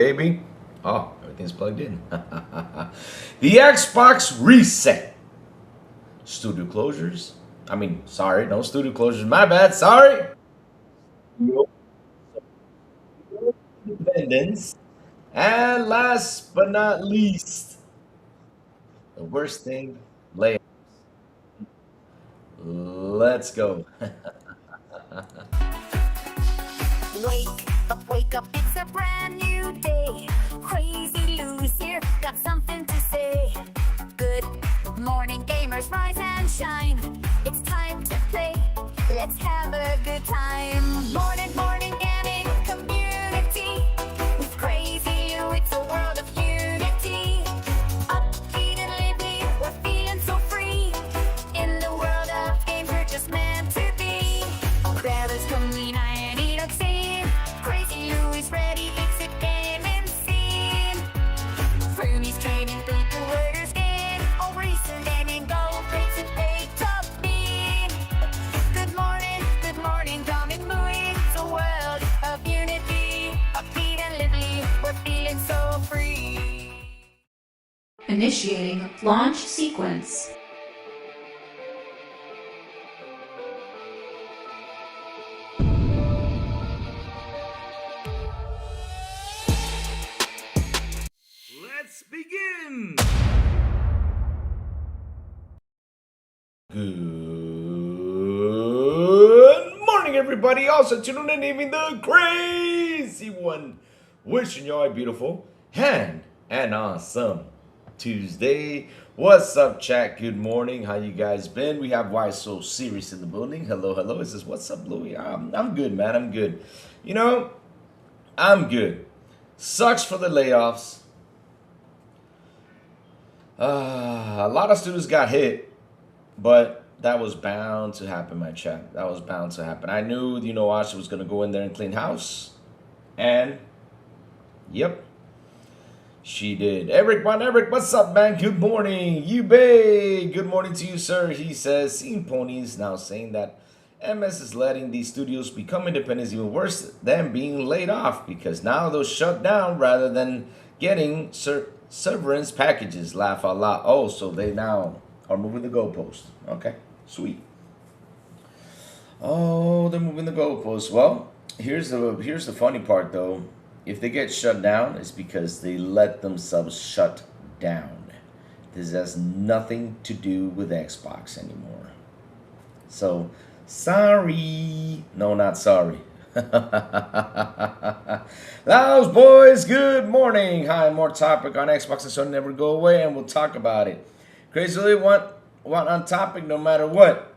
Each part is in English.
Baby. Oh, everything's plugged in. The Xbox reset. Studio closures. Sorry, no studio closures. My bad. Sorry. No independence. And last but not least, the worst thing, layoffs. Let's go. Wake up, it's a brand new day. Crazy Lou's here, got something to say. Good morning, gamers, rise and shine. It's time to play, let's have a good time. Morning, gaming community. With Crazy Lou, it's a world of unity. Upbeat and lively, we're feeling so free. In the world of games, we're just meant to be. Grab us, come in, and eat a scene. Crazy Lou is ready, it's a gaming scene. Fernie's trading people, orders in. All recent gaming, go, rates and pay top bean. Good morning, coming, moving. It's a world of unity. Upbeat and lively, we're feeling so free. Initiating launch sequence. Let's begin. Good morning, everybody. Also tuning in, even the crazy one. Wishing y'all a beautiful and awesome Tuesday. What's up, chat? Good morning. How you guys been? We have Why So Serious in the building. Hello. It says, what's up, Louie? I'm good, man. I'm good. I'm good. Sucks for the layoffs. A lot of students got hit, but that was bound to happen, my chat. That was bound to happen. I knew, Asha was going to go in there and clean house. And, yep, she did. Eric, what's up, man? Good morning. Yubei, good morning to you, sir. He says, seeing ponies now saying that MS is letting these studios become independent is even worse than being laid off because now they'll shut down rather than getting severance packages. Laugh out loud. Oh, so they now are moving the goalpost. Okay, sweet. Oh, they're moving the goalpost. Well, here's the funny part though. If they get shut down, it's because they let themselves shut down. This has nothing to do with Xbox anymore. So, sorry. No, not sorry. Those boys, good morning. Hi, more topic on Xbox and Sony never go away, and we'll talk about it. Crazily want on topic no matter what.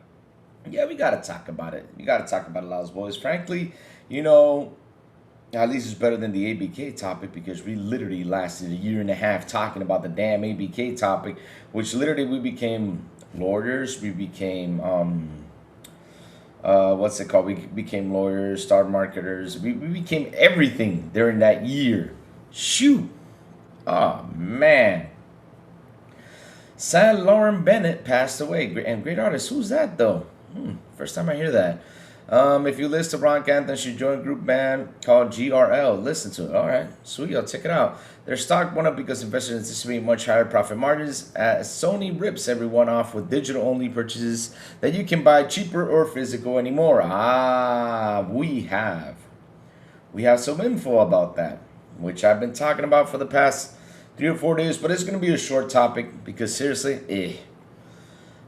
Yeah, we gotta talk about it. We gotta talk about it, Laos boys. Frankly, at least it's better than the ABK topic because we literally lasted a year and a half talking about the damn ABK topic, which literally we became lawyers. We became what's it called? We became lawyers, star marketers. We became everything during that year. Shoot. Oh, man. Sad Lauren Bennett passed away. And great artist. Who's that, though? First time I hear that. If you listen to Ron Canton, she joined a group band called GRL. Listen to it. All right. Sweet. I'll check it out. Their stock went up because investors anticipate much higher profit margins as Sony rips everyone off with digital-only purchases that you can buy cheaper or physical anymore. We have some info about that, which I've been talking about for the past 3 or 4 days, but it's going to be a short topic because seriously,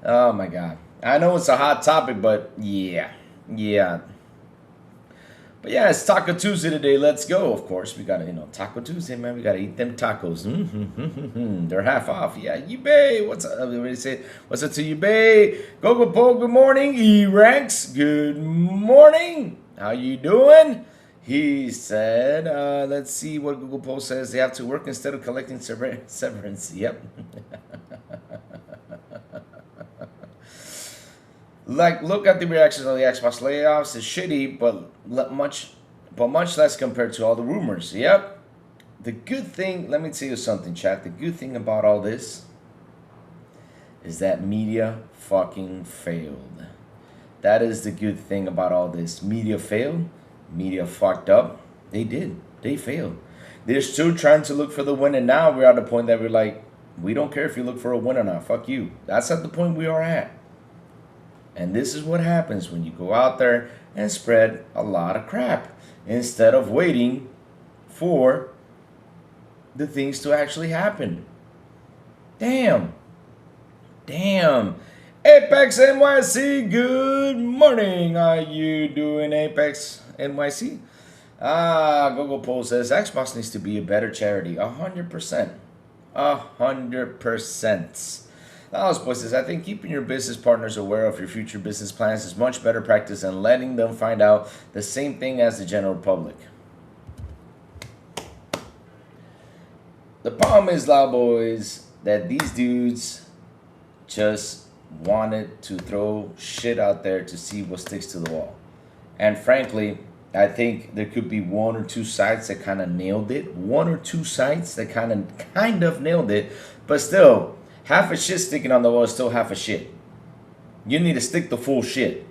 oh my God. I know it's a hot topic, but yeah. But yeah, it's Taco Tuesday today. Let's go. Of course, we gotta, Taco Tuesday, man. We gotta eat them tacos. They're half off. Yeah, Yubei. What's up? Everybody say, what's up to Yubei? Gogo Po, good morning. E-Rex, good morning. How you doing? He said, let's see what Google Post says. They have to work instead of collecting severance. Yep. Look at the reactions on the Xbox layoffs. It's shitty, but much less compared to all the rumors. Yep. The good thing, let me tell you something, chat. The good thing about all this is that media fucking failed. That is the good thing about all this. Media failed. Media fucked up. They did. They failed. They're still trying to look for the win, and now we're at the point that we're like, we don't care if you look for a win or not. Fuck you. That's at the point we are at. And this is what happens when you go out there and spread a lot of crap instead of waiting for the things to actually happen. Damn. Apex NYC, good morning. How you doing, Apex NYC? Google Poll says Xbox needs to be a better charity. 100%. 100%. Layoffs Boy says, I think keeping your business partners aware of your future business plans is much better practice than letting them find out the same thing as the general public. The problem is, Loud Boys, that these dudes just wanted to throw shit out there to see what sticks to the wall. And frankly, I think there could be one or two sites that kind of nailed it. One or two sites that kind of nailed it. But still, half a shit sticking on the wall is still half a shit. You need to stick the full shit.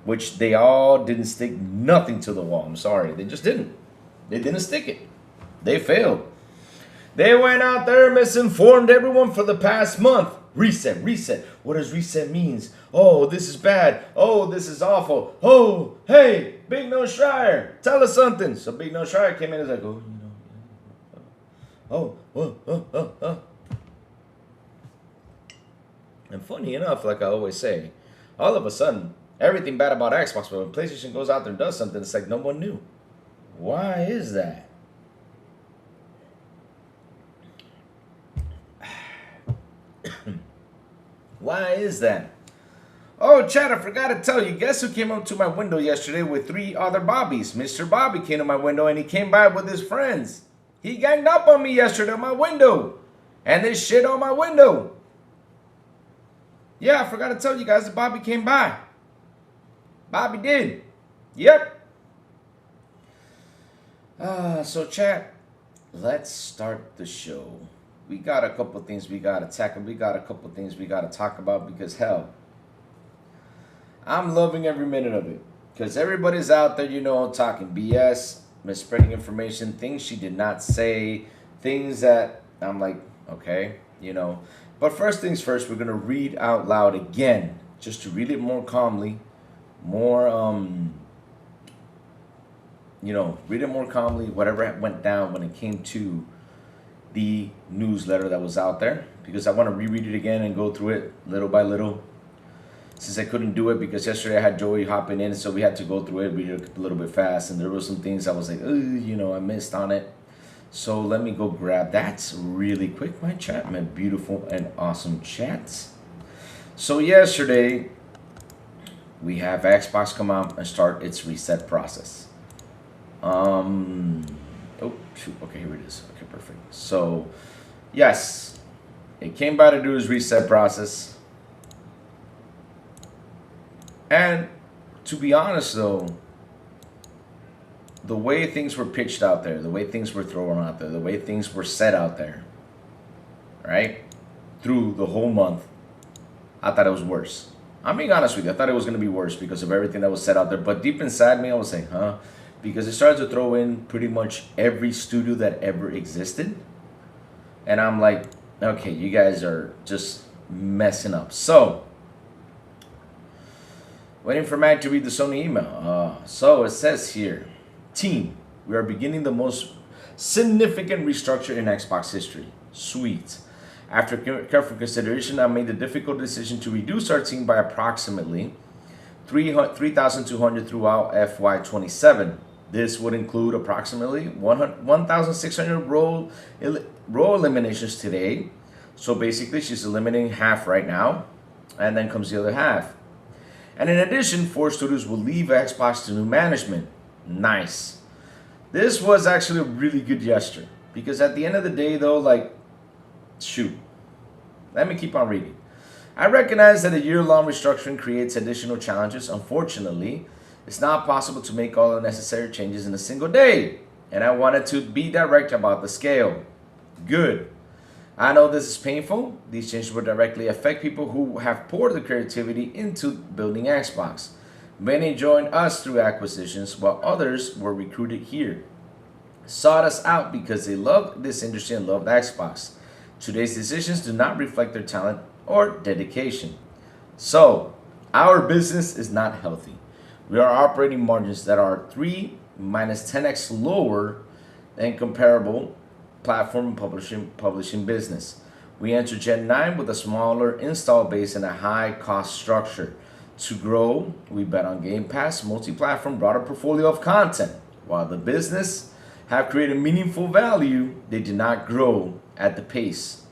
Which they all didn't stick nothing to the wall. I'm sorry. They just didn't. They didn't stick it. They failed. They went out there, misinformed everyone for the past month. Reset. What does reset means? Oh, this is bad. Oh, this is awful. Oh, hey, Big Nose Schreier, tell us something. So Big Nose Schreier came in and was like, oh. And funny enough, like I always say, all of a sudden, everything bad about Xbox, but when PlayStation goes out there and does something, it's like no one knew. Why is that? Why is that? Oh, Chad, I forgot to tell you. Guess who came up to my window yesterday with 3 other Bobbies? Mr. Bobby came to my window and he came by with his friends. He ganged up on me yesterday on my window. And they shit on my window. Yeah, I forgot to tell you guys that Bobby came by. Bobby did. Yep. So, chat, let's start the show. We got a couple things we got to tackle. We got a couple things we got to talk about because, hell, I'm loving every minute of it. Because everybody's out there, talking BS, misspreading information, things she did not say, things that I'm like, okay, But first things first, we're going to read out loud again, just to read it more calmly, read it more calmly, whatever went down when it came to the newsletter that was out there, because I want to reread it again and go through it little by little, since I couldn't do it because yesterday I had Joey hopping in, so we had to go through it, read it a little bit fast, and there were some things I was like, I missed on it. So let me go grab that really quick, my chat, my beautiful and awesome chats. So yesterday, we have Xbox come out and start its reset process. Oh, shoot. Okay, here it is. Okay, perfect. So, yes, it came by to do its reset process. And to be honest, though, the way things were pitched out there, the way things were thrown out there, the way things were set out there, right, through the whole month, I thought it was worse. I'm being honest with you. I thought it was going to be worse because of everything that was set out there. But deep inside me, I was saying, because it started to throw in pretty much every studio that ever existed. And I'm like, okay, you guys are just messing up. So, waiting for Matt to read the Sony email. So it says here, team, we are beginning the most significant restructure in Xbox history. Sweet. After careful consideration, I made the difficult decision to reduce our team by approximately 3,200 throughout FY27. This would include approximately 1,600 role eliminations today. So basically, she's eliminating half right now, and then comes the other half. And in addition, 4 studios will leave Xbox to new management. Nice. This was actually a really good gesture, because at the end of the day, though, shoot. Let me keep on reading. I recognize that a year-long restructuring creates additional challenges. Unfortunately, it's not possible to make all the necessary changes in a single day, and I wanted to be direct about the scale. Good. I know this is painful. These changes will directly affect people who have poured their creativity into building Xbox. Many joined us through acquisitions, while others were recruited here. sought us out because they loved this industry and loved Xbox. Today's decisions do not reflect their talent or dedication. So, our business is not healthy. We are operating margins that are 3 minus 10x lower than comparable platform and publishing business. We enter Gen 9 with a smaller install base and a high cost structure. To grow, we bet on Game Pass, multi-platform, broader portfolio of content. While the business have created meaningful value, they did not grow at the pace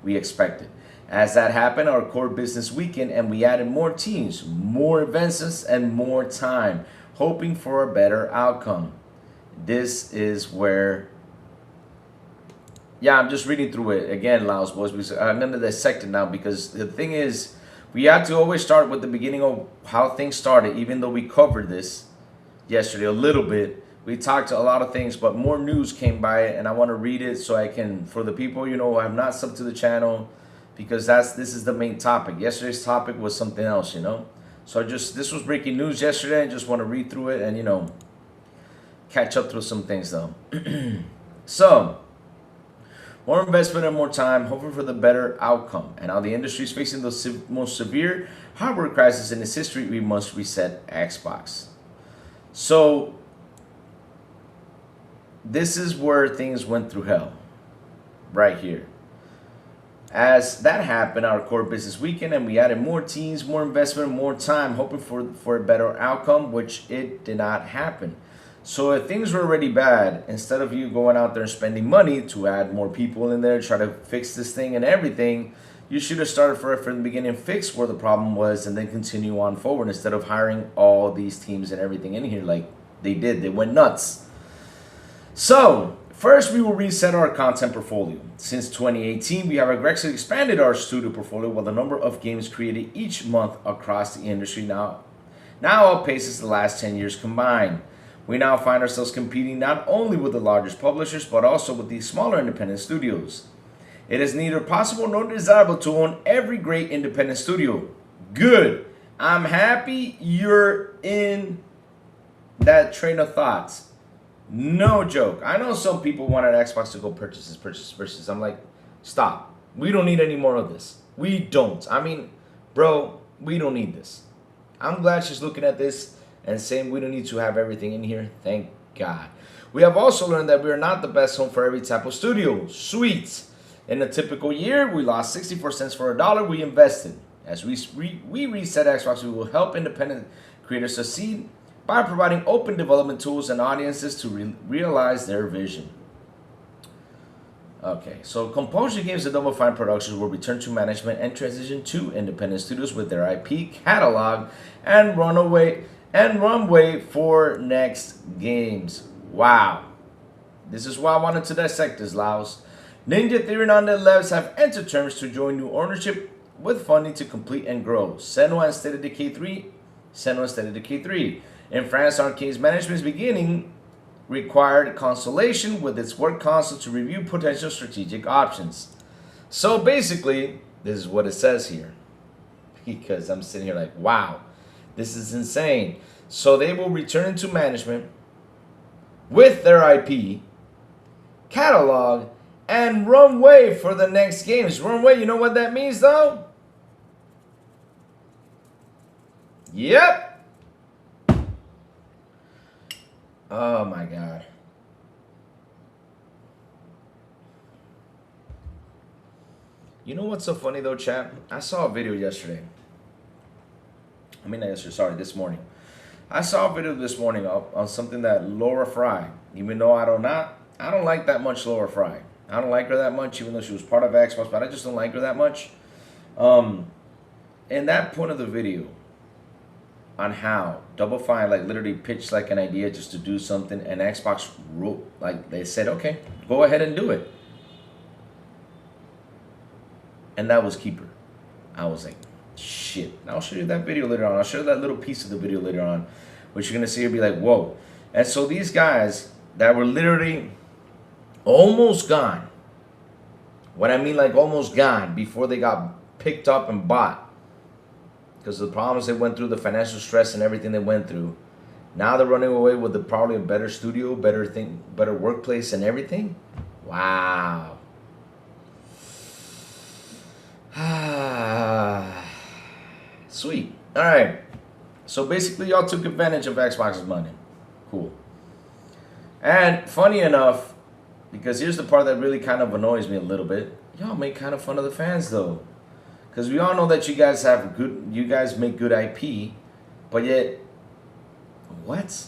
we expected. As that happened, our core business weakened and we added more teams, more events, and more time, hoping for a better outcome. This is where, yeah, I'm just reading through it again, Laos boys, because I'm going to dissect it now, because the thing is, we have to always start with the beginning of how things started, even though we covered this yesterday a little bit. We talked a lot of things, but more news came by it, and I want to read it so I can, for the people, who have not subbed to the channel, because this is the main topic. Yesterday's topic was something else, So this was breaking news yesterday. I just want to read through it and, catch up through some things though. So, more investment and more time, hoping for the better outcome. And now the industry is facing the most severe hardware crisis in its history. We must reset Xbox. So, this is where things went through hell. Right here. As that happened, our core business weakened and we added more teams, more investment, more time, hoping for a better outcome, which it did not happen. So if things were already bad, instead of you going out there and spending money to add more people in there, try to fix this thing and everything, you should have started from the beginning, fix where the problem was, and then continue on forward instead of hiring all these teams and everything in here like they did. They went nuts. So, first, we will reset our content portfolio. Since 2018, we have aggressively expanded our studio portfolio while the number of games created each month across the industry now outpaces the last 10 years combined. We now find ourselves competing not only with the largest publishers, but also with the smaller independent studios. It is neither possible nor desirable to own every great independent studio. Good. I'm happy you're in that train of thoughts. No joke. I know some people wanted Xbox to go purchases. I'm like, stop. We don't need any more of this. We don't. I mean, bro, we don't need this. I'm glad she's looking at this and saying we don't need to have everything in here. Thank God. We have also learned that we are not the best home for every type of studio. Sweet. In a typical year, we lost 64 cents for a dollar we invested. As we reset Xbox, we will help independent creators succeed by providing open development tools and audiences to realize their vision. Okay, so Compulsion Games and Double Fine Productions will return to management and transition to independent studios with their IP catalog and runway for next games. Wow. This is why I wanted to dissect this, Laos. Ninja Theory and Undead Labs have entered terms to join new ownership with funding to complete and grow Senua and State of Decay 3. In France, Arcane's management is beginning required consultation with its work council to review potential strategic options. So basically, this is what it says here. Because I'm sitting here like, wow, this is insane. So they will return into management with their IP, catalog, and runway for the next games. Runway, you know what that means though? Yep. Oh my God. You know what's so funny though, chat? I saw a video yesterday. This morning. I saw a video this morning on something that Laura Fry, even though I don't like that much Laura Fry. I don't like her that much, even though she was part of Xbox, but I just don't like her that much. In that point of the video, on how Double Fine literally pitched an idea just to do something, and Xbox wrote, they said, okay, go ahead and do it. And that was Keeper. I was like, shit. And I'll show you that video later on. I'll show you that little piece of the video later on, which you're going to see her be like, whoa. And so these guys that were literally almost gone, when I mean almost gone, before they got picked up and bought, because of the problems they went through, the financial stress and everything they went through, Now they're running away with probably a better studio, better workplace and everything. Wow. Sweet. All right. So basically, y'all took advantage of Xbox's money. Cool. And funny enough, because here's the part that really kind of annoys me a little bit. Y'all make kind of fun of the fans though, because we all know that you guys make good IP, but yet, what?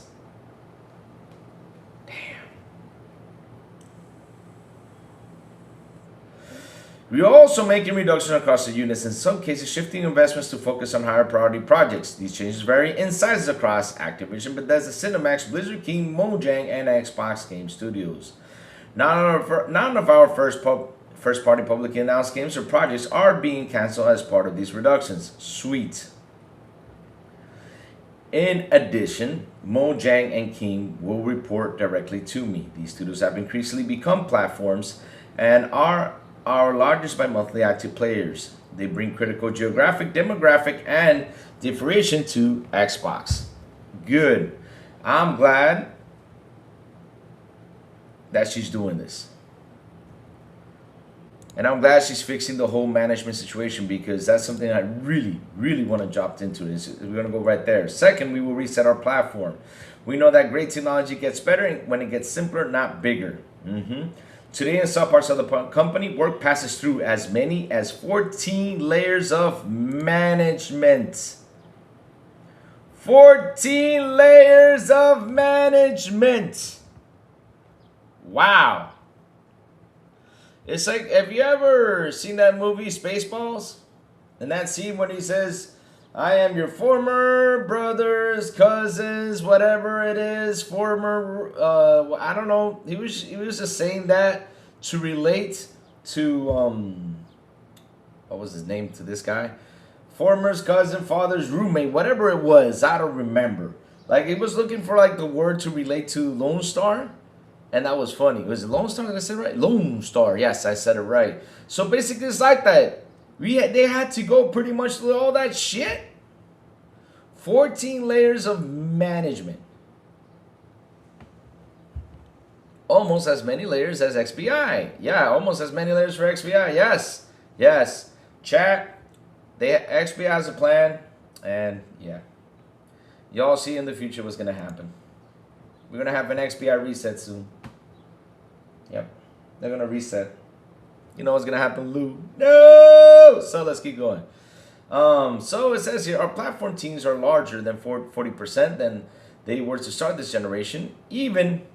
We are also making reductions across the units, in some cases shifting investments to focus on higher priority projects. These changes vary in sizes across Activision, Bethesda, Cinemax, Blizzard King, Mojang, and Xbox Game Studios. None of our first-party publicly announced games or projects are being canceled as part of these reductions. Sweet. In addition, Mojang and King will report directly to me. These studios have increasingly become platforms and are our largest by monthly active players. They bring critical geographic, demographic, and differentiation to Xbox. Good. I'm glad that she's doing this. And I'm glad she's fixing the whole management situation, because that's something I really, really want to jump into. We're going to go right there. Second, we will reset our platform. We know that great technology gets better when it gets simpler, not bigger. Today, in some parts of the company, work passes through as many as 14 layers of management. 14 layers of management. Wow. It's like, have you ever seen that movie Spaceballs? And that scene when he says, I am your former brothers, cousins, whatever it is, former, I don't know. He was just saying that to relate to, what was his name to this guy? Former's cousin, father's roommate, whatever it was, I don't remember. Like, he was looking for like the word to relate to Lone Star. And that was funny. Was it Lone Star? Did I say it right? Lone Star. Yes, I said it right. So basically, it's like that. They had to go pretty much through all that shit. 14 layers of management. Almost as many layers as XBI. Yeah, almost as many layers for XBI. Yes. Yes. Chat. XBI has a plan. And yeah. Y'all see in the future what's going to happen. We're going to have an XBI reset soon. Yep. They're going to reset. You know what's going to happen, Lou? No! So let's keep going. So it says here, our platform teams are larger than 40% than they were to start this generation. Even,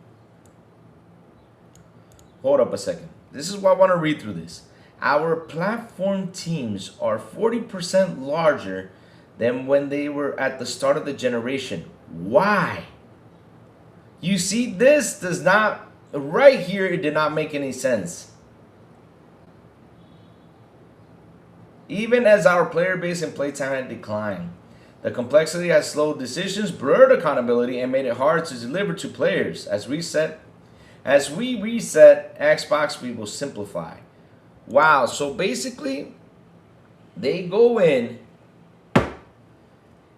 hold up a second. This is why I want to read through this. Our platform teams are 40% larger than when they were at the start of the generation. Why? You see, this does not, right here, it did not make any sense. Even as our player base and playtime had declined, the complexity has slowed decisions, blurred accountability, and made it hard to deliver to players. As we reset Xbox, we will simplify. Wow, so basically, they go in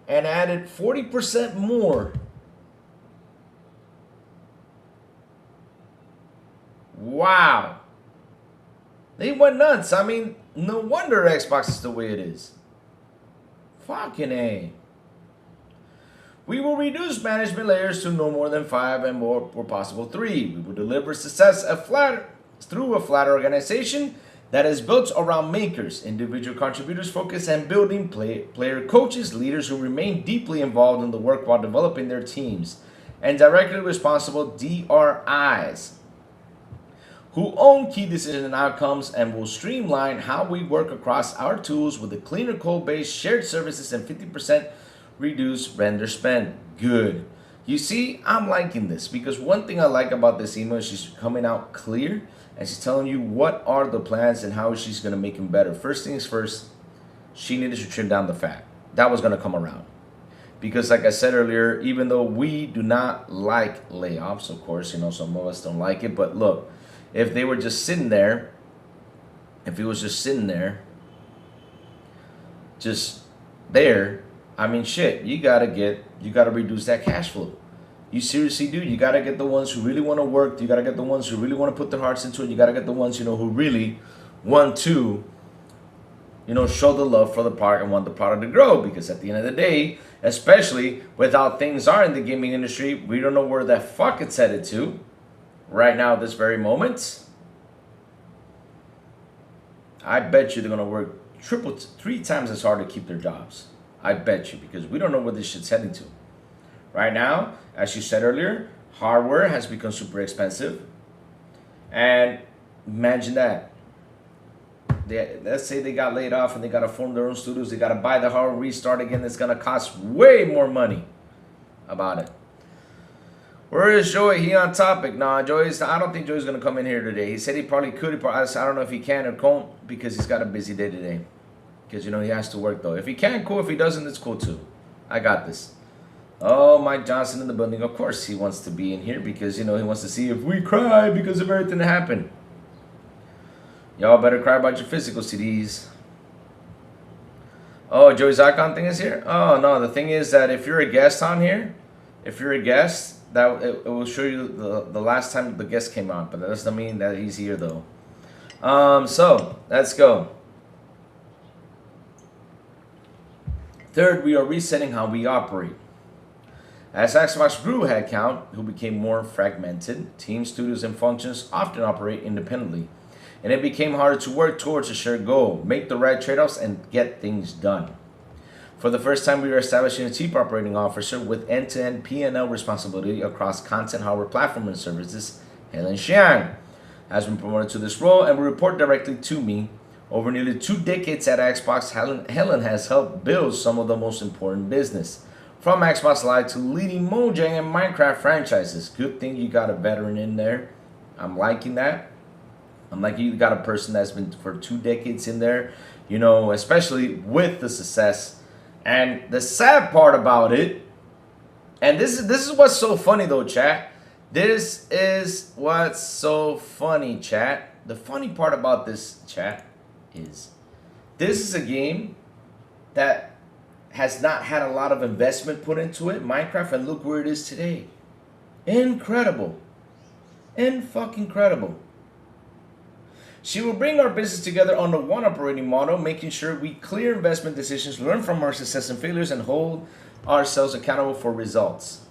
and added 40% more. Wow. They went nuts. I mean, no wonder Xbox is the way it is. Fucking A. We will reduce management layers to no more than 5 and more possible 3. We will deliver success through a flat organization that is built around makers, individual contributors focus, and building player coaches, leaders who remain deeply involved in the work while developing their teams, and directly responsible DRIs who own key decisions and outcomes and will streamline how we work across our tools with a cleaner code base, shared services, and 50% reduced vendor spend. Good. You see, I'm liking this because one thing I like about this email is she's coming out clear and she's telling you what are the plans and how she's going to make them better. First things first, she needed to trim down the fat. That was going to come around. Because like I said earlier, even though we do not like layoffs, of course, some of us don't like it, but look, if they were just sitting there, just there, I mean, shit, you gotta reduce that cash flow. You seriously do. You gotta get the ones who really want to work. You gotta get the ones who really want to put their hearts into it. You gotta get the ones, who really want to, show the love for the product and want the product to grow. Because at the end of the day, especially with how things are in the gaming industry, we don't know where the fuck it's headed to right now at this very moment. I bet you they're gonna work three times as hard to keep their jobs. I bet you, because we don't know where this shit's heading to. Right now, as you said earlier, hardware has become super expensive. And imagine that. Let's say they got laid off and they got to form their own studios. They got to buy the hardware, restart again. It's going to cost way more money about it. Where is Joey? He on topic? Nah, I don't think Joey's going to come in here today. He said he probably could. I don't know if he can or can't, because he's got a busy day today. Because, he has to work, though. If he can, cool. If he doesn't, it's cool, too. I got this. Oh, Mike Johnson in the building. Of course he wants to be in here because, he wants to see if we cry because of everything that happened. Y'all better cry about your physical CDs. Oh, Joey Zacon thing is here? Oh, no. The thing is that if you're a guest on here, that it will show you the last time the guest came on. But that doesn't mean that he's here, though. So, let's go. Third, we are resetting how we operate. As Xbox grew headcount, who became more fragmented, teams, studios, and functions often operate independently, and it became harder to work towards a shared goal, make the right trade-offs, and get things done. For the first time, we are establishing a chief operating officer with end-to-end P&L responsibility across content, hardware, platform, and services. Helen Xiang has been promoted to this role and will report directly to me. Over nearly 2 decades at Xbox, Helen has helped build some of the most important business, from Xbox Live to leading Mojang and Minecraft franchises. Good thing you got a veteran in there. I'm liking that. I'm liking you got a person that's been for 2 decades in there, especially with the success. And the sad part about it, and this is what's so funny though, chat. This is what's so funny, chat. The funny part about this, chat, is this is a game that has not had a lot of investment put into it, Minecraft, and look where it is today. Incredible. Incredible. She will bring our business together under one operating model, making sure we clear investment decisions, learn from our success and failures, and hold ourselves accountable for results.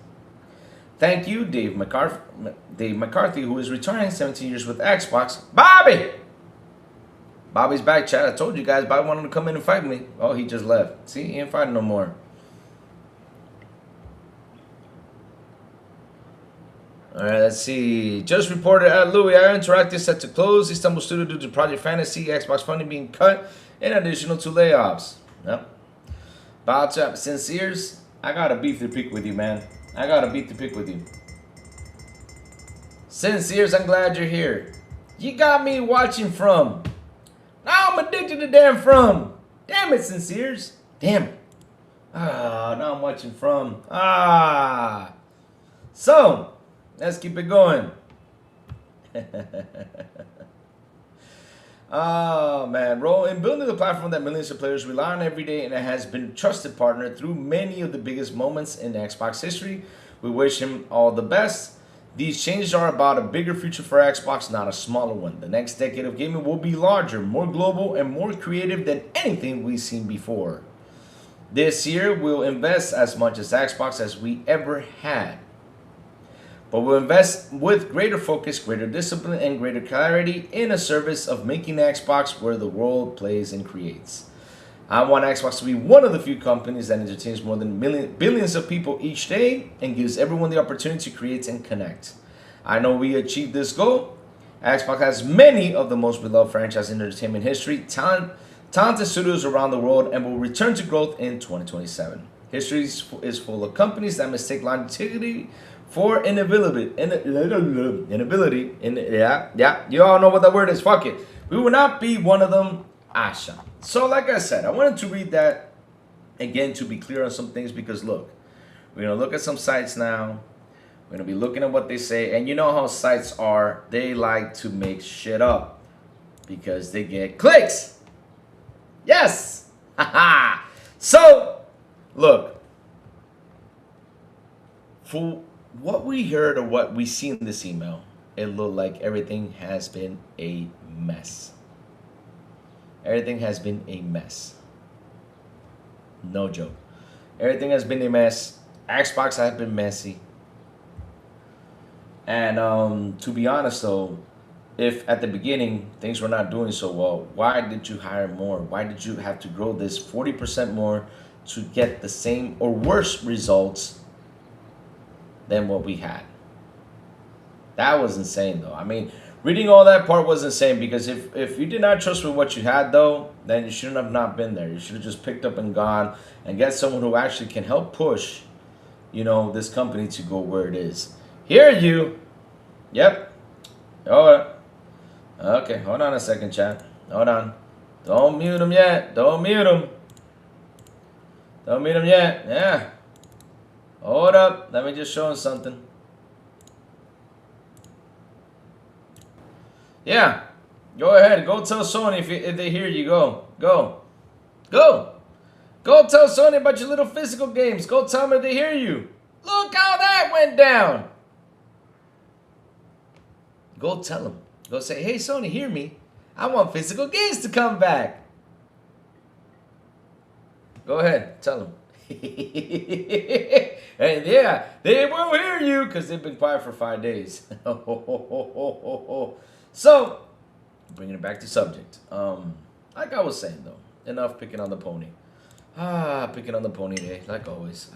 Thank you, Dave McCarthy, who is retiring 17 years with Xbox. Bobby's back, chat. I told you guys, Bobby wanted to come in and fight me. Oh, he just left. See, he ain't fighting no more. All right, let's see. Just reported at Louis Air Interactive set to close Istanbul studio due to Project Fantasy, Xbox funding being cut, in addition to layoffs. Yep. Bow Chap, Sinceres, I gotta beat the pick with you, man. I gotta beat the pick with you. Sinceres, I'm glad you're here. You got me watching From. Now I'm addicted to damn From. Damn it, Sinceres. Damn it. Now I'm watching From. So, let's keep it going. Oh, man. In building the platform that millions of players rely on every day, and it has been a trusted partner through many of the biggest moments in Xbox history. We wish him all the best. These changes are about a bigger future for Xbox, not a smaller one. The next decade of gaming will be larger, more global, and more creative than anything we've seen before. This year, we'll invest as much as Xbox as we ever had. But we'll invest with greater focus, greater discipline, and greater clarity in a service of making Xbox where the world plays and creates. I want Xbox to be one of the few companies that entertains more than billions of people each day and gives everyone the opportunity to create and connect. I know we achieved this goal. Xbox has many of the most beloved franchises in entertainment history, talented studios around the world, and will return to growth in 2027. History is full of companies that mistake longevity for inability. You all know what that word is. Fuck it. We will not be one of them. Asha. So like I said, I wanted to read that again to be clear on some things, because look, we're going to look at some sites now. We're going to be looking at what they say. And you know how sites are. They like to make shit up because they get clicks. Yes. So, look. what we heard or what we see in this email, it looked like everything has been a mess. Everything has been a mess. No joke. Everything has been a mess. Xbox has been messy. And to be honest, though, if at the beginning things were not doing so well, why did you hire more? Why did you have to grow this 40% more to get the same or worse results than what we had? That was insane, though. I mean, reading all that part was insane because if you did not trust with what you had, though, then you shouldn't have not been there. You should have just picked up and gone and get someone who actually can help push, this company to go where it is. Hear you. Yep. All right. Okay, hold on a second, chat. Hold on. Don't mute him yet. Don't mute him. Don't mute him yet. Yeah. Hold up. Let me just show him something. Yeah. Go ahead. Go tell Sony if they hear you. Go. Go. Go. Go tell Sony about your little physical games. Go tell them if they hear you. Look how that went down. Go tell them. Go say, hey, Sony, hear me. I want physical games to come back. Go ahead. Tell them. And yeah, they won't hear you because they've been quiet for 5 days. So, bringing it back to subject. Like I was saying, though, enough picking on the pony. Picking on the pony day, like always.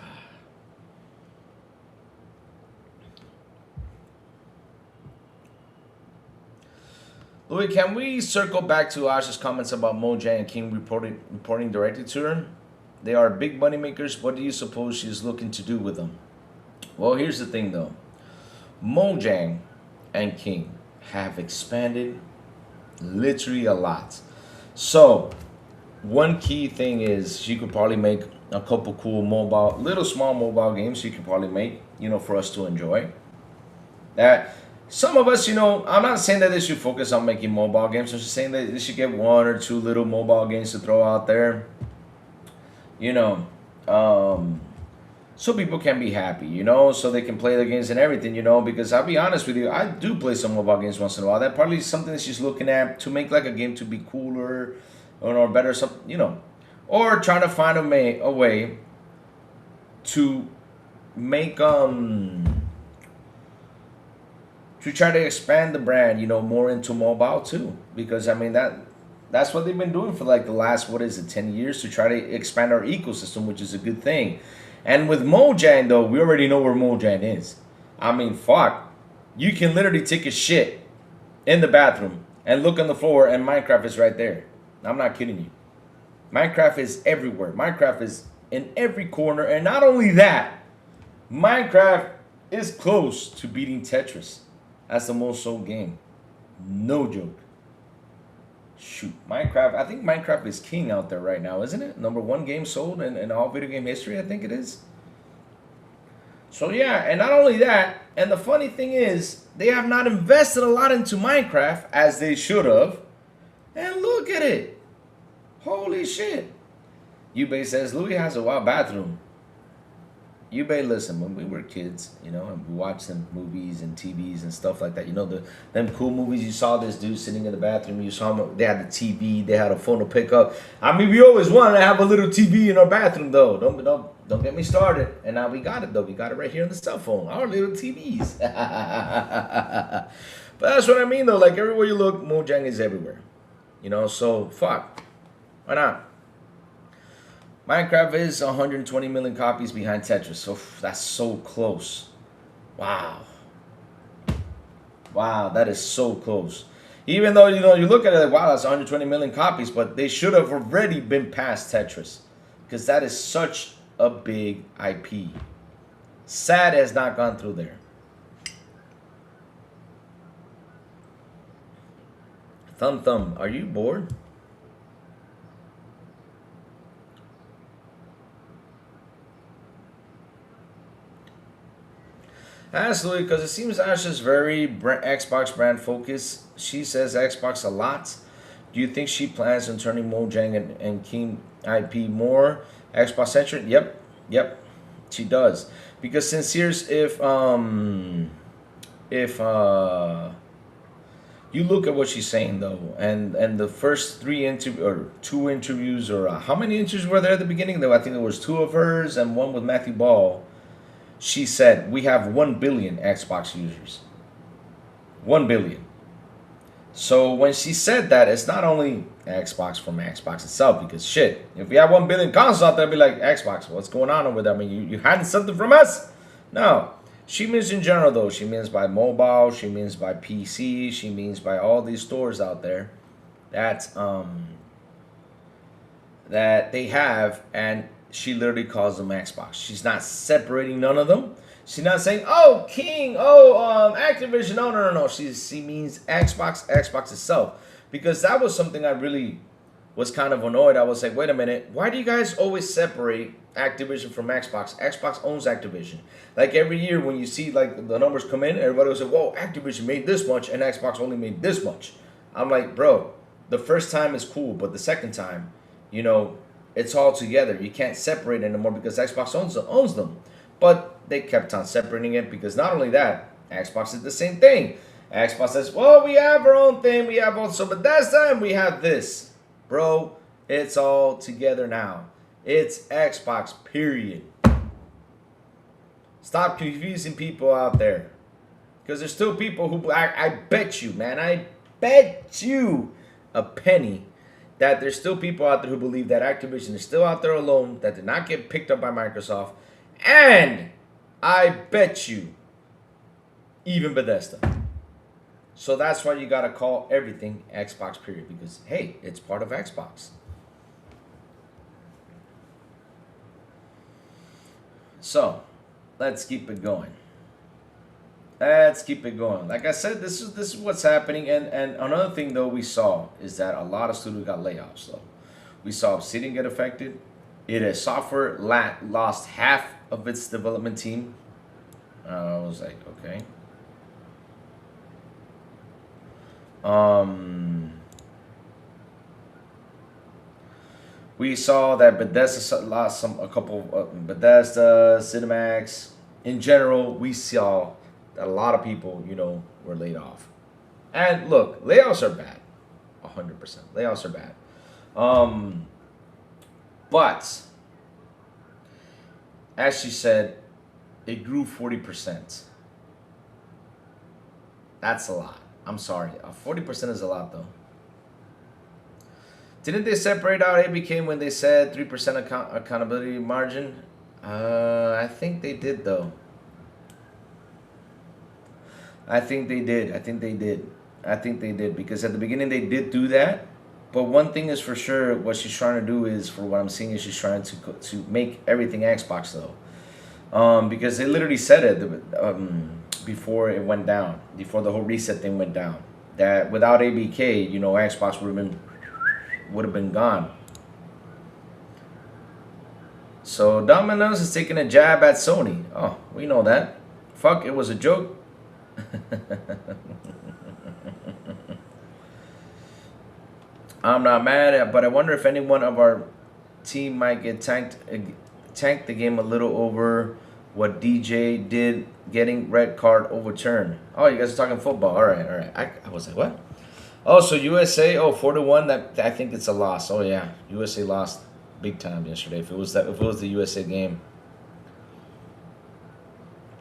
Louis, can we circle back to Ash's comments about Mojang and King reporting directly to her? They are big money makers. What do you suppose she's looking to do with them? Well, here's the thing, though. Mojang and King have expanded literally a lot. So, one key thing is she could probably make a couple cool little small mobile games she could probably make, for us to enjoy. That some of us, I'm not saying that they should focus on making mobile games. I'm just saying that they should get 1 or 2 little mobile games to throw out there. So people can be happy, so they can play the games and everything, because I'll be honest with you, I do play some mobile games once in a while. That probably is something that she's looking at to make like a game to be cooler or better, something, or trying to find a way to make to try to expand the brand, more into mobile too, because I mean that's what they've been doing for like the last 10 years to try to expand our ecosystem, which is a good thing. And with Mojang, though, we already know where Mojang is. I mean, fuck. You can literally take a shit in the bathroom and look on the floor and Minecraft is right there. I'm not kidding you. Minecraft is everywhere. Minecraft is in every corner. And not only that, Minecraft is close to beating Tetris as the most sold game. No joke. Shoot, Minecraft, I think Minecraft is king out there right now, isn't it? #1 game sold in all video game history, I think it is. So yeah, and not only that, and the funny thing is, they have not invested a lot into Minecraft as they should have. And look at it. Holy shit. Ubay says, Louis has a wild bathroom. Ubay, listen, when we were kids, and we watched some movies and TVs and stuff like that, them cool movies, you saw this dude sitting in the bathroom, you saw him, they had the TV, they had a phone to pick up. I mean, we always wanted to have a little TV in our bathroom, though. Don't get me started. And now we got it, though. We got it right here on the cell phone, our little TVs. But that's what I mean, though. Like, everywhere you look, Mojang is everywhere. So, fuck. Why not? Minecraft is 120 million copies behind Tetris. So that's so close. Wow. Wow, that is so close. Even though, you look at it like, wow, that's 120 million copies, but they should have already been past Tetris. Because that is such a big IP. Sad has not gone through there. Thumb, are you bored? Ask Louis, because it seems Ash is very Xbox brand focused. She says Xbox a lot. Do you think she plans on turning Mojang and King IP more Xbox centric? Yep. She does. Because since here's if you look at what she's saying though, and the first two interviews, or how many interviews were there at the beginning? Though I think there was two of hers and one with Matthew Ball. She said we have 1 billion Xbox users. 1 billion. So when she said that, it's not only Xbox from Xbox itself, because shit, if we have 1 billion consoles out there, I'd be like, Xbox, what's going on over there? I mean, you hiding something from us? No. She means in general, though. She means by mobile. She means by PC. She means by all these stores out there that they have, and she literally calls them Xbox. She's not separating none of them. She's not saying, oh, King, Activision. No. She means Xbox itself. Because that was something I really was kind of annoyed. I was like, wait a minute. Why do you guys always separate Activision from Xbox? Xbox owns Activision. Like every year when you see like the numbers come in, everybody will say, whoa, Activision made this much and Xbox only made this much. I'm like, bro, the first time is cool, but the second time, it's all together. You can't separate anymore because Xbox owns them. But they kept on separating it because not only that, Xbox did the same thing. Xbox says, well, we have our own thing. We have also Bethesda and we have this. Bro, it's all together now. It's Xbox, period. Stop confusing people out there. Because there's still people who, I bet you, man, I bet you a penny that there's still people out there who believe that Activision is still out there alone, that did not get picked up by Microsoft. And I bet you even Bethesda. So that's why you got to call everything Xbox, period. Because, hey, it's part of Xbox. So, let's keep it going. Like I said, this is what's happening. And another thing, though, we saw is that a lot of studios got layoffs, though. We saw Obsidian get affected. Software lost half of its development team. I was like, okay. We saw that Bethesda lost a couple. Bethesda, Cinemax. In general, we saw that a lot of people, were laid off. And look, layoffs are bad. 100%. Layoffs are bad. But as she said, it grew 40%. That's a lot. I'm sorry. 40% is a lot, though. Didn't they separate out ABK when they said 3% accountability margin? I think they did, though. I think they did. Because at the beginning they did do that. But one thing is for sure, what she's trying to do is, for what I'm seeing, is she's trying to make everything Xbox, though. Because they literally said it before it went down, before the whole reset thing went down, that without ABK, Xbox would have been gone. So Domino's is taking a jab at Sony. Oh, we know that. Fuck, it was a joke. I'm not mad, but I wonder if anyone of our team might get tanked the game a little over what DJ did, getting red card overturned. Oh, you guys are talking football. All right. I was like, what? Oh, so USA, 4-1. That I think it's a loss. Oh yeah, USA lost big time yesterday. If it was the USA game.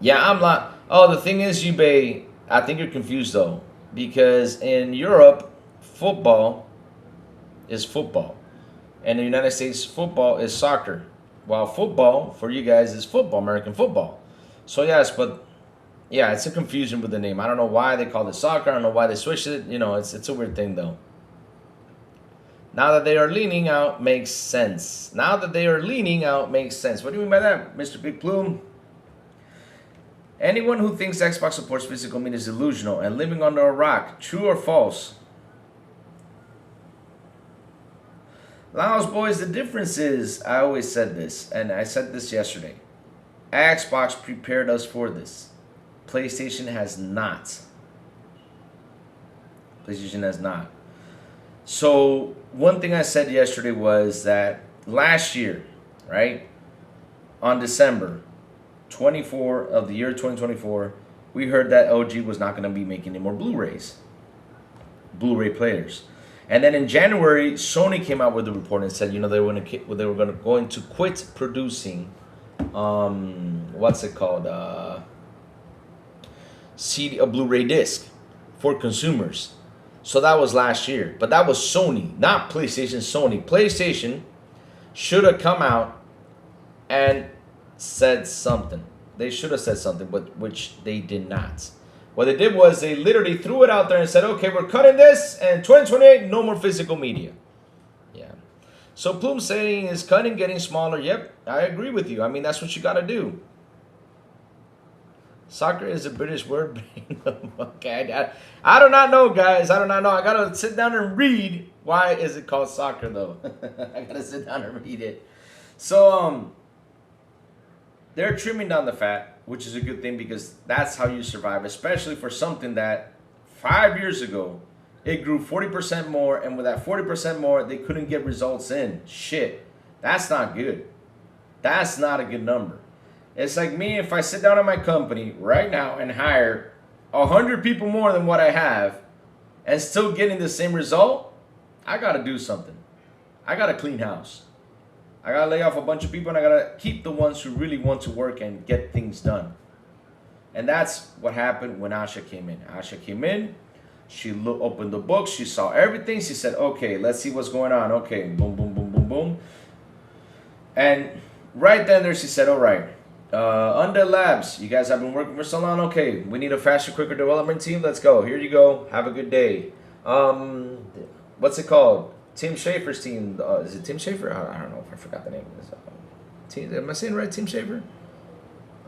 Yeah, I'm not. Oh, the thing is, Yubei, I think you're confused though, because in Europe, football is football, and in the United States, football is soccer, while football for you guys is football, American football. So yes, but yeah, it's a confusion with the name. I don't know why they called it soccer. I don't know why they switched it. It's a weird thing though. Now that they are leaning out, makes sense. What do you mean by that, Mr. Big Plume? Anyone who thinks Xbox supports physical media is delusional and living under a rock. True or false? Laos boys, the difference is, I always said this, and I said this yesterday. Xbox prepared us for this. PlayStation has not. So, one thing I said yesterday was that last year, right, on December, 24 of the year 2024, we heard that LG was not going to be making any more Blu-ray players. And then in January, Sony came out with a report and said, you know, they were going to quit producing, what's it called, CD, a Blu-ray disc for consumers. So that was last year, but that was Sony, not PlayStation. Sony, PlayStation should have come out and said something. They should have said something, but which they did not. What they did was they literally threw it out there and said, okay, we're cutting this, and 2028, no more physical media. Yeah. So Plume saying is cutting, getting smaller. Yep, I agree with you. I mean, that's what you got to do. Soccer is a British word. Okay, I do not know, guys. I do not know. I got to sit down and read. Why is it called soccer, though? I got to sit down and read it. So, they're trimming down the fat, which is a good thing because that's how you survive, especially for something that 5 years ago, it grew 40% more, and with that 40% more, they couldn't get results in. Shit, that's not good. That's not a good number. It's like me, if I sit down at my company right now and hire 100 people more than what I have and still getting the same result, I got to do something. I got to clean house. I got to lay off a bunch of people, and I got to keep the ones who really want to work and get things done. And that's what happened when Asha came in. Asha came in. She opened the book. She saw everything. She said, okay, let's see what's going on. Okay, boom, boom, boom, boom, boom. And right then there she said, all right, Undead Labs, you guys have been working for so long. Okay, we need a faster, quicker development team. Let's go. Here you go. Have a good day. What's it called? Tim Schafer's team. Is it Tim Schafer? I don't know if I forgot the name of this. Am I saying it right? Tim Schafer?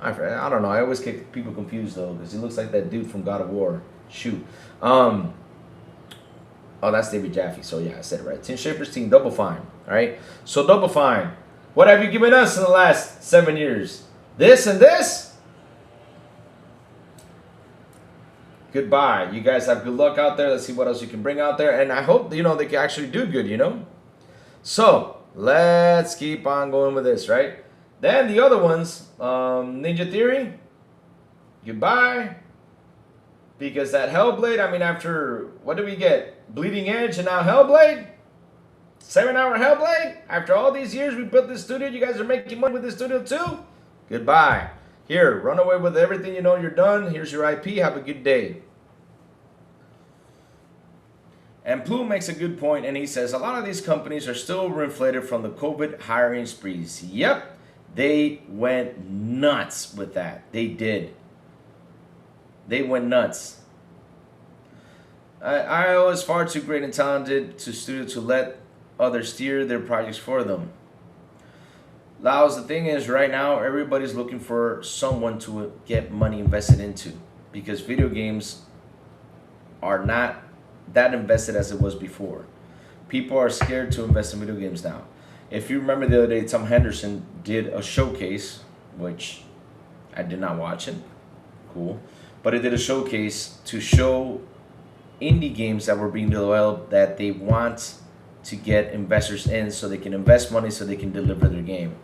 I don't know. I always get people confused, though, because he looks like that dude from God of War. Shoot. Oh, that's David Jaffe. So, yeah, I said it right. Tim Schafer's team, Double Fine. All right? So, Double Fine. What have you given us in the last 7 years? This and this? Goodbye. You guys have good luck out there. Let's see what else you can bring out there. And I hope, they can actually do good, So, let's keep on going with this, right? Then the other ones, Ninja Theory, goodbye. Because that Hellblade, after, what did we get? Bleeding Edge and now Hellblade? 7-hour Hellblade? After all these years we built this studio, you guys are making money with this studio too? Goodbye. Here, run away with everything you're done. Here's your IP. Have a good day. And Plume makes a good point, and he says a lot of these companies are still inflated from the COVID hiring sprees. Yep, they went nuts with that. They did. They went nuts. IO is far too great and talented to studio to let others steer their projects for them. Laos, the thing is, right now, everybody's looking for someone to get money invested into because video games are not that invested as it was before. People are scared to invest in video games now. If you remember the other day, Tom Henderson did a showcase, which I did not watch it. Cool. But it did a showcase to show indie games that were being developed that they want to get investors in so they can invest money so they can deliver their game.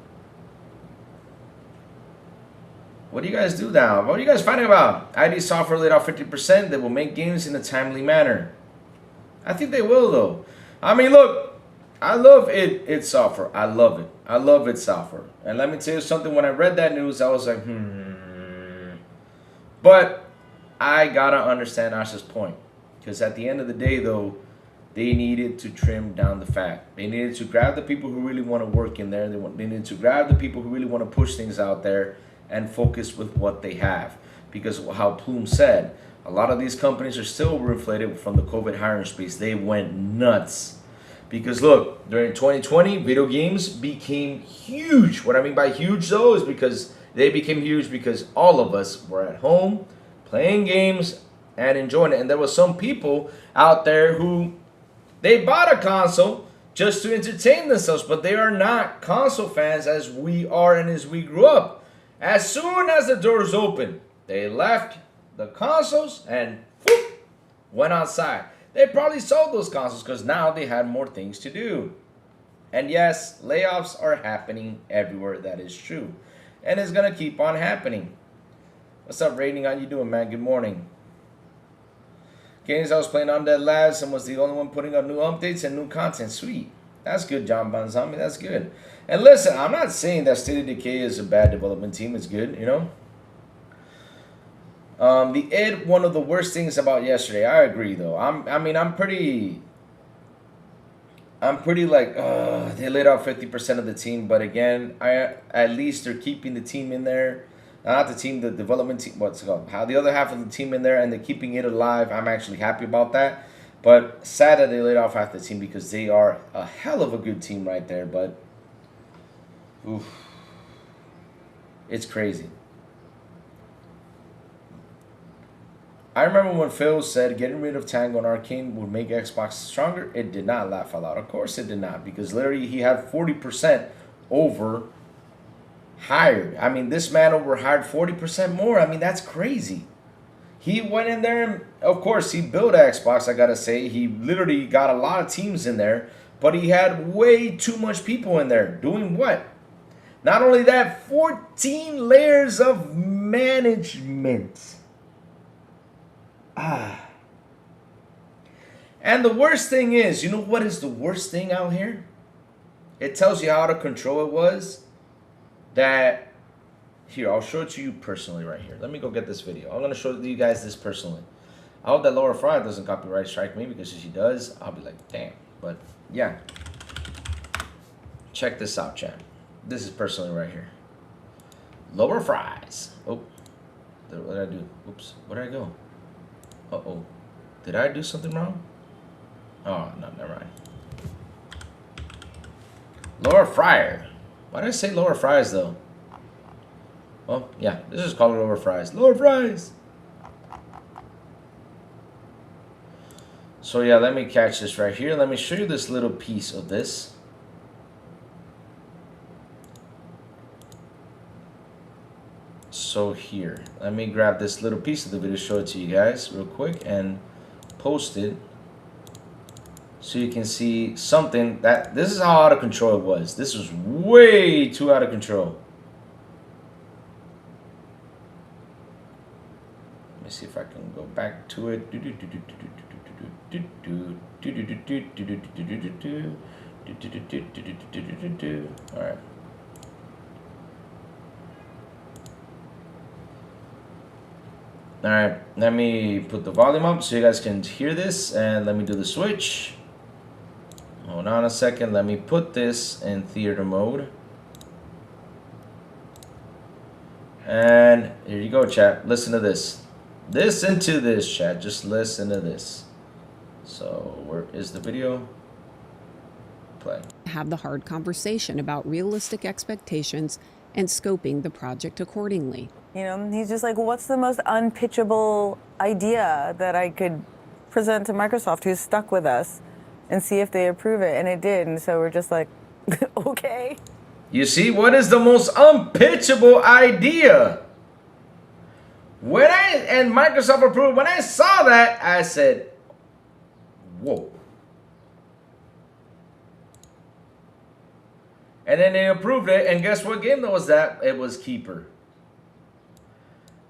What do you guys do now? What are you guys fighting about? ID Software laid off 50%. They will make games in a timely manner. I think they will, though. Look, I love id Software. I love it. I love id Software. And let me tell you something. When I read that news, I was like, But I gotta understand Asha's point. Because at the end of the day, though, they needed to trim down the fat. They needed to grab the people who really want to work in there. They needed to grab the people who really want to push things out there and focus with what they have. Because how Plume said, a lot of these companies are still inflated from the COVID hiring space. They went nuts. Because look, during 2020, video games became huge. What I mean by huge, though, is because they became huge because all of us were at home playing games and enjoying it. And there was some people out there who, they bought a console just to entertain themselves, but they are not console fans as we are and as we grew up. As soon as the doors opened, they left the consoles and whoop, went outside. They probably sold those consoles because now they had more things to do. And yes, layoffs are happening everywhere. That is true. And it's going to keep on happening. What's up, Rating? How you doing, man? Good morning. Games I was playing Undead Labs and was the only one putting up new updates and new content. Sweet. That's good, John Banzami. That's good. And listen, I'm not saying that State of Decay is a bad development team. It's good, you know. The id, one of the worst things about yesterday. I agree, though. I'm pretty like, they laid out 50% of the team, but again, at least they're keeping the team in there. Not the team, the development team, what's it called? How the other half of the team in there, and they're keeping it alive. I'm actually happy about that. But sad that they laid off half the team because they are a hell of a good team right there. But, oof, it's crazy. I remember when Phil said getting rid of Tango and Arcane would make Xbox stronger. It did not, laugh out loud. Of course it did not, because literally he had 40% over hired. I mean, this man over hired 40% more. I mean, that's crazy. He went in there and, of course, he built Xbox, I gotta say. He literally got a lot of teams in there, but he had way too much people in there. Doing what? Not only that, 14 layers of management. And the worst thing is, you know what is the worst thing out here? It tells you how out of control it was. That, here, I'll show it to you personally right here. Let me go get this video. I'm going to show you guys this personally. I hope that Laura Fry doesn't copyright strike me, because if she does, I'll be like, damn. But, yeah. Check this out, chat. This is personally right here. Laura Fries. Oh, what did I do? Oops, where did I go? Uh-oh. Did I do something wrong? Oh, no, never mind. Laura Fryer. Why did I say Laura Fries, though? Well, yeah, let's just call it Laura Fries. Laura Fries! So, yeah, let me catch this right here. Let me show you this little piece of this. So, here. Let me grab this little piece of the video, show it to you guys real quick, and post it. So you can see something that, this is how out of control it was. This was way too out of control. Let me see if I can go back to it. All right. All right, let me put the volume up so you guys can hear this, and let me do the switch. Hold on a second. Let me put this in theater mode. And here you go, chat. Listen to this. Listen to this, chat. Just listen to this. So, where is the video? Play. Have the hard conversation about realistic expectations and scoping the project accordingly. You know, he's just like, what's the most unpitchable idea that I could present to Microsoft, who's stuck with us, and see if they approve it? And it did, and so we're just like, okay. You see, what is the most unpitchable idea? And Microsoft approved, when I saw that, I said, whoa. And then they approved it, and guess what game that was that? It was Keeper.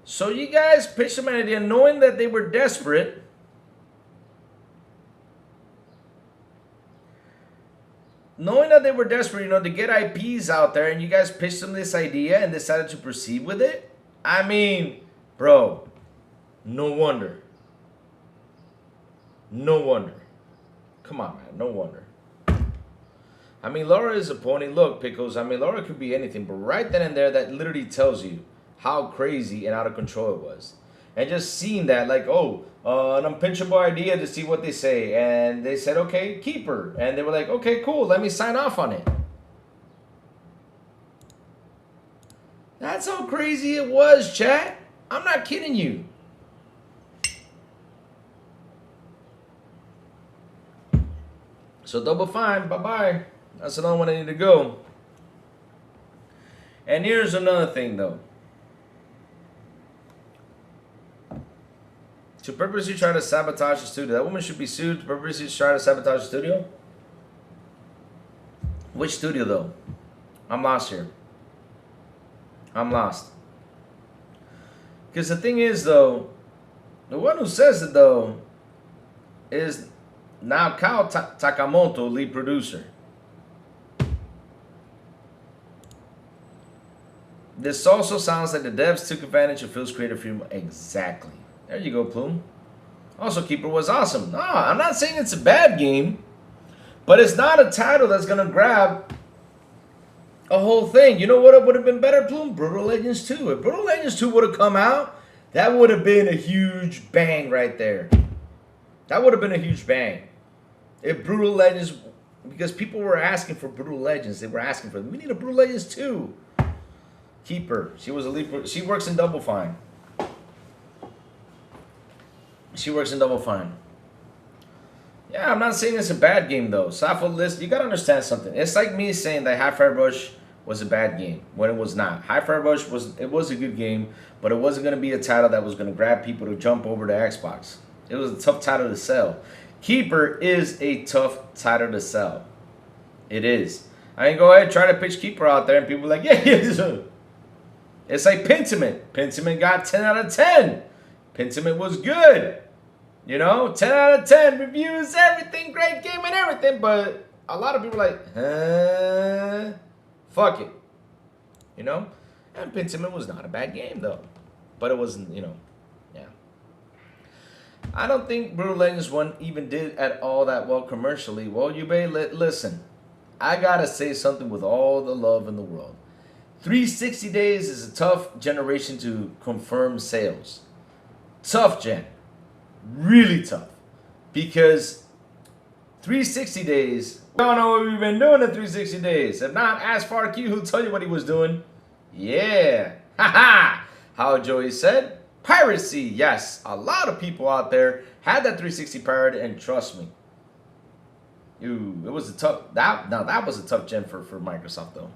So you guys pitched them an idea knowing that they were desperate. Knowing that they were desperate, you know, to get IPs out there, and you guys pitched them this idea and decided to proceed with it. I mean, bro, no wonder. No wonder. Come on, man, no wonder. I mean, Laura is a pony. Look, Pickles, I mean, Laura could be anything, but right then and there, that literally tells you how crazy and out of control it was. And just seeing that, like, oh, an unpitchable idea to see what they say. And they said, okay, Keeper. And they were like, okay, cool, let me sign off on it. That's how crazy it was, chat. I'm not kidding you. So Double Fine, bye-bye. That's another one I need to go. And here's another thing, though. To purposely try to sabotage the studio. That woman should be sued to purposely try to sabotage the studio? Which studio, though? I'm lost here. I'm lost. Because the thing is, though, the one who says it, though, is now Kao Takamoto, lead producer. This also sounds like the devs took advantage of Phil's creative freedom. Exactly. There you go, Plume. Also, Keeper was awesome. No, I'm not saying it's a bad game, but it's not a title that's going to grab a whole thing. You know what would have been better, Plume? Brutal Legends 2. If Brutal Legends 2 would have come out, that would have been a huge bang right there. That would have been a huge bang. If Brutal Legends, because people were asking for Brutal Legends. They were asking for, we need a Brutal Legends 2. Keeper. She was a lead. She works in Double Fine. She works in Double Fine. Yeah, I'm not saying it's a bad game though. Safo List, you gotta understand something. It's like me saying that High Fire Rush was a bad game when it was not. High Fire Rush was a good game, but it wasn't gonna be a title that was gonna grab people to jump over to Xbox. It was a tough title to sell. Keeper is a tough title to sell. It is. I ain't go ahead and try to pitch Keeper out there and people are like, yeah. It's like Pentiment. Pentiment got 10 out of 10. Pentiment was good. You know, 10 out of 10 reviews, everything, great game and everything. But a lot of people are like, fuck it. You know? And Pentiment was not a bad game, though. But it wasn't, you know, yeah. I don't think Brutal Legends 1 even did at all that well commercially. Well, you may listen. I gotta say something with all the love in the world. 360 days is a tough generation to confirm sales. Tough gen. Really tough. Because 360 days, we don't know what we've been doing in 360 days. If not, ask Farq, who'll tell you what he was doing. Yeah. Haha. How Joey said, piracy. Yes, a lot of people out there had that 360 pirate, and trust me. Ooh, it was a tough, that was a tough gen for Microsoft though.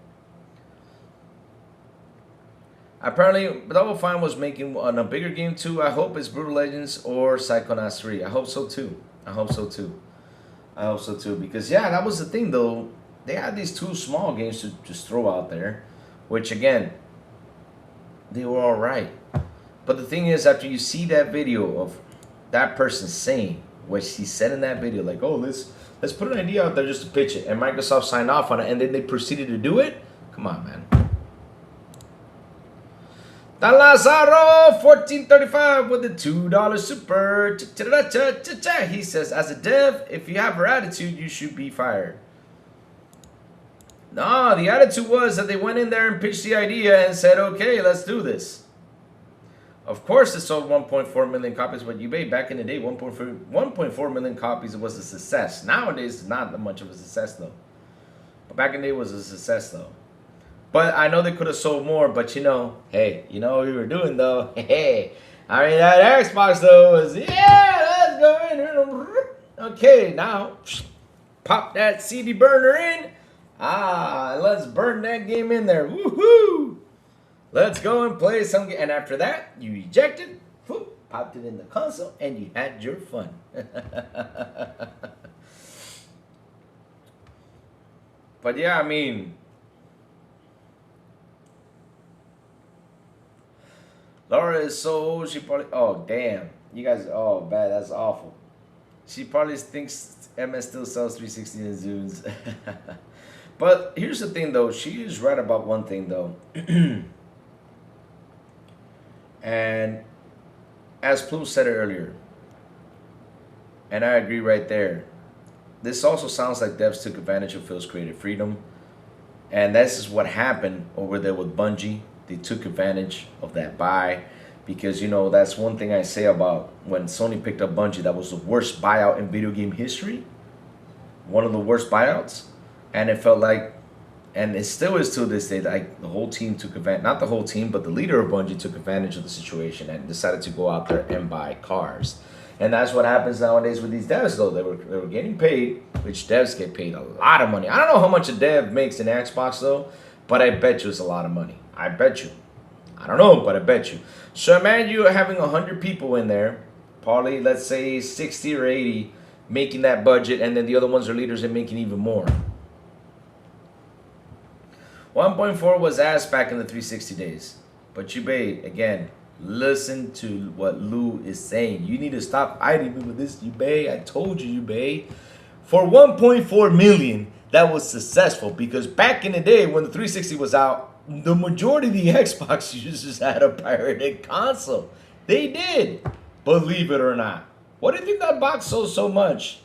Apparently, Double Fine was making a bigger game too. I hope it's Brutal Legends or Psychonauts 3. I hope so too. I hope so too. I hope so too. Because yeah, that was the thing though. They had these two small games to just throw out there, which again, they were all right. But the thing is, after you see that video of that person saying what she said in that video, like, oh, let's put an idea out there just to pitch it, and Microsoft signed off on it, and then they proceeded to do it. Come on, man. Dan Lazaro, 1435 with the $2 super. He says, as a dev, if you have her attitude, you should be fired. No, the attitude was that they went in there and pitched the idea and said, okay, let's do this. Of course, it sold 1.4 million copies, but eBay back in the day, 1.4 million copies, it was a success. Nowadays, it's not that much of a success, though. But back in the day, it was a success, though. But I know they could have sold more, but you know, hey, you know what we were doing, though? Hey, I mean, that Xbox, though, was, yeah, let's go in. Okay, now, pop that CD burner in. Let's burn that game in there. Woohoo! Let's go and play some game. And after that, you ejected, whoop, popped it in the console, and you had your fun. But yeah, I mean, Laura is so, she probably, oh damn, you guys, oh bad, that's awful. She probably thinks MS still sells 360 in Zunes. But here's the thing though, she is right about one thing though. And as Plume said it earlier, and I agree right there, this also sounds like devs took advantage of Phil's creative freedom. And this is what happened over there with Bungie. They took advantage of that buy, because you know that's one thing I say about when Sony picked up Bungie, that was the worst buyout in video game history, one of the worst buyouts, and it felt like, and it still is to this day, like the whole team took advantage, not the whole team, but the leader of Bungie took advantage of the situation and decided to go out there and buy cars. And that's what happens nowadays with these devs though. They were getting paid, which devs get paid a lot of money. I don't know how much a dev makes in Xbox though, but I bet you it's a lot of money. I bet you. I don't know, but I bet you. So imagine you having 100 people in there, probably let's say 60 or 80 making that budget, and then the other ones are leaders and making even more. 1.4 was ass back in the 360 days. But Yubei, again, listen to what Lou is saying. You need to stop fighting me with this, Yubei. I told you, Yubei. For 1.4 million, that was successful because back in the day when the 360 was out, the majority of the Xbox users had a pirated console. They did, believe it or not. What do you think that box sold so much?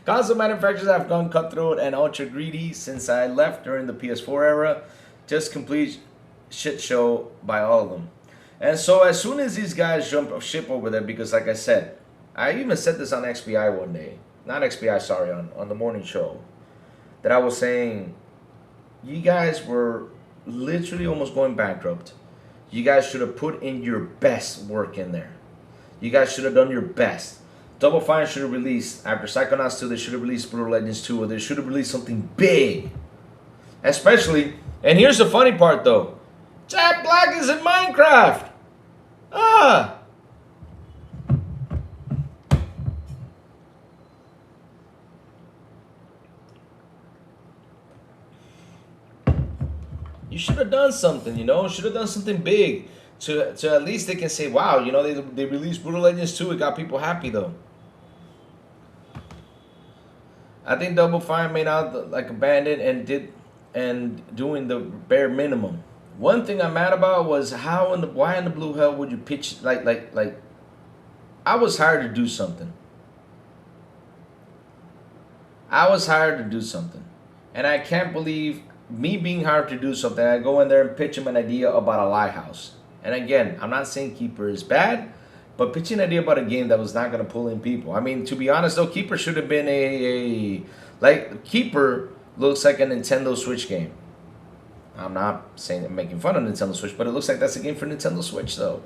Console manufacturers have gone cutthroat and ultra greedy since I left during the PS4 era. Just complete shit show by all of them. And so as soon as these guys jump ship over there, because like I said, I even said this on XBI one day. Not XBI, sorry, on the morning show. That I was saying, you guys were literally almost going bankrupt. You guys should have put in your best work in there. You guys should have done your best. Double Fine should have released, after Psychonauts 2, they should have released Brutal Legends 2, or they should have released something big. Especially, and here's the funny part though, Jack Black is in Minecraft. Ah. You should have done something, you know, should have done something big. To at least they can say, wow, you know, they released Brutal Legends 2, it got people happy though. I think Double Fine made out like a bandit and doing the bare minimum. One thing I'm mad about was why in the blue hell would you pitch like I was hired to do something. I was hired to do something. And I can't believe me being hired to do something. I go in there and pitch him an idea about a lighthouse. And again, I'm not saying Keeper is bad, but pitching an idea about a game that was not going to pull in people. I mean, to be honest, though, Keeper should have been like, Keeper looks like a Nintendo Switch game. I'm not saying I'm making fun of Nintendo Switch, but it looks like that's a game for Nintendo Switch, though.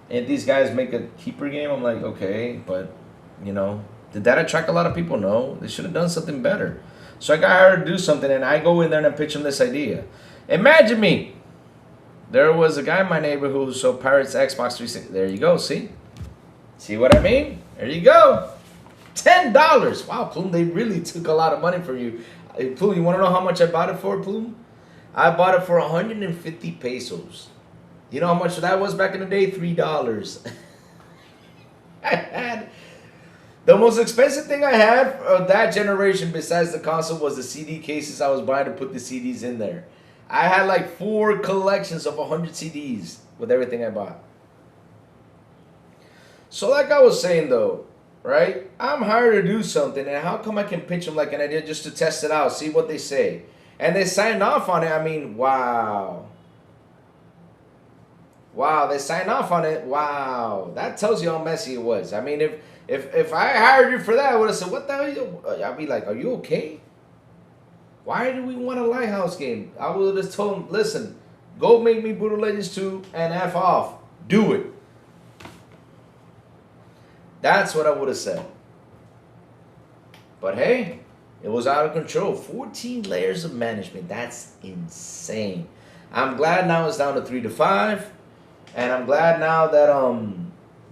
And these guys make a Keeper game, I'm like, okay, but, you know, did that attract a lot of people? No, they should have done something better. So I got hired to do something, and I go in there and I pitch him this idea. Imagine me. There was a guy in my neighborhood who sold Pirates Xbox 360. There you go, see? See what I mean? There you go. $10. Wow, Plume, they really took a lot of money from you. Plume, you want to know how much I bought it for, Plume? I bought it for 150 pesos. You know how much that was back in the day? $3. I had... The most expensive thing I had of that generation besides the console was the CD cases I was buying to put the CDs in there. I had like 4 collections of 100 CDs with everything I bought. So like I was saying though, right? I'm hired to do something, and how come I can pitch them like an idea just to test it out, see what they say? And they signed off on it. I mean, wow. Wow, they signed off on it. Wow. That tells you how messy it was. I mean, if I hired you for that, I would have said, what the hell? I'd be like, are you okay? Why do we want a Lighthouse game? I would have just told him, listen, go make me Brutal Legends 2 and F off. Do it. That's what I would have said. But hey, it was out of control. 14 layers of management. That's insane. I'm glad now it's down to 3 to 5. And I'm glad now that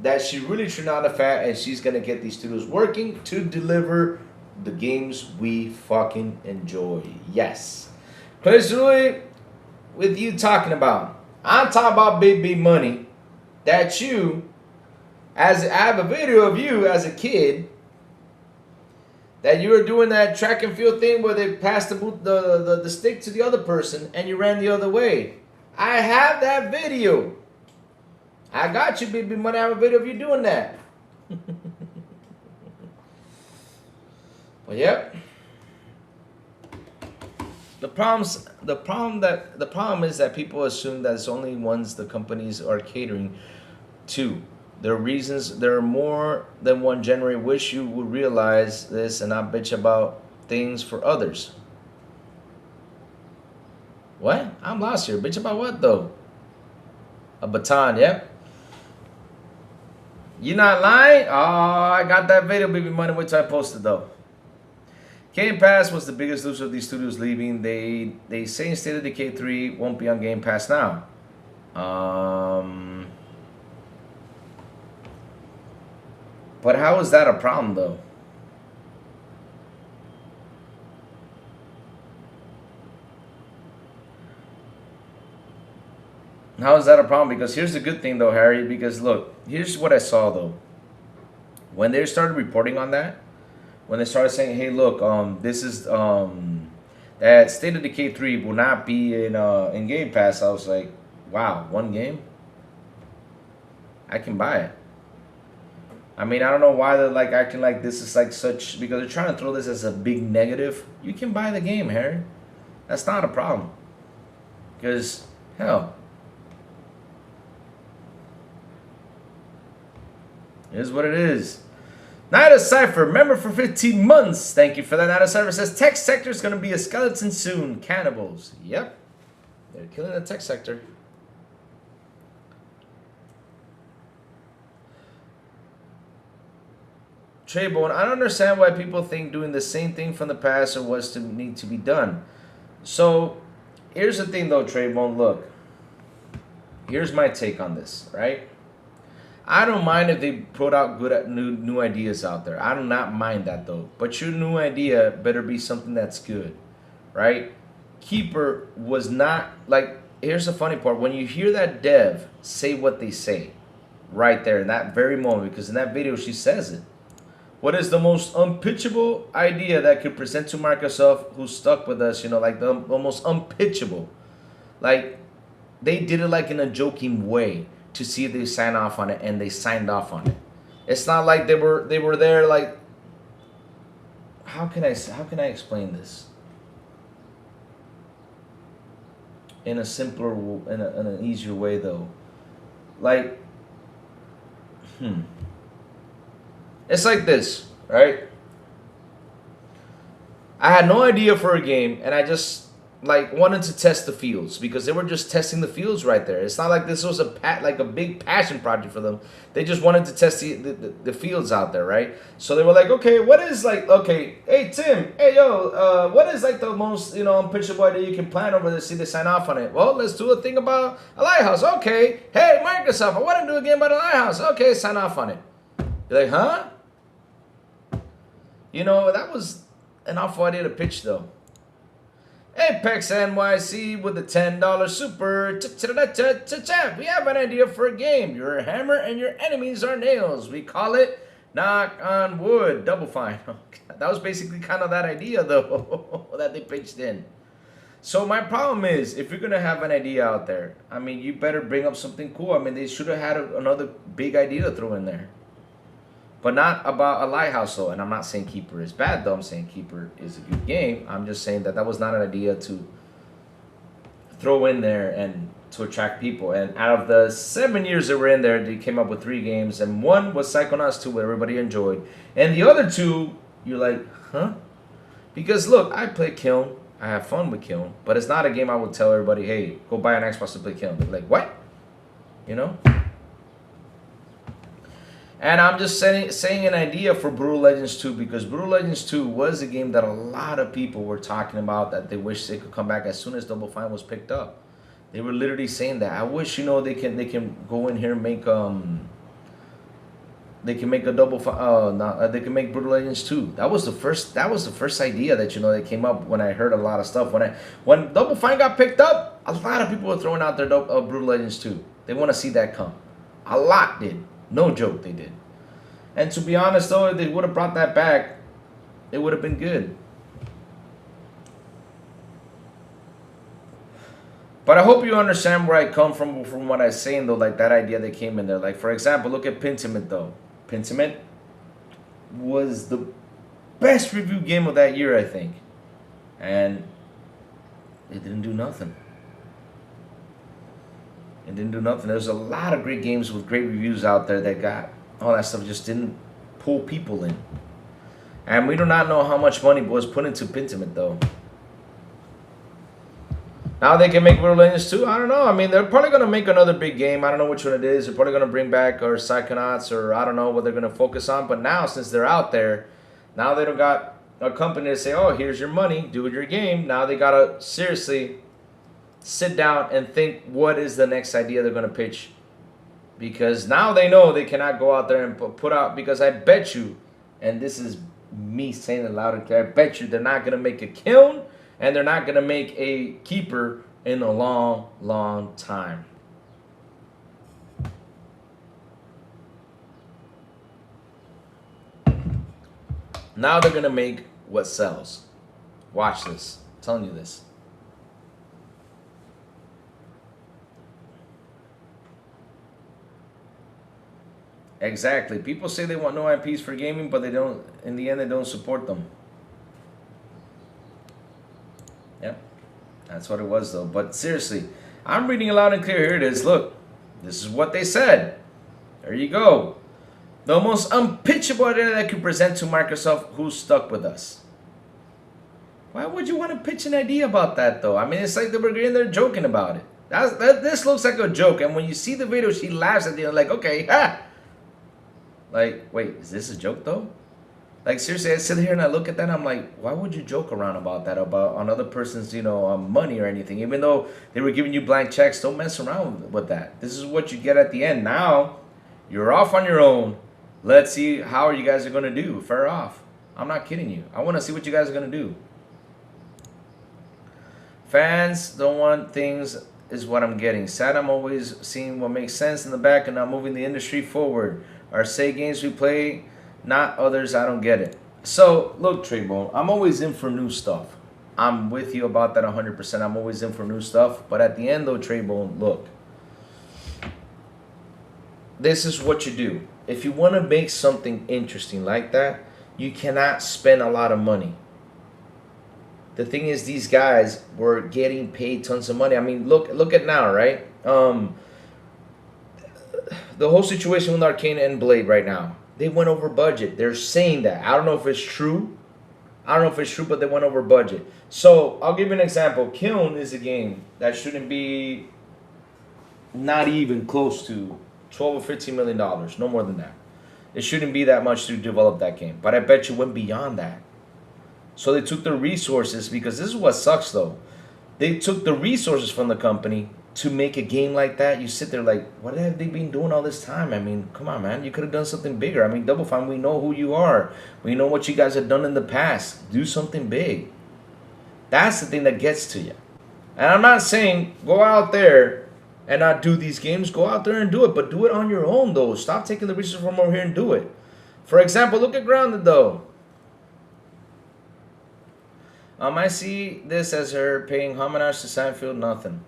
that she really turned out the fat, and she's gonna get these studios working to deliver the games we fucking enjoy. Yes. Personally, with you talking about, I'm talking about big money that you, I have a video of you as a kid that you were doing that track and field thing where they passed the stick to the other person and you ran the other way. I have that video. I got you, baby money. I have a video of you doing that. Well, yep. The problem is that people assume that it's only ones the companies are catering to. There are reasons. There are more than one genre. Wish you would realize this and not bitch about things for others. What? I'm lost here. Bitch about what though? A baton, yep. You not lying? Oh, I got that video, baby money. Wait till I post it though. Game Pass was the biggest loser of these studios leaving. They say State of Decay 3 won't be on Game Pass now. But how is that a problem though? How is that a problem? Because here's the good thing though, Harry. Because look, here's what I saw though. When they started reporting on that, when they started saying, "Hey, look, this is that State of Decay 3 will not be in Game Pass," I was like, "Wow, one game, I can buy it." I mean, I don't know why they're like acting like this is like such, because they're trying to throw this as a big negative. You can buy the game, Harry. That's not a problem. Because hell, it is what it is. Night of Cypher, member for 15 months. Thank you for that. Night of Cypher says tech sector is going to be a skeleton soon. Cannibals. Yep. They're killing the tech sector. Traybone, I don't understand why people think doing the same thing from the past or what's to need to be done. So, here's the thing though, Traybone. Look. Here's my take on this, right? I don't mind if they put out good new ideas out there. I do not mind that though. But your new idea better be something that's good, right? Keeper was not like. Here's the funny part: when you hear that dev say what they say, right there in that very moment, because in that video she says it. What is the most unpitchable idea that could present to Microsoft, who's stuck with us? You know, like the most unpitchable. Like they did it like in a joking way, to see if they sign off on it, and they signed off on it. It's not like they were there like. How can I explain this in a simpler, in an easier way though? Like, it's like this, right? I had no idea for a game, and I just like wanted to test the fields, because they were just testing the fields right there. It's not like this was a big passion project for them. They just wanted to test the fields out there, right? So they were like, okay, what is like, okay, hey Tim, hey yo, what is like the most unpitchable idea you can plan over there? See they sign off on it. Well, let's do a thing about a lighthouse. Okay, hey Microsoft, I want to do a game about a lighthouse. Okay, sign off on it. You're like, huh? That was an awful idea to pitch though. Apex NYC with the $10 super. We have an idea for a game. You're a hammer and your enemies are nails. We call it Knock on Wood. Double Fine. That was basically kind of that idea though that they pitched in. So my problem is, if you're going to have an idea out there, I mean, you better bring up something cool. I mean, they should have had another big idea to throw in there. But not about a lighthouse though. And I'm not saying Keeper is bad though. I'm saying Keeper is a good game. I'm just saying that was not an idea to throw in there and to attract people. And out of the 7 years that were in there, they came up with 3 games. And one was Psychonauts 2, what everybody enjoyed. And the other 2, you're like, huh? Because look, I play Kiln. I have fun with Kiln. But it's not a game I would tell everybody, hey, go buy an Xbox to play Kiln. They're like, what? And I'm just saying an idea for Brutal Legends 2, because Brutal Legends 2 was a game that a lot of people were talking about, that they wish they could come back as soon as Double Fine was picked up. They were literally saying that. I wish they can go in here and make they can make a they can make Brutal Legends 2. That was the first idea that they came up when I heard a lot of stuff. When Double Fine got picked up, a lot of people were throwing out their Brutal Legends 2. They want to see that come. A lot did. No joke, they did. And to be honest, though, if they would have brought that back, it would have been good. But I hope you understand where I come from what I'm saying, though, like that idea that came in there. Like, for example, look at Pentiment, though. Pentiment was the best review game of that year, I think. And it didn't do nothing. It didn't do nothing. There's a lot of great games with great reviews out there that got all that stuff, just didn't pull people in. And we do not know how much money was put into Pentiment though. Now they can make Brutal Legends 2. I don't know. I mean, they're probably going to make another big game. I don't know which one it is. They're probably going to bring back or Psychonauts, or I don't know what they're going to focus on. But now, since they're out there, now they don't got a company to say, oh, here's your money, do your game. Now they got to seriously sit down and think, what is the next idea they're going to pitch? Because now they know they cannot go out there and put out, because I bet you, and this is me saying it loud and clear, I bet you they're not going to make a Kiln, and they're not going to make a Keeper in a long, long time. Now they're gonna make what sells. Watch this. I'm telling you this. Exactly. People say they want no IPs for gaming, but they don't. In the end, they don't support them. Yep, that's what it was, though. But seriously, I'm reading it loud and clear. Here it is. Look, this is what they said. There you go. The most unpitchable idea that I could present to Microsoft, who's stuck with us. Why would you want to pitch an idea about that, though? I mean, it's like they were in there joking about it. This looks like a joke, and when you see the video, she laughs at the end, like, okay, ha! Like, wait, is this a joke, though? Like, seriously, I sit here and I look at that and I'm like, why would you joke around about that, about another person's, money or anything? Even though they were giving you blank checks, don't mess around with that. This is what you get at the end. Now, you're off on your own. Let's see how you guys are going to do. Fair off. I'm not kidding you. I want to see what you guys are going to do. Fans don't want things, is what I'm getting. Sad I'm always seeing what makes sense in the back and not moving the industry forward. Our say games we play, not others. I don't get it. So, look, Treybone, I'm always in for new stuff. I'm with you about that 100%. I'm always in for new stuff. But at the end, though, Treybone, look. This is what you do. If you want to make something interesting like that, you cannot spend a lot of money. The thing is, these guys were getting paid tons of money. I mean, look at now, right? The whole situation with Arcane and Blade right now. They went over budget. They're saying that. I don't know if it's true. But they went over budget. So, I'll give you an example. Kiln is a game that shouldn't be not even close to $12 or $15 million. No more than that. It shouldn't be that much to develop that game. But I bet you went beyond that. So they took the resources, because this is what sucks though. They took the resources from the company to make a game like that. You sit there like, what have they been doing all this time? I mean, come on, man. You could have done something bigger. I mean, Double Fine, we know who you are. We know what you guys have done in the past. Do something big. That's the thing that gets to you. And I'm not saying go out there and not do these games. Go out there and do it, but do it on your own though. Stop taking the resources from over here and do it. For example, look at Grounded though. I see this as her paying homage to Seinfeld, nothing.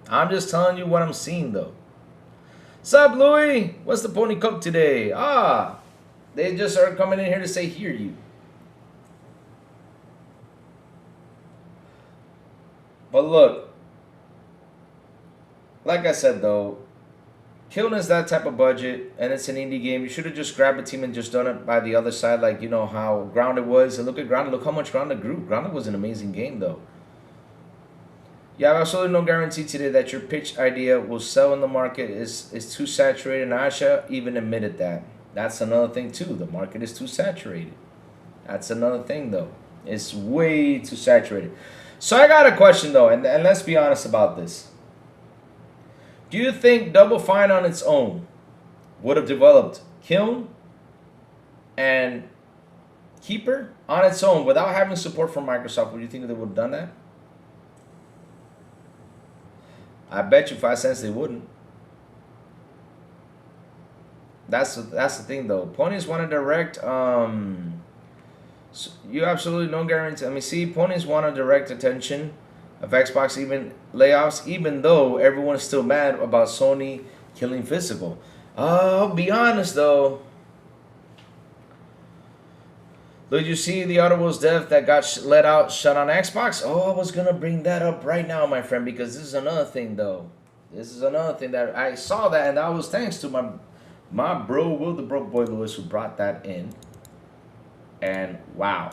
I'm just telling you what I'm seeing, though. Sup, Louie? What's the pony cook today? They just are coming in here to say, hear you. But look, like I said, though, Kiln is that type of budget, and it's an indie game. You should have just grabbed a team and just done it by the other side, like, you know, how Grounded was. And look at Grounded. Look how much Grounded grew. Grounded was an amazing game, though. You have absolutely no guarantee today that your pitch idea will sell in the market. Is too saturated, and Asha even admitted that. That's another thing, too. The market is too saturated. That's another thing, though. It's way too saturated. So I got a question, though, and let's be honest about this. Do you think Double Fine on its own would have developed Kiln and Keeper on its own without having support from Microsoft? Would you think they would have done that? I bet you 5 cents they wouldn't. That's the thing, though. Ponies want to direct. You absolutely no guarantee. Let me see. Ponies want to direct attention of Xbox, even layoffs, even though everyone's still mad about Sony killing physical. I'll be honest though. Did you see the Audibles dev that got let out shut on Xbox? Oh, I was gonna bring that up right now, my friend, because this is another thing though. This is another thing that I saw that, and that was thanks to my bro Will the Broke Boy Lewis, who brought that in. And wow.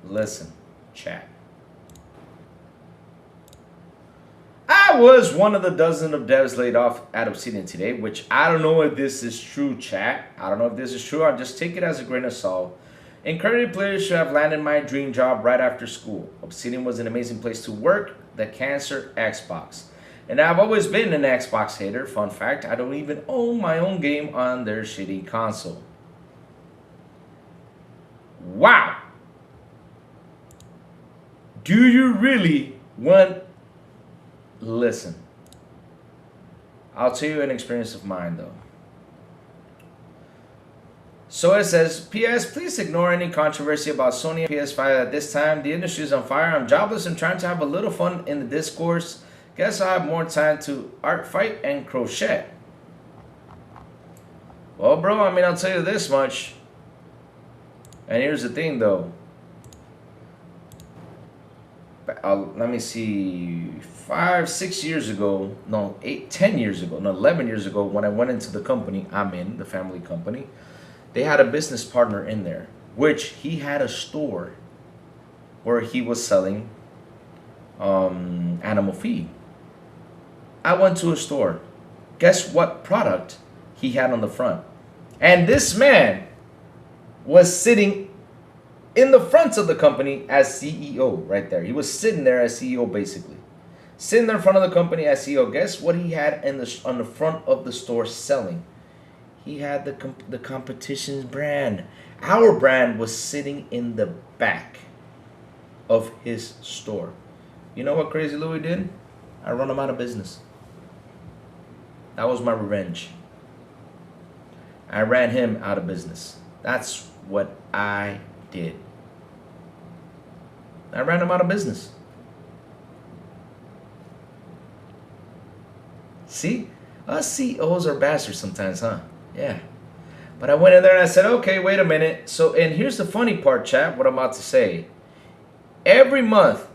Listen, chat. I was one of the dozen of devs laid off at Obsidian today, which I don't know if this is true, chat. I don't know if this is true. I'll just take it as a grain of salt. Incredible players should have landed my dream job right after school. Obsidian was an amazing place to work. The cancer Xbox. And I've always been an Xbox hater. Fun fact, I don't even own my own game on their shitty console. Wow. Do you really want... Listen. I'll tell you an experience of mine, though. So it says, P.S. Please ignore any controversy about Sony and PS5 at this time. The industry is on fire. I'm jobless and trying to have a little fun in the discourse. Guess I'll have more time to art, fight, and crochet. Well, bro, I mean, I'll tell you this much. And here's the thing, though. Let me see. 5, 6 years ago, no, 8, 10 years ago, no, 11 years ago, when I went into the company I'm in, the family company, they had a business partner in there, which he had a store where he was selling animal feed. I went to a store. Guess what product he had on the front? And this man was sitting in the front of the company as CEO right there. He was sitting there as CEO basically. Sitting there in front of the company as CEO. Guess what he had on the front of the store selling? He had the competition's brand. Our brand was sitting in the back of his store. You know what Crazy Louie did? I run him out of business. That was my revenge. I ran him out of business. That's what I did. I ran him out of business. See? Us CEOs are bastards sometimes, huh? Yeah. But I went in there and I said, okay, wait a minute. So, and here's the funny part, chat, what I'm about to say. Every month,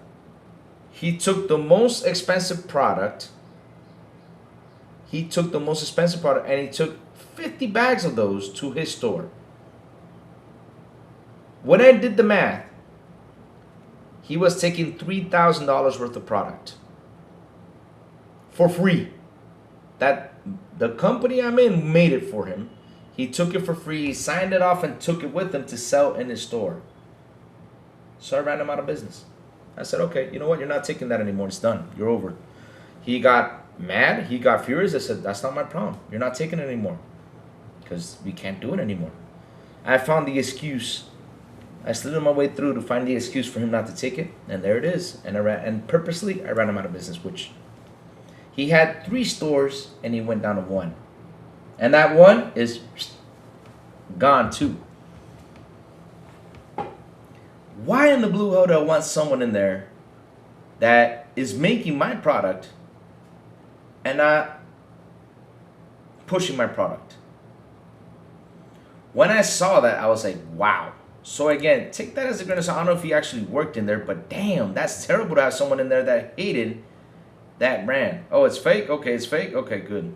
he took the most expensive product. He took the most expensive product and he took 50 bags of those to his store. When I did the math, he was taking $3,000 worth of product for free. That the company I'm in made it for him. He took it for free. He signed it off and took it with him to sell in his store. So I ran him out of business. I said, okay, you know what? You're not taking that anymore. It's done. You're over. He got mad. He got furious. I said, that's not my problem. You're not taking it anymore because we can't do it anymore. I found the excuse. I slid my way through to find the excuse for him not to take it, and there it is. And purposely, I ran him out of business, which he had 3 stores, and he went down to 1. And that 1 is gone, too. Why in the blue hell do I want someone in there that is making my product and not pushing my product? When I saw that, I was like, wow. So again, take that as a grain of salt. I don't know if he actually worked in there, but damn, that's terrible to have someone in there that hated that brand. Oh, it's fake? Okay, it's fake? Okay, good.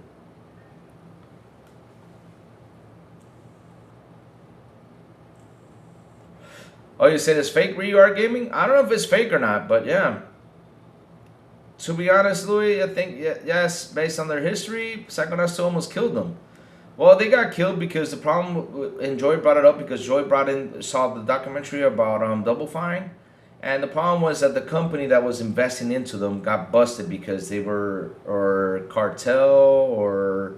Oh, you said it's fake Rear Gaming? I don't know if it's fake or not, but yeah. To be honest, Louis, I think, yes, based on their history, Psychonauts 2 almost killed them. Well, they got killed because the problem, and Joy brought it up because Joy saw the documentary about Double Fine. And the problem was that the company that was investing into them got busted because they were, or cartel, or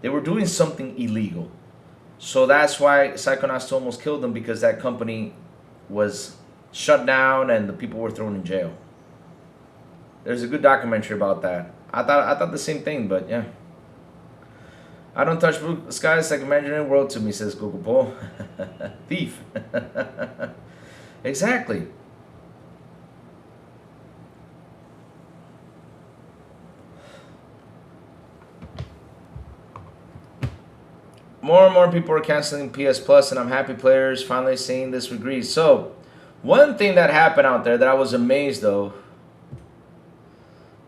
they were doing something illegal. So that's why Psychonauts 2 almost killed them, because that company was shut down and the people were thrown in jail. There's a good documentary about that. I thought the same thing, but yeah. I don't touch blue skies like imaginary world to me, says Google Paul. Thief. Exactly. More and more people are canceling PS Plus, and I'm happy players finally seeing this agree. So, one thing that happened out there that I was amazed though.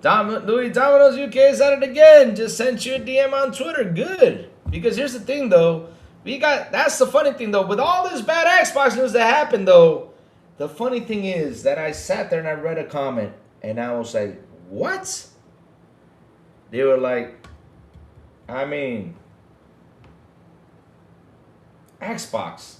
Louis Domino's UK is at it again. Just sent you a DM on Twitter. Good. Because here's the thing though. That's the funny thing though. With all this bad Xbox news that happened though, the funny thing is that I sat there and I read a comment and I was like, what? They were like, I mean, Xbox.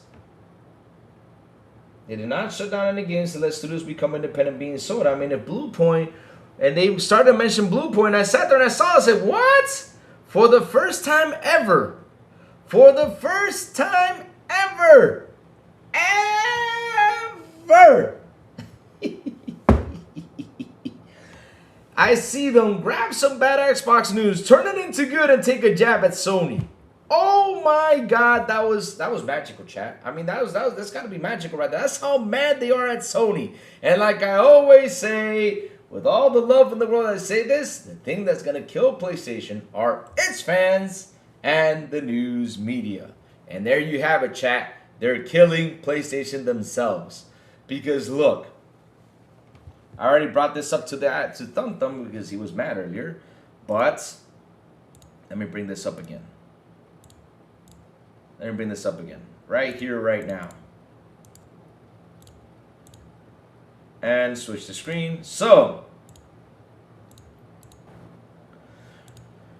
They did not shut down any games to let studios become independent being sold. I mean, if Bluepoint, and they started to mention Bluepoint, I sat there and I saw it, I said, what? For the first time ever. For the first time ever. Ever. I see them grab some bad Xbox news, turn it into good, and take a jab at Sony. Oh my God, that was magical, chat. I mean, that's got to be magical, right there. That's how mad they are at Sony. And like I always say, with all the love in the world, I say this: the thing that's gonna kill PlayStation are its fans and the news media. And there you have it, chat. They're killing PlayStation themselves. Because look, I already brought this up to Thumb Thumb because he was mad earlier, but let me bring this up again. Let me bring this up again. Right here, right now. And switch the screen. So,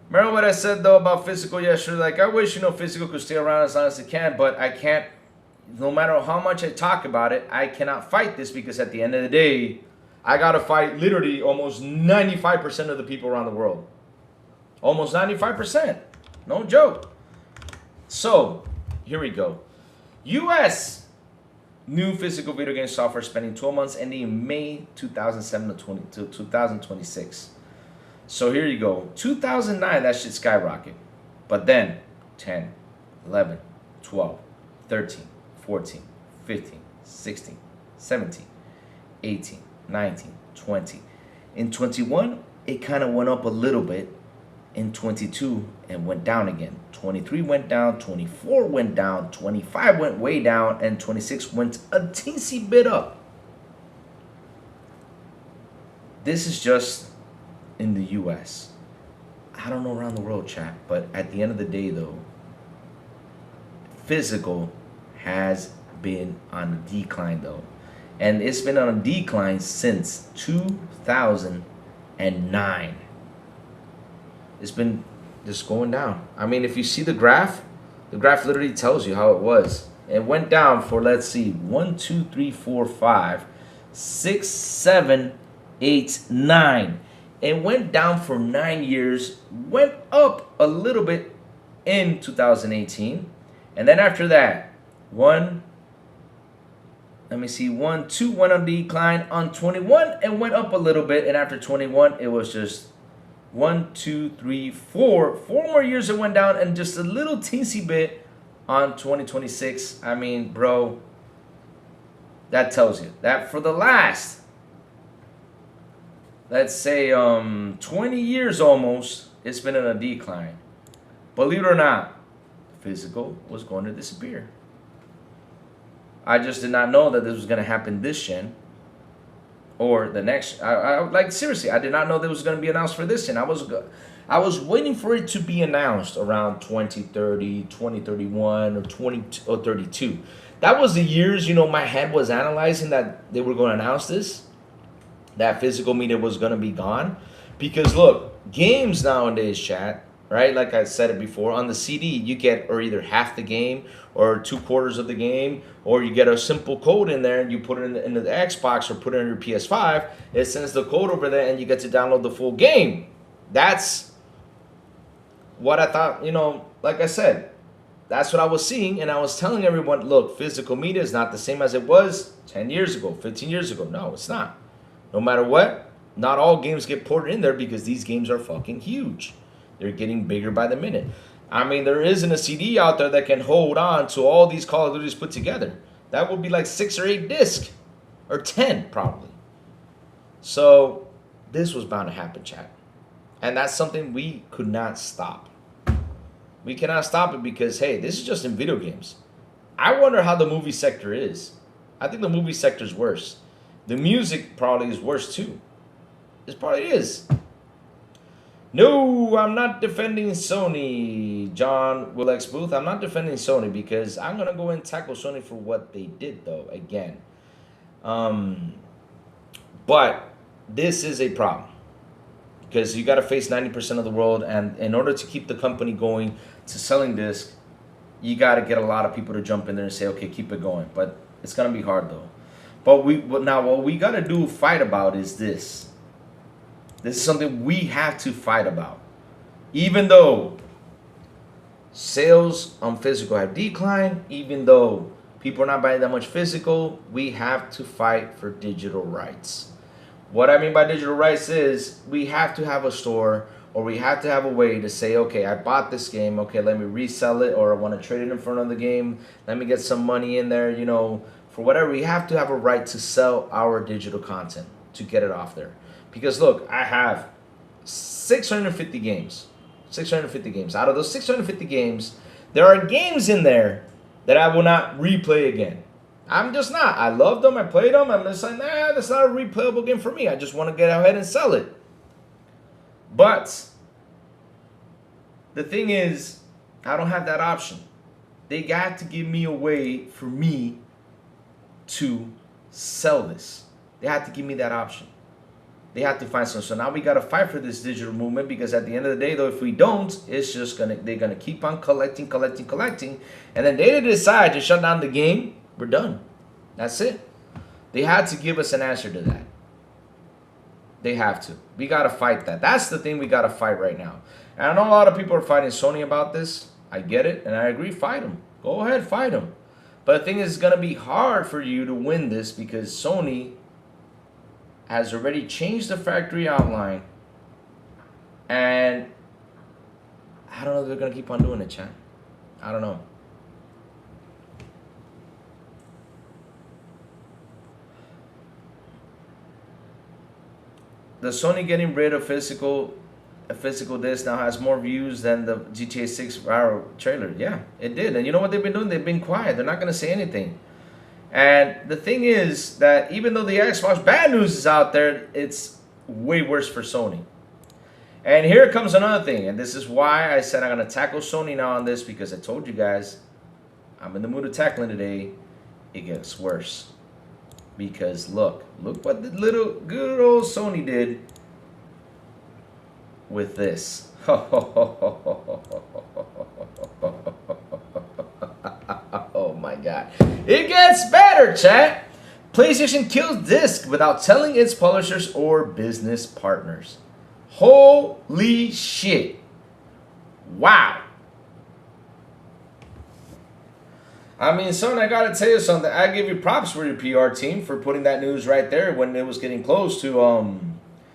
remember what I said though about physical yesterday? Like, I wish, physical could stay around as long as it can, but I can't. No matter how much I talk about it, I cannot fight this because at the end of the day, I gotta fight literally almost 95% of the people around the world. Almost 95%. No joke. So, here we go. U.S. new physical video game software spending 12 months ending in May 2007 to 2026. So here you go. 2009, that shit skyrocket. But then 10, 11, 12, 13, 14, 15, 16, 17, 18, 19, 20. In 21, it kind of went up a little bit. In 22, and went down again. 23 went down, 24 went down, 25 went way down, and 26 went a teensy bit up. This is just in the US. I don't know around the world, chat, but at the end of the day, though, physical has been on a decline, though. And it's been on a decline since 2009. It's been just going down. I mean, if you see the graph literally tells you how it was. It went down for, let's see, 1, 2, 3, 4, 5, 6, 7, 8, 9. It went down for 9 years, went up a little bit in 2018. And then after that, 1, 2 went on decline on 21 and went up a little bit. And after 21, it was just 1, 2, 3, 4. 4 more years it went down and just a little teensy bit on 2026. I mean, bro, that tells you that for the last, let's say, 20 years almost, it's been in a decline. Believe it or not, physical was going to disappear. I just did not know that this was going to happen this gen. Or the next, like seriously, I did not know that it was going to be announced for this, and I was waiting for it to be announced around 2030, 2031, or 2032. That was the years, my head was analyzing that they were going to announce this, that physical media was going to be gone. Because look, games nowadays, chat, right? Like I said it before, on the CD, you get or either half the game or 2/4 of the game, or you get a simple code in there and you put it into the Xbox or put it on your PS5. It sends the code over there and you get to download the full game. That's what I thought, like I said, that's what I was seeing. And I was telling everyone, look, physical media is not the same as it was 10 years ago, 15 years ago. No, it's not. No matter what, not all games get ported in there because these games are fucking huge. They're getting bigger by the minute. I mean, there isn't a CD out there that can hold on to all these Call of Duties put together. That would be like 6 or 8 discs. Or 10, probably. So, this was bound to happen, chat. And that's something we could not stop. We cannot stop it because, hey, this is just in video games. I wonder how the movie sector is. I think the movie sector is worse. The music probably is worse, too. It probably is. No, I'm not defending Sony, John Willex Booth. I'm not defending Sony because I'm going to go and tackle Sony for what they did, though, again. But this is a problem because you got to face 90% of the world. And in order to keep the company going to selling disc, you got to get a lot of people to jump in there and say, okay, keep it going. But it's going to be hard, though. But now what we got to fight about is this. This is something we have to fight about. Even though sales on physical have declined, even though people are not buying that much physical, we have to fight for digital rights. What I mean by digital rights is we have to have a store or we have to have a way to say, okay, I bought this game, okay, let me resell it, or I want to trade it in front of the game, let me get some money in there, you know, for whatever. We have to have a right to sell our digital content, to get it off there. Because look, I have 650 games. 650 games. Out of those 650 games, there are games in there that I will not replay again. I'm just not. I love them. I played them. I'm just like, nah, that's not a replayable game for me. I just want to get ahead and sell it. But the thing is, I don't have that option. They got to give me a way for me to sell this. They have to give me that option. They have to find some. So now we got to fight for this digital movement, because at the end of the day, though, if we don't, it's just they're gonna keep on collecting, and then they decide to shut down the game. We're done. That's it. They had to give us an answer to that. They have to. We got to fight that. That's the thing we got to fight right now. And I know a lot of people are fighting Sony about this. I get it, and I agree. Fight them. Go ahead, fight them. But the thing is, it's going to be hard for you to win this, because Sony has already changed the factory outline. And I don't know if they're going to keep on doing it, chat. I don't know. The Sony getting rid of a physical disc now has more views than the GTA 6 viral trailer. Yeah, it did. And you know what they've been doing? They've been quiet. They're not going to say anything. And the thing is that even though the Xbox bad news is out there, it's way worse for Sony. And here comes another thing. And this is why I said I'm going to tackle Sony now on this, because I told you guys I'm in the mood of tackling today. It gets worse. Because look what the little good old Sony did with this. Oh my God. It gets better, chat. PlayStation kills disc without telling its publishers or business partners. Holy shit. Wow. I mean, son, I gotta tell you something. I give you props for your PR team for putting that news right there when it was getting close to,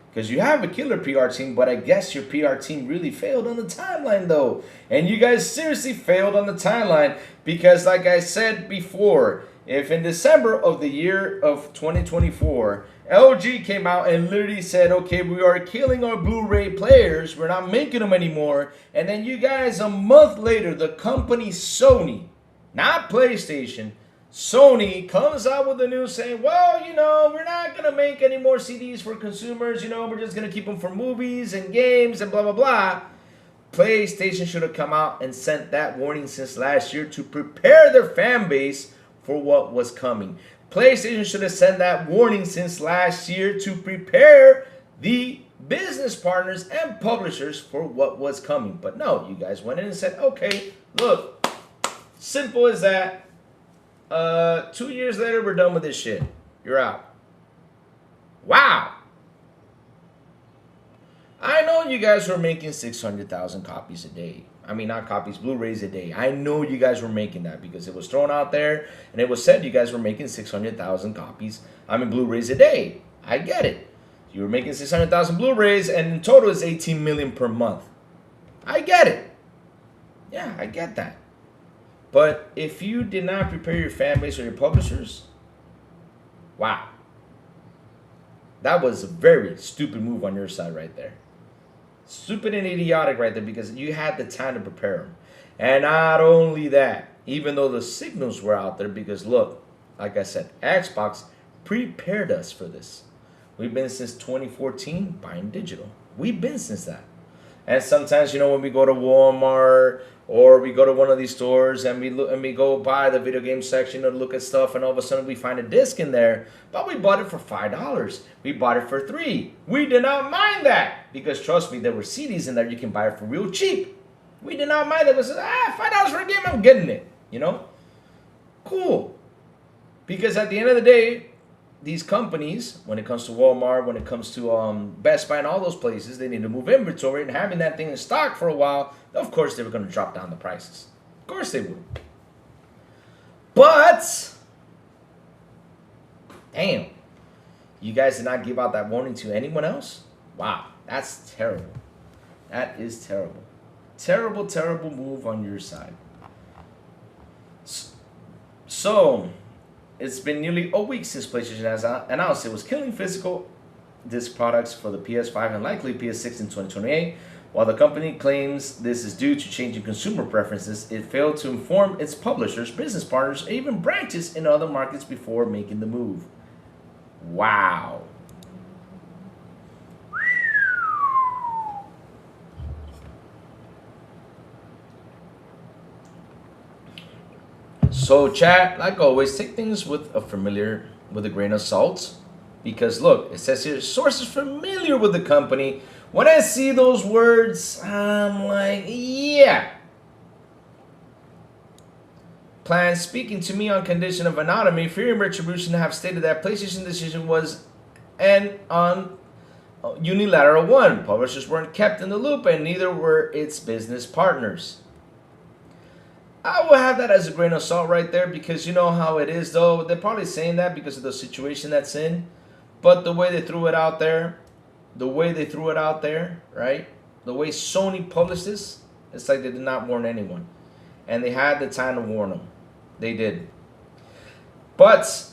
because you have a killer PR team, but I guess your PR team really failed on the timeline, though. And you guys seriously failed on the timeline, because like I said before, if in December of the year of 2024, LG came out and literally said, okay, we are killing our Blu-ray players, we're not making them anymore, and then you guys, a month later, the company Sony, not PlayStation, Sony comes out with the news saying, well, you know, we're not going to make any more CDs for consumers. You know, we're just going to keep them for movies and games and blah, blah, blah. PlayStation should have come out and sent that warning since last year to prepare their fan base for what was coming. PlayStation should have sent that warning since last year to prepare the business partners and publishers for what was coming. But no, you guys went in and said, okay, look. Simple as that. 2 years later, we're done with this shit. You're out. Wow. I know you guys were making 600,000 copies a day. I mean, not copies, Blu-rays a day. I know you guys were making that, because it was thrown out there and it was said you guys were making 600,000 copies. I mean, Blu-rays a day. I get it. You were making 600,000 Blu-rays, and in total it's 18 million per month. I get it. Yeah, I get that. But if you did not prepare your fan base or your publishers, wow. That was a very stupid move on your side right there. Stupid and idiotic right there, because you had the time to prepare them. And not only that, even though the signals were out there, because look, like I said, Xbox prepared us for this. We've been since 2014 buying digital. We've been since that. And sometimes, you know, when we go to Walmart or we go to one of these stores and we go by the video game section to look at stuff, and all of a sudden we find a disc in there, but we bought it for $5. We bought it for $3. We did not mind that, because trust me, there were CDs in there you can buy it for real cheap. We did not mind that. We said, $5 for a game, I'm getting it. You know, cool. Because at the end of the day, these companies, when it comes to Walmart, when it comes to Best Buy and all those places, they need to move inventory, and having that thing in stock for a while, of course they were going to drop down the prices. Of course they would. But, damn, you guys did not give out that warning to anyone else? Wow, that's terrible. That is terrible. Terrible, terrible move on your side. So, it's been nearly a week since PlayStation has announced it was killing physical disc products for the PS5 and likely PS6 in 2028. While the company claims this is due to changing consumer preferences, it failed to inform its publishers, business partners, or even branches in other markets before making the move. Wow. So chat, like always, take things with a grain of salt. Because look, it says here, sources familiar with the company. When I see those words, I'm like, yeah. Plan speaking to me on condition of anonymity, fearing retribution, have stated that PlayStation decision was an unilateral one. Publishers weren't kept in the loop, and neither were its business partners. I will have that as a grain of salt right there, because you know how it is, though. They're probably saying that because of the situation that's in. But the way they threw it out there, right? The way Sony published this, it's like they did not warn anyone. And they had the time to warn them. They did. But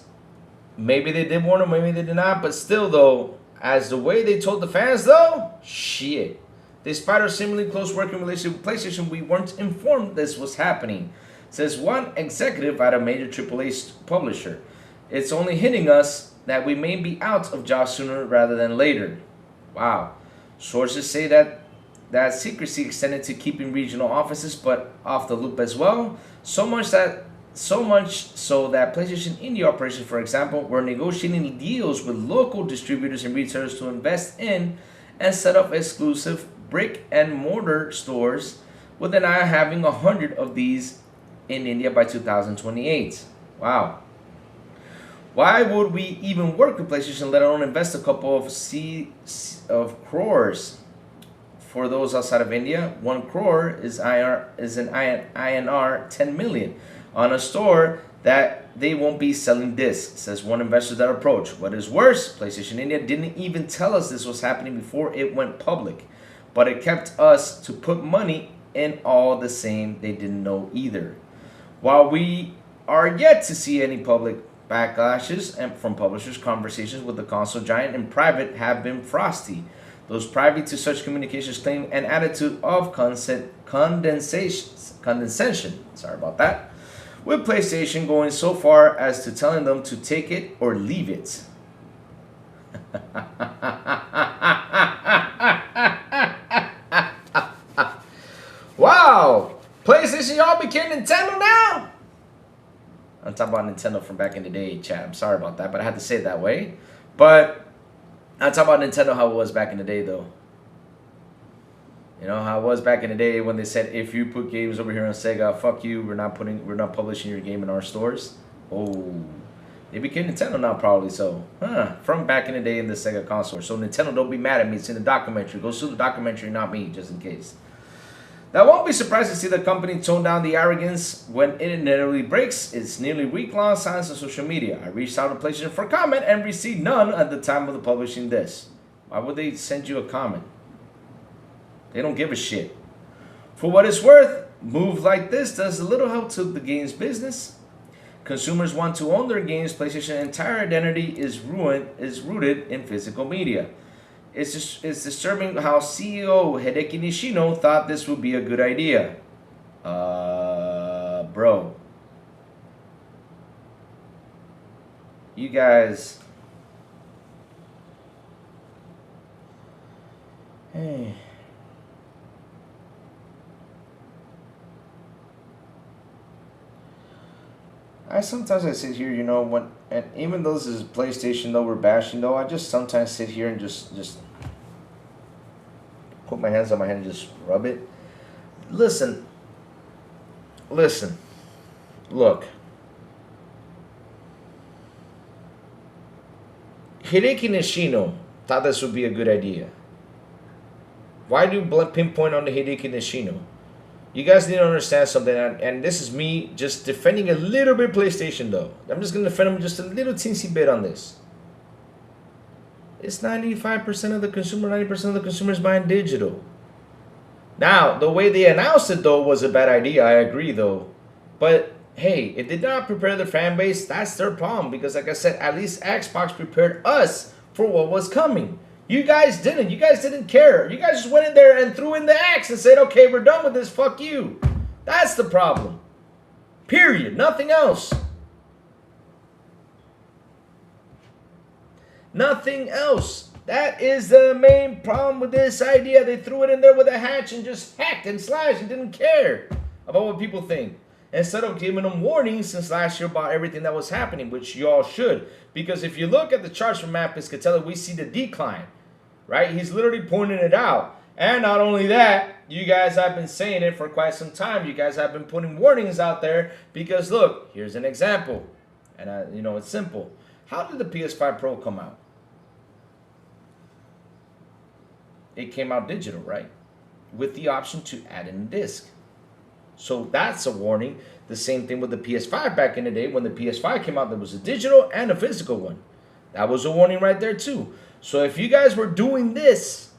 maybe they did warn them, maybe they did not. But still, though, as the way they told the fans, though, shit. Despite our seemingly close working relationship with PlayStation, we weren't informed this was happening, says one executive at a major AAA publisher. It's only hitting us that we may be out of jobs sooner rather than later. Wow. Sources say that secrecy extended to keeping regional offices but off the loop as well. So much so that PlayStation India operations, for example, were negotiating deals with local distributors and retailers to invest in and set up exclusive brick and mortar stores, with an eye having 100 of these in India by 2028. Wow. Why would we even work with PlayStation, let alone invest a couple of crores? For those outside of India, 1 crore is an INR 10 million on a store that they won't be selling discs, says one investor that approached. What is worse, PlayStation India didn't even tell us this was happening before it went public, but it kept us to put money in all the same. They didn't know either. While we are yet to see any public backlashes and from publishers, conversations with the console giant in private have been frosty. Those privy to such communications claim an attitude of condescension. Sorry about that. With PlayStation going so far as to telling them to take it or leave it. Wow! PlayStation, y'all became Nintendo now? I'm talking about Nintendo from back in the day, chat. I'm sorry about that, but I had to say it that way. But I'm talking about Nintendo how it was back in the day, though. You know how it was back in the day when they said, if you put games over here on Sega, fuck you, we're not publishing your game in our stores. Oh, they became Nintendo now, probably so. From back in the day in the Sega console. So Nintendo, don't be mad at me. It's in the documentary. Go sue the documentary, not me, just in case. Now, I won't be surprised to see the company tone down the arrogance when it inevitably breaks its nearly week-long silence on social media. I reached out to PlayStation for comment and received none at the time of the publishing this. Why would they send you a comment? They don't give a shit. For what it's worth, move like this does a little help to the game's business. Consumers want to own their games. PlayStation's entire identity is rooted in physical media. It's disturbing how CEO Hideki Nishino thought this would be a good idea. Bro. You guys. Hey. Sometimes I sit here, you know, and even though this is PlayStation, though we're bashing, though, I just sometimes sit here and just put my hands on my head and just rub it. Listen, look. Hideki Nishino thought this would be a good idea. Why do you pinpoint on the Hideki Nishino? You guys need to understand something, and this is me just defending a little bit PlayStation, though. I'm just going to defend them just a little teensy bit on this. It's 95% of the consumer, 90% of the consumers buying digital. Now, the way they announced it, though, was a bad idea. I agree, though. But, hey, it did not prepare the fan base. That's their problem. Because, like I said, at least Xbox prepared us for what was coming. You guys didn't. You guys didn't care. You guys just went in there and threw in the axe and said, okay, we're done with this. Fuck you. That's the problem. Period. Nothing else. Nothing else. That is the main problem with this idea. They threw it in there with a hatch and just hacked and slashed and didn't care about what people think. Instead of giving them warnings since last year about everything that was happening, which you all should. Because if you look at the charts from Matt Piscatella, we see the decline, right? He's literally pointing it out. And not only that, you guys have been saying it for quite some time. You guys have been putting warnings out there because, look, here's an example. And, it's simple. How did the PS5 Pro come out? It came out digital, right? With the option to add in a disc. So that's a warning. The same thing with the PS5 back in the day. When the PS5 came out, there was a digital and a physical one. That was a warning right there too. So if you guys were doing this,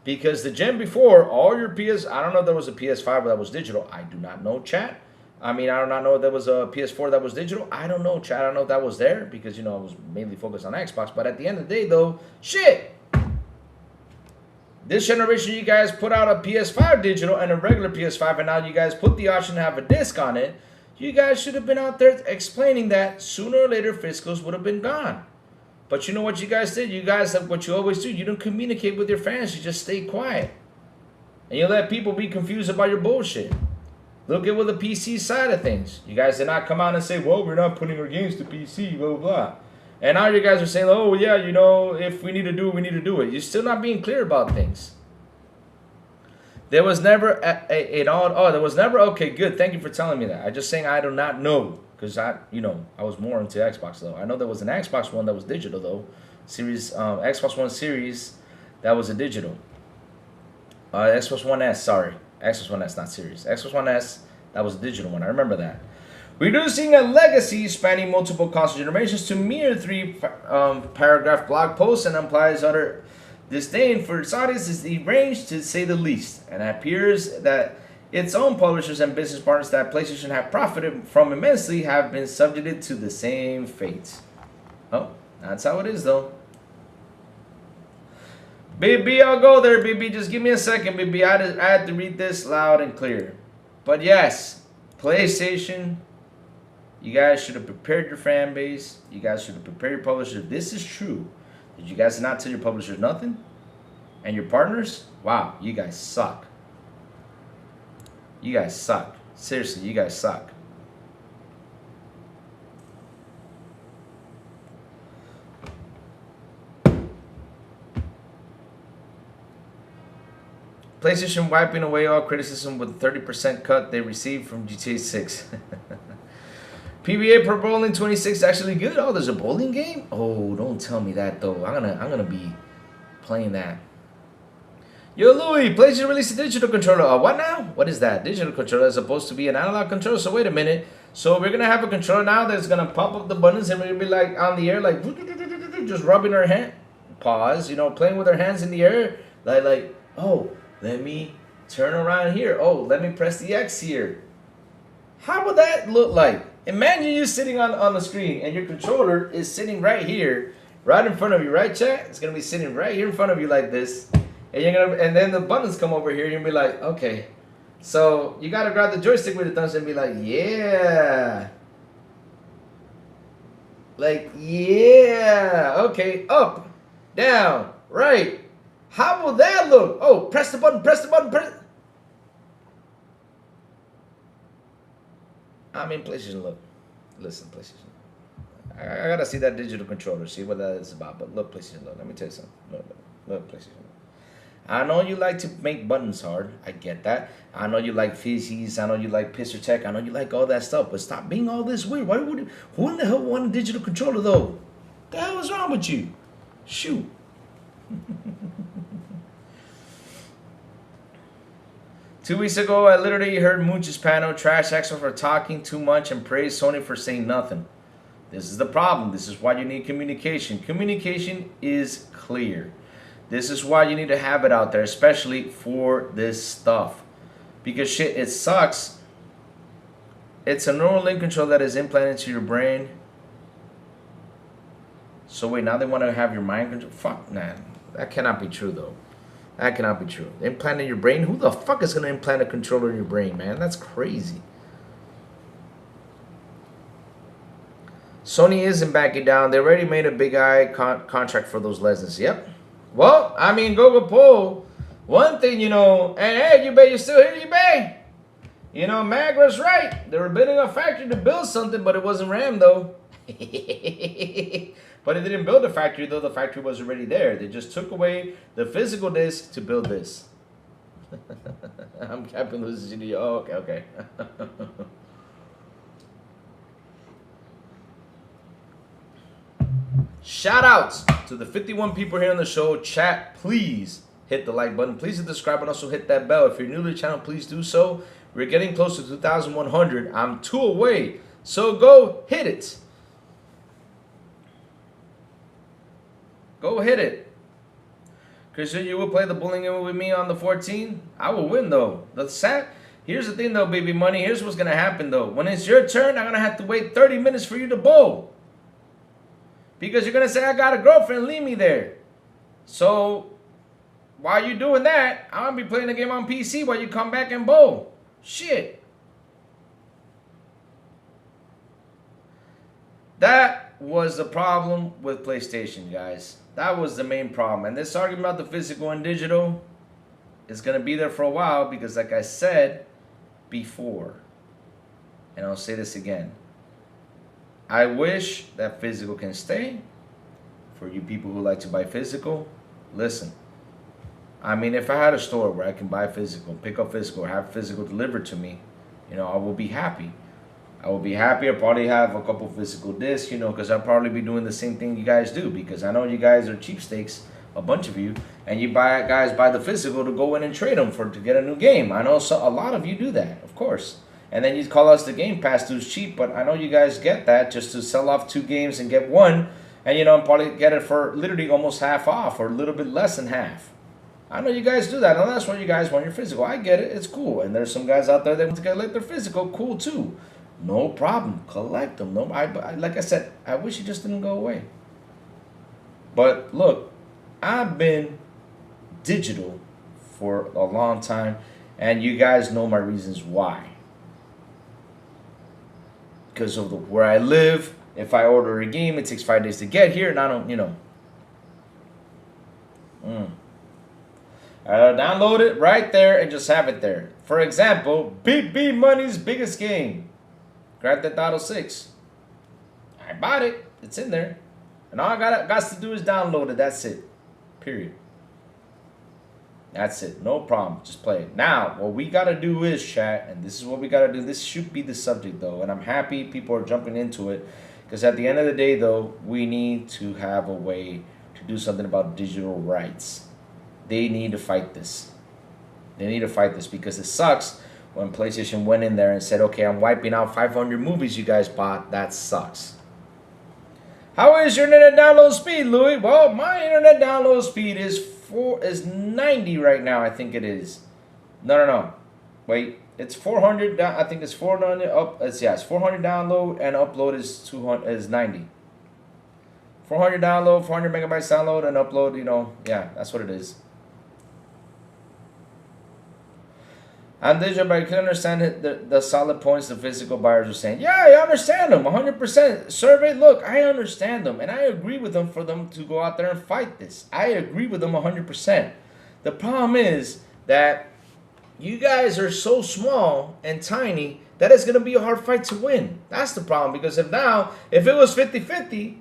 because the gen before, all your I don't know if there was a PS5 that was digital. I do not know, chat. I do not know if there was a PS4 that was digital. I don't know, chat. I don't know if that was there because, I was mainly focused on Xbox. But at the end of the day, though, shit. This generation, you guys put out a PS5 digital and a regular PS5, and now you guys put the option to have a disc on it. You guys should have been out there explaining that sooner or later physicals would have been gone. But you know what you guys did? You guys have what you always do. You don't communicate with your fans. You just stay quiet. And you let people be confused about your bullshit. Look at what the PC side of things. You guys did not come out and say, well, we're not putting our games to PC, blah, blah, blah. And now you guys are saying, oh, yeah, if we need to do it, we need to do it. You're still not being clear about things. There was never there was never, okay, good. Thank you for telling me that. I'm just saying I do not know because I was more into Xbox, though. I know there was an Xbox One that was digital, though. Xbox One Series, that was a digital. Xbox One S, sorry. Xbox One S, not Series. Xbox One S, that was a digital one. I remember that. Reducing a legacy spanning multiple console generations to mere 3-paragraph blog post and implies utter disdain for its audience is deranged to say the least. And it appears that its own publishers and business partners that PlayStation have profited from immensely have been subjected to the same fate. Oh, that's how it is, though. BB, I'll go there, BB. Just give me a second, BB. I had to read this loud and clear. But yes, PlayStation, you guys should have prepared your fan base. You guys should have prepared your publishers. If this is true, did you guys not tell your publishers nothing? And your partners? Wow, you guys suck. You guys suck. Seriously, you guys suck. PlayStation wiping away all criticism with 30% cut they received from GTA 6. PBA Pro Bowling 26 actually good. Oh, there's a bowling game? Oh, don't tell me that though. I'm gonna be playing that. Yo, Louis, PlayStation released a digital controller. What now? What is that? Digital controller is supposed to be an analog controller. So wait a minute. So we're gonna have a controller now that's gonna pump up the buttons and we're gonna be like on the air, like just rubbing our hand. Pause. Playing with our hands in the air, like oh, let me turn around here. Oh, let me press the X here. How would that look like? Imagine you sitting on the screen and your controller is sitting right here, right in front of you, right, chat? It's gonna be sitting right here in front of you like this, and then the buttons come over here. You're gonna be like, okay, so you gotta grab the joystick with the thumbs and be like, yeah, okay, up, down, right. How will that look? Oh, press the button, press. PlayStation, look. Listen, PlayStation. I gotta see that digital controller, see what that is about. But look, PlayStation, look. Let me tell you something. Look, PlayStation. I know you like to make buttons hard. I get that. I know you like feces. I know you like Pisser Tech. I know you like all that stuff. But stop being all this weird. Who in the hell want a digital controller, though? What the hell is wrong with you? Shoot. 2 weeks ago, I literally heard Mooch's panel trash Xbox for talking too much and praise Sony for saying nothing. This is the problem. This is why you need communication. Communication is clear. This is why you need to have it out there, especially for this stuff. Because shit, it sucks. It's a neural link control that is implanted into your brain. So wait, now they want to have your mind control? Fuck, man. That cannot be true, though. That cannot be true. Implant in your brain? Who the fuck is going to implant a controller in your brain, man? That's crazy. Sony isn't backing down. They already made a big eye contract for those lessons. Yep. Well, I mean, Google Poll. One thing, you know, hey, you bet you're still here, you bet. You know, Magra's right. They were building a factory to build something, but it wasn't RAM, though. But they didn't build a factory, though the factory was already there. They just took away the physical disk to build this. I'm Captain Lucy. Oh, okay. Shout outs to the 51 people here on the show. Chat, please hit the like button. Please hit the subscribe and also hit that bell. If you're new to the channel, please do so. We're getting close to 2,100. I'm 2 away. So go hit it. Go hit it. Christian, you will play the bowling game with me on the 14th? I will win, though. Here's the thing, though, baby money. Here's what's going to happen, though. When it's your turn, I'm going to have to wait 30 minutes for you to bowl. Because you're going to say, I got a girlfriend, leave me there. So, while you're doing that, I'm going to be playing the game on PC while you come back and bowl. Shit. That was the problem with PlayStation, guys. That was the main problem. And this argument about the physical and digital is going to be there for a while because, like I said before, and I'll say this again, I wish that physical can stay. For you people who like to buy physical, listen. I mean, if I had a store where I can buy physical, pick up physical, have physical delivered to me, you know, I will be happy. I will be happy. I'll probably have a couple physical discs, you know, because I'll probably be doing the same thing you guys do. Because I know you guys are cheapsteaks, a bunch of you, and you guys buy the physical to go in and trade them to get a new game. I know a lot of you do that, of course. And then you call us the Game Pass dudes cheap, but I know you guys get that just to sell off 2 games and get 1, and you know, probably get it for literally almost half off or a little bit less than half. I know you guys do that, and that's why you guys want your physical. I get it, it's cool. And there's some guys out there that want to collect their physical, cool too. No problem, collect them. No, like I said, I wish it just didn't go away. But look, I've been digital for a long time, and you guys know my reasons why. Because of where I live, if I order a game, it takes 5 days to get here, and I don't, you know. I'll download it right there and just have it there. For example, BB Money's biggest game, Grand Theft Auto 6. I bought it. It's in there. And all I got to do is download it. That's it. Period. That's it. No problem. Just play it. Now, what we got to do is, chat, and this is what we got to do. This should be the subject, though. And I'm happy people are jumping into it. Because at the end of the day, though, we need to have a way to do something about digital rights. They need to fight this. They need to fight this because it sucks when PlayStation went in there and said, okay, I'm wiping out 500 movies you guys bought. That sucks. How is your internet download speed, Louis? Well, my internet download speed is 90 right now. I think it is. No. Wait, it's 400. I think it's 400 up. It's 400 download and upload is 90. 400 download, 400 megabytes download and upload. You know, yeah, that's what it is. I'm digital, but I can understand the solid points the physical buyers are saying. Yeah, I understand them 100%. Survey, look, I understand them, and I agree with them for them to go out there and fight this. I agree with them 100%. The problem is that you guys are so small and tiny that it's going to be a hard fight to win. That's the problem, because if it was 50-50,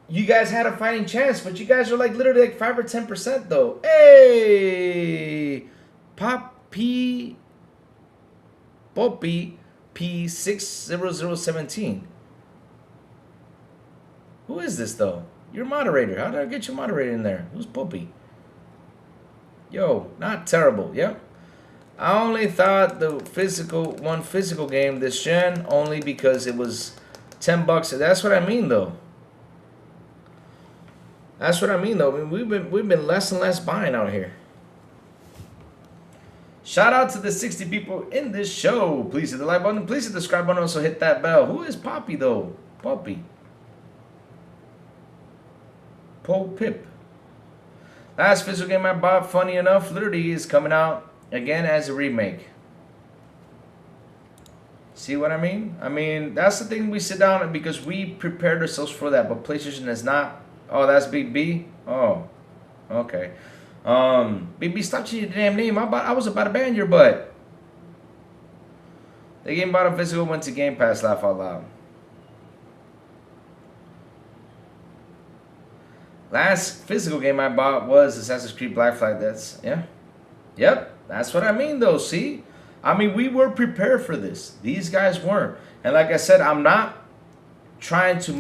you guys had a fighting chance, but you guys are like literally like 5 or 10% though. Hey, Poppy P60017. Who is this though? You're a moderator. How did I get you moderator in there? Who's Poppy? Yo, not terrible. Yep. I only thought the one physical game this gen only because it was $10. That's what I mean though. That's what I mean, though. I mean, we've been less and less buying out here. Shout out to the 60 people in this show. Please hit the like button. Please hit the subscribe button. Also hit that bell. Who is Poppy, though? Poppy. Pip. Last physical game I bought, funny enough, literally is coming out again as a remake. See what I mean? I mean, that's the thing. We sit down and because we prepared ourselves for that, but PlayStation is not. Oh, that's Big B? Oh, okay. Big B, stop changing your damn name. I was about to ban your butt. The game bought a physical went to Game Pass, laugh out loud. Last physical game I bought was Assassin's Creed Black Flag. That's, yeah. Yep, that's what I mean, though, see? I mean, we were prepared for this. These guys weren't. And like I said, I'm not trying to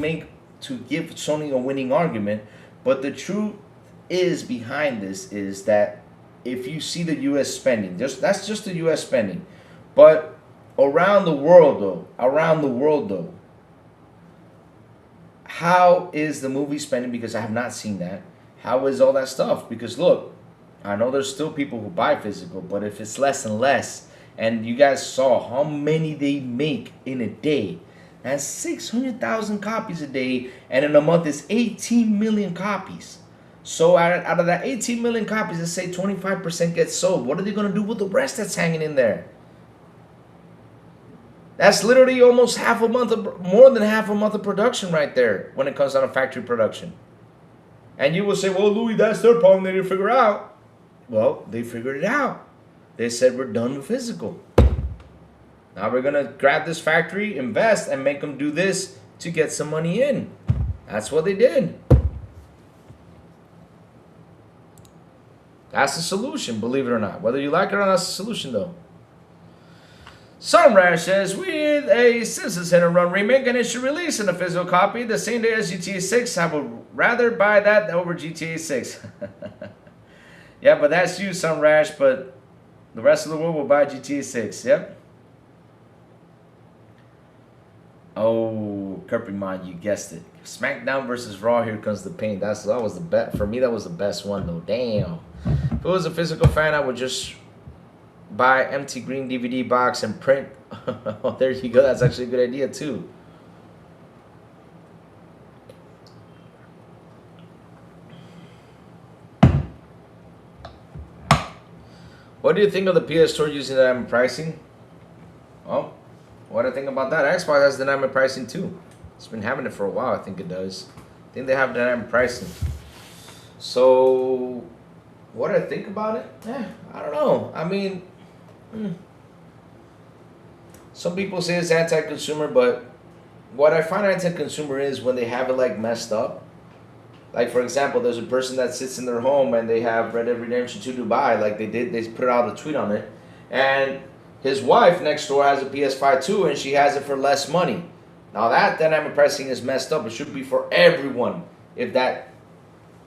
give Sony a winning argument, but the truth is behind this is that if you see the U.S. spending, that's just the U.S. spending. But around the world, though, how is the movie spending? Because I have not seen that. How is all that stuff? Because look, I know there's still people who buy physical, but if it's less and less, and you guys saw how many they make in a day, that's 600,000 copies a day, and in a month it's 18 million copies. So out of that 18 million copies, let's say 25% gets sold. What are they going to do with the rest that's hanging in there? That's literally almost half a month, more than half a month of production right there when it comes down to factory production. And you will say, well, Louis, that's their problem they didn't figure out. Well, they figured it out. They said, we're done with physical. Now we're going to grab this factory, invest, and make them do this to get some money in. That's what they did. That's the solution, believe it or not. Whether you like it or not, that's the solution, though. Sunrash says, with a Citizen Center Run remake and it should release in a physical copy the same day as GTA 6, I would rather buy that over GTA 6. Yeah, but that's you, Sunrash, but the rest of the world will buy GTA 6. Yep. Oh, Kirpymon, you guessed it. SmackDown versus Raw, here comes the pain. That was the best. For me, that was the best one, though. Damn. If it was a physical fan, I would just buy empty green DVD box and print. Oh, there you go. That's actually a good idea, too. What do you think of the PS Store using dynamic pricing? Well, what do I think about that? Xbox has dynamic pricing too. It's been having it for a while, I think it does. I think they have dynamic pricing. So, what do I think about it? I don't know. I mean, some people say it's anti-consumer, but what I find anti-consumer is when they have it like messed up. Like, for example, there's a person that sits in their home and they have Red Dead Redemption 2 Dubai, like they put out a tweet on it. And his wife next door has a PS5 too, and she has it for less money. Now that dynamic pricing is messed up. It should be for everyone if that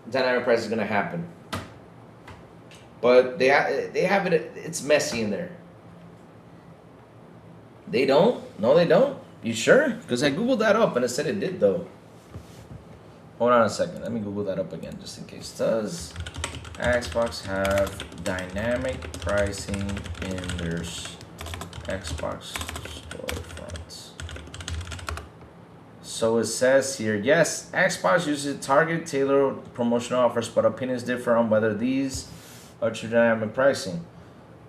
dynamic pricing is going to happen. But they have it, it's messy in there. They don't? No, they don't? You sure? Because I Googled that up and it said it did though. Hold on a second. Let me Google that up again just in case. Does Xbox have dynamic pricing in their Xbox storefronts? So it says here, yes, Xbox uses targeted tailored promotional offers, but opinions differ on whether these are true dynamic pricing.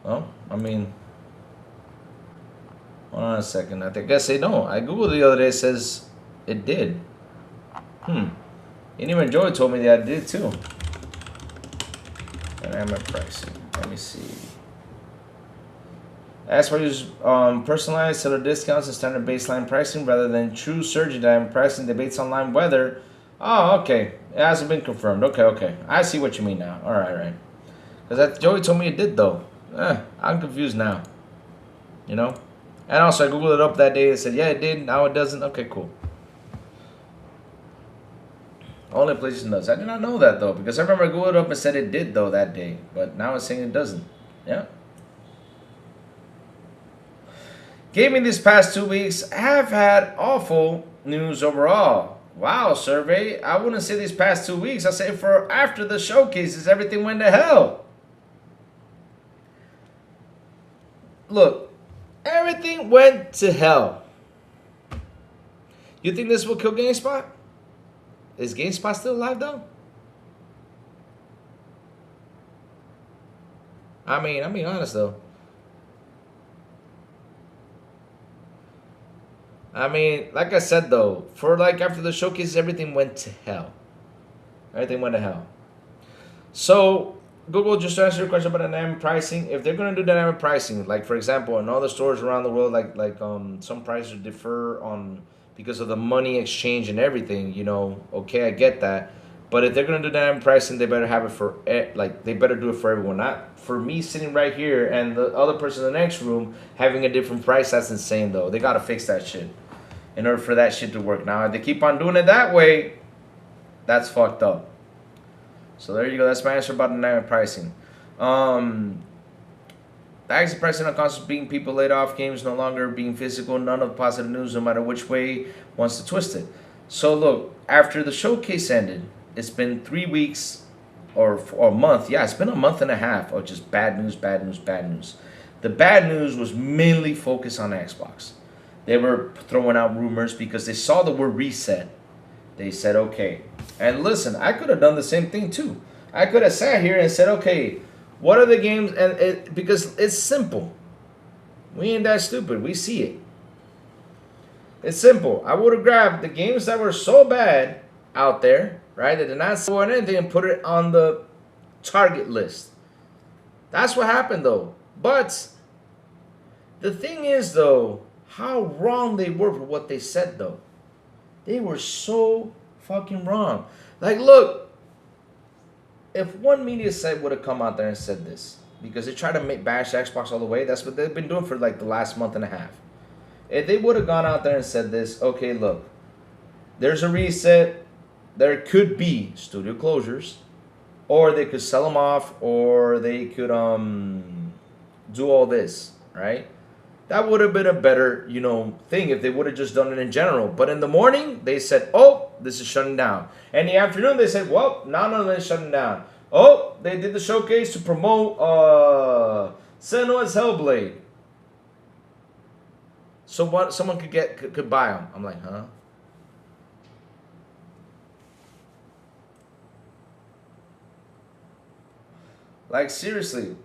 Well, I mean, hold on a second. I guess they don't. I Googled the other day. It says it did. And even Joey told me that I did too. Dynamic pricing. Let me see. As for use personalized seller discounts and standard baseline pricing rather than true surge dynamic pricing, debates online whether. Oh, okay. It hasn't been confirmed. Okay. I see what you mean now. All right. Because Joey told me it did though. I'm confused now. You know. And also I Googled it up that day. It said yeah it did. Now it doesn't. Okay, cool. Only PlayStation does. I did not know that though, because I remember I Googled it up and said it did though that day, but now it's saying it doesn't. Yeah. Gaming these past 2 weeks have had awful news overall. Wow, survey. I wouldn't say these past 2 weeks. I say for after the showcases, everything went to hell. Look, everything went to hell. You think this will kill GameSpot? Is GameSpot still alive though? I'm being honest though. Like I said though, for like after the showcase, everything went to hell. Everything went to hell. So Google, just to answer your question about dynamic pricing, if they're gonna do dynamic pricing, like for example, in all the stores around the world, like some prices differ on because of the money exchange and everything, okay, I get that. But if they're gonna do dynamic pricing, they better have it for they better do it for everyone, not for me sitting right here and the other person in the next room having a different price. That's insane though. They gotta fix that shit in order for that shit to work. Now, if they keep on doing it that way, that's fucked up. So there you go. That's my answer about dynamic pricing. The exit pricing on consoles being people laid off, games no longer being physical, none of positive news, no matter which way wants to twist it. So look, after the showcase ended, it's been 3 weeks or a month. Yeah, it's been a month and a half of just bad news, bad news, bad news. The bad news was mainly focused on Xbox. They were throwing out rumors because they saw the word reset. They said, okay. And listen, I could have done the same thing too. I could have sat here and said, okay, what are the games? And because it's simple. We ain't that stupid. We see it. It's simple. I would have grabbed the games that were so bad out there, right, that did not sell anything, and put it on the target list. That's what happened though. But the thing is though, how wrong they were for what they said though. They were so fucking wrong. Like, look, if one media site would have come out there and said this, because they try to bash Xbox all the way, that's what they've been doing for like the last month and a half. If they would have gone out there and said this, okay, look, there's a reset, there could be studio closures, or they could sell them off, or they could do all this, right? That would have been a better, thing if they would have just done it in general. But in the morning, they said, oh, this is shutting down. And in the afternoon, they said, well, none of it is shutting down. Oh, they did the showcase to promote Senua's Hellblade. So what? Someone could buy them. I'm like, huh? Like, seriously.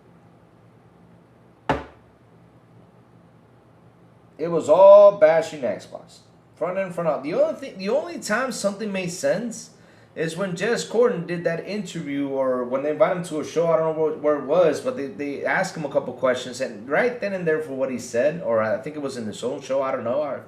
It was all bashing Xbox, front and front out. The only time something made sense is when Jez Corden did that interview, or when they invited him to a show. I don't know where it was, but they asked him a couple questions, and right then and there for what he said, or I think it was in his own show. I don't know.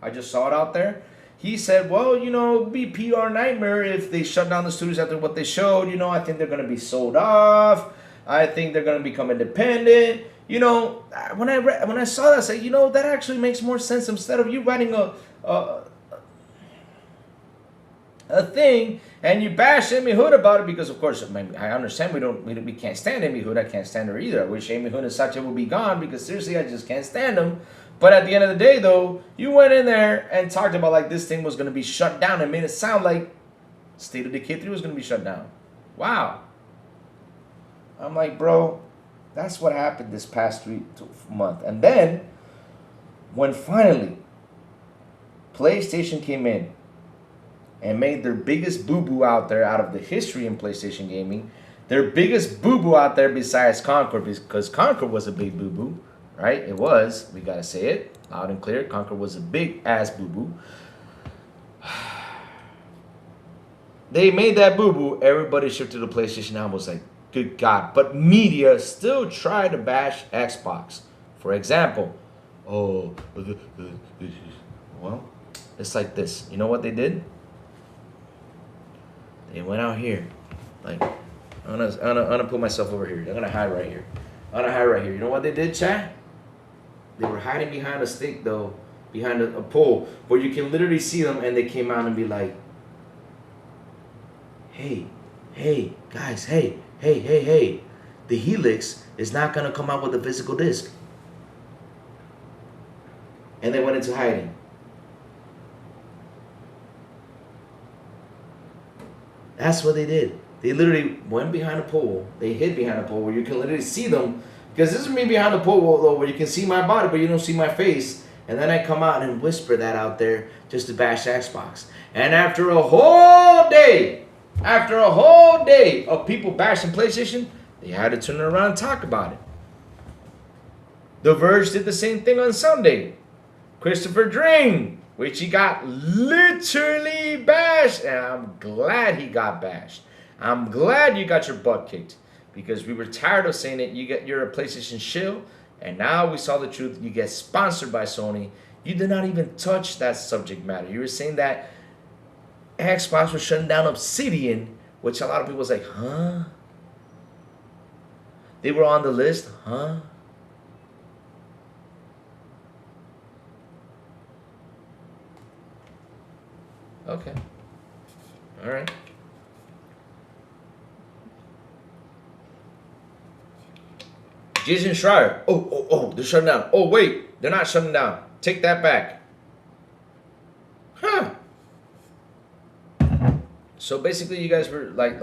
I just saw it out there. He said, well, it'd be PR nightmare if they shut down the studios after what they showed. I think they're going to be sold off. I think they're going to become independent. When I saw that, I said, that actually makes more sense. Instead of you writing a thing and you bash Amy Hood about it, because of course I understand we can't stand Amy Hood. I can't stand her either. I wish Amy Hood and Satya would be gone, because seriously, I just can't stand them. But at the end of the day, though, you went in there and talked about like this thing was going to be shut down and made it sound like State of Decay 3 was going to be shut down. Wow. I'm like, bro, that's what happened this past month. And then, when finally PlayStation came in and made their biggest boo-boo out there out of the history in PlayStation gaming, their biggest boo-boo out there besides Concord, because Concord was a big boo-boo, right? It was. We got to say it loud and clear. Concord was a big-ass boo-boo. They made that boo-boo. Everybody shifted to PlayStation now and was like, good God. But media still try to bash Xbox. For example, well, it's like this. You know what they did? They went out here. Like, I'm gonna put myself over here. I'm gonna hide right here. You know what they did, chat? They were hiding behind a stick, though. Behind a pole. Where you can literally see them, and they came out and be like, hey, guys, hey. The Helix is not going to come out with a physical disc. And they went into hiding. That's what they did. They literally went behind a pole. They hid behind a pole where you can literally see them. Because this is me behind the pole, though, where you can see my body, but you don't see my face. And then I come out and whisper that out there just to bash Xbox. And after a whole day of people bashing PlayStation, they had to turn around and talk about it. The Verge did the same thing on Sunday. Christopher Dring, which he got literally bashed. And I'm glad he got bashed. I'm glad you got your butt kicked. Because we were tired of saying it. You're a PlayStation shill. And now we saw the truth. You get sponsored by Sony. You did not even touch that subject matter. You were saying that Xbox was shutting down Obsidian, which a lot of people was like, huh? They were on the list, huh? Okay. All right. Jason Schreier. Oh, they're shutting down. Oh, wait, they're not shutting down. Take that back. Huh. So basically, you guys were like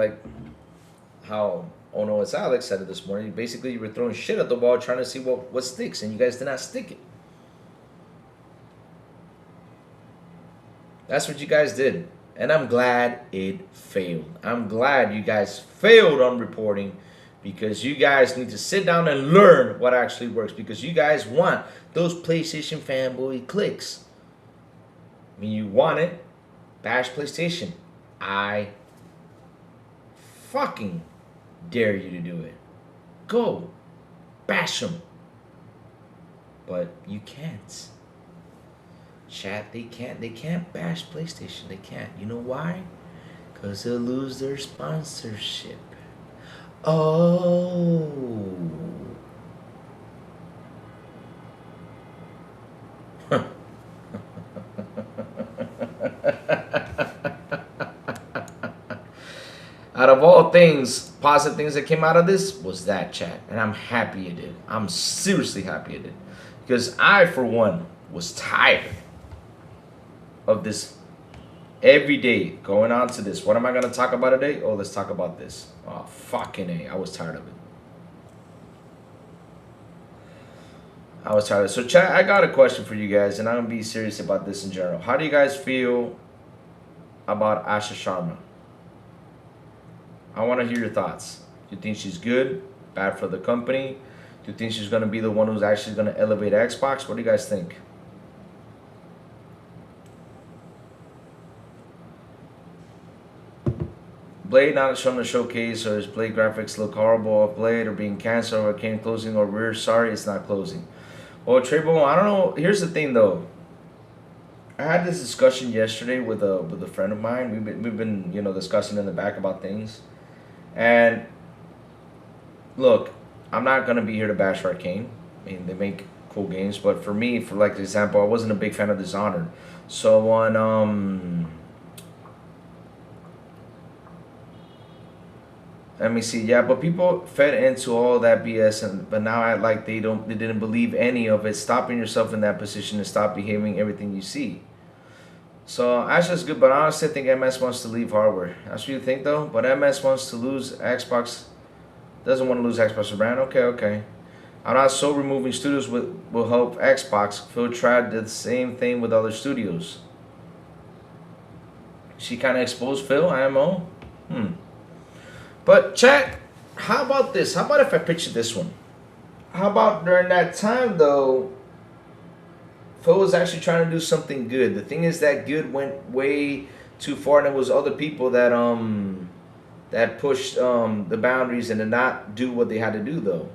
how Oh No, It's Alex said it this morning. Basically, you were throwing shit at the wall trying to see what sticks, and you guys did not stick it. That's what you guys did. And I'm glad it failed. I'm glad you guys failed on reporting, because you guys need to sit down and learn what actually works, because you guys want those PlayStation fanboy clicks. I mean, you want it. Bash PlayStation. I fucking dare you to do it. Go. Bash them. But you can't. Chat, they can't bash PlayStation. They can't. You know why? Because they'll lose their sponsorship. Oh. Out of all things, positive things that came out of this was that, chat. And I'm happy it did. I'm seriously happy it did. Because I, for one, was tired of this every day going on to this. What am I going to talk about today? Oh, let's talk about this. Oh, fucking A. I was tired of it. I was tired of it. So, chat, I got a question for you guys, and I'm going to be serious about this in general. How do you guys feel about Asha Sharma? I want to hear your thoughts. Do you think she's good? Bad for the company? Do you think she's going to be the one who's actually going to elevate Xbox? What do you guys think? Blade not shown the showcase, or his Blade graphics look horrible of Blade, or being canceled, or Arcane closing, or we're sorry it's not closing. Well, Trayvon, I don't know. Here's the thing, though. I had this discussion yesterday with a friend of mine. We've been discussing in the back about things, and look, I'm not gonna be here to bash Arcane. I mean, they make cool games, but for me, for like example, I wasn't a big fan of Dishonored. So on let me see. Yeah, but people fed into all that BS, but now they didn't believe any of it. Stopping yourself in that position and stop behaving everything you see. So Asha's good, but I honestly think MS wants to leave hardware. That's what you think, though. But MS wants to lose Xbox. Doesn't want to lose Xbox brand. Okay. I'm not so removing studios will help Xbox. Phil tried the same thing with other studios. She kind of exposed Phil, IMO. But chat, how about this? How about if I picture this one? How about during that time, though, Phil was actually trying to do something good. The thing is that good went way too far, and it was other people that pushed the boundaries and did not do what they had to do, though.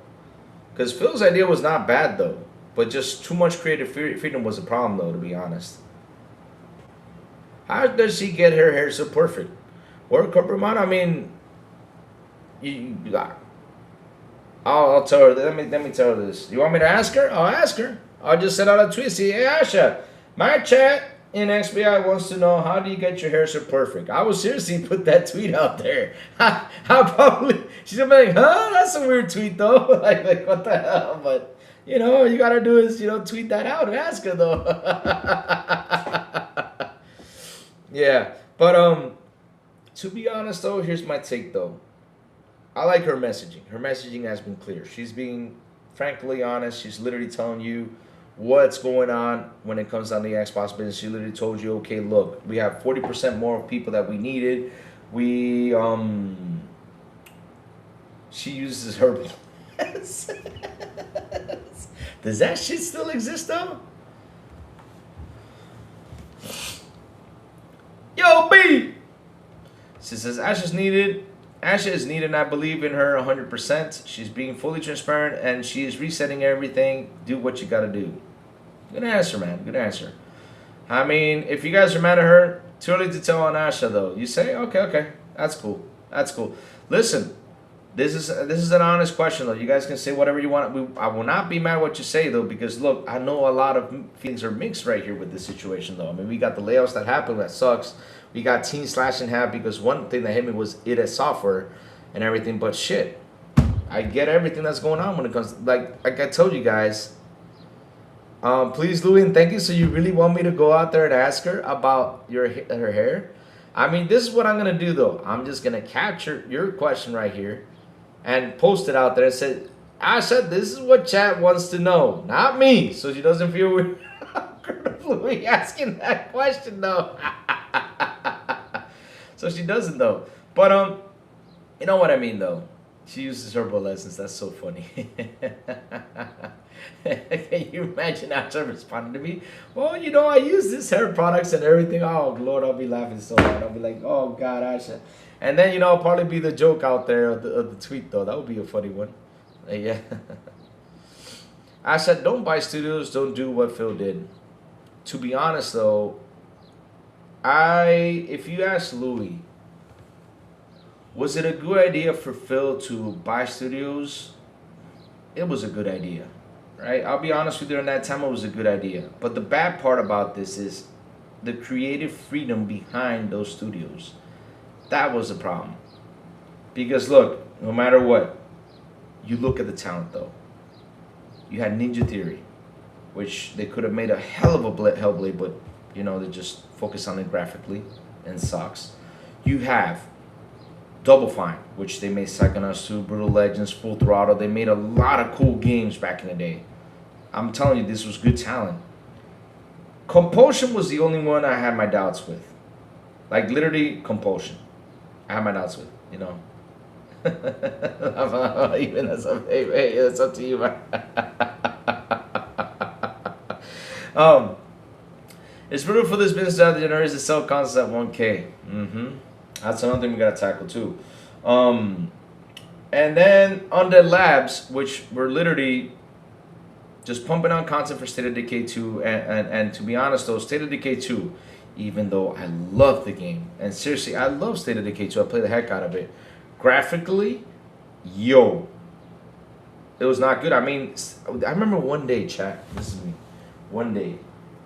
Because Phil's idea was not bad, though, but just too much creative freedom was a problem, though, to be honest. How does she get her hair so perfect? Or corporate man, I mean, I'll tell her. Let me tell her this. You want me to ask her? I'll ask her. I'll just send out a tweet. See, hey Asha, my chat in XBI wants to know, how do you get your hair so perfect? I will seriously put that tweet out there. I'll probably, she's gonna be like, huh? That's a weird tweet though. like what the hell? But all you gotta do is tweet that out and ask her though. Yeah, but To be honest, though, here's my take, though. I like her messaging. Her messaging has been clear. She's being frankly honest. She's literally telling you what's going on when it comes down to the Xbox business. She literally told you, okay, look, we have 40% more people that we needed. She uses her. Does that shit still exist, though? Yo, B! She says Asha is needed. Asha is needed, and I believe in her 100%. She's being fully transparent, and she is resetting everything. Do what you gotta do. Good answer, man. Good answer. I mean, if you guys are mad at her, too early to tell on Asha, though. You say, okay. That's cool. That's cool. Listen, this is an honest question, though. You guys can say whatever you want. I will not be mad what you say, though, because, look, I know a lot of feelings are mixed right here with this situation, though. I mean, we got the layoffs that happened. That sucks. We got teams slashing half because one thing that hit me was it as software and everything. But shit, I get everything that's going on when it comes to, like I told you guys. Please, Louie, and thank you. So you really want me to go out there and ask her about her hair? I mean, this is what I'm gonna do, though. I'm just gonna capture your question right here and post it out there and say, Asha, this is what chat wants to know, not me. So she doesn't feel weird. Louie asking that question, though. So she doesn't, though. But you know what I mean, though. She uses herbal essence. That's so funny. Can you imagine Asha responding to me? Well, you know, I use this hair products and everything. Oh, Lord, I'll be laughing so hard. I'll be like, oh, God, Asha. And then, you know, I'll probably be the joke out there of the tweet, though. That would be a funny one. Yeah. Asha, don't buy studios. Don't do what Phil did. To be honest, though, if you ask Louis, was it a good idea for Phil to buy studios? It was a good idea, right? I'll be honest with you, during that time it was a good idea. But the bad part about this is the creative freedom behind those studios. That was the problem. Because look, no matter what, you look at the talent, though. You had Ninja Theory, which they could have made a hell of a Hellblade, but you know, they just focus on it graphically and sucks. You have Double Fine, which they made Psychonauts 2, Brutal Legends, Full Throttle. They made a lot of cool games back in the day. I'm telling you, this was good talent. Compulsion was the only one I had my doubts with. Like, literally, Compulsion. I had my doubts with, you know. Even that's up, hey, that's up to you, man. It's brutal for this business to have the generators to sell consoles at 1K. That's another thing we gotta tackle too. And then Undead Labs, which were literally just pumping out content for State of Decay 2. And to be honest, though, State of Decay 2, even though I love the game, and seriously, I love State of Decay 2. I play the heck out of it. Graphically, yo, it was not good. I mean, I remember one day, chat. This is me. One day,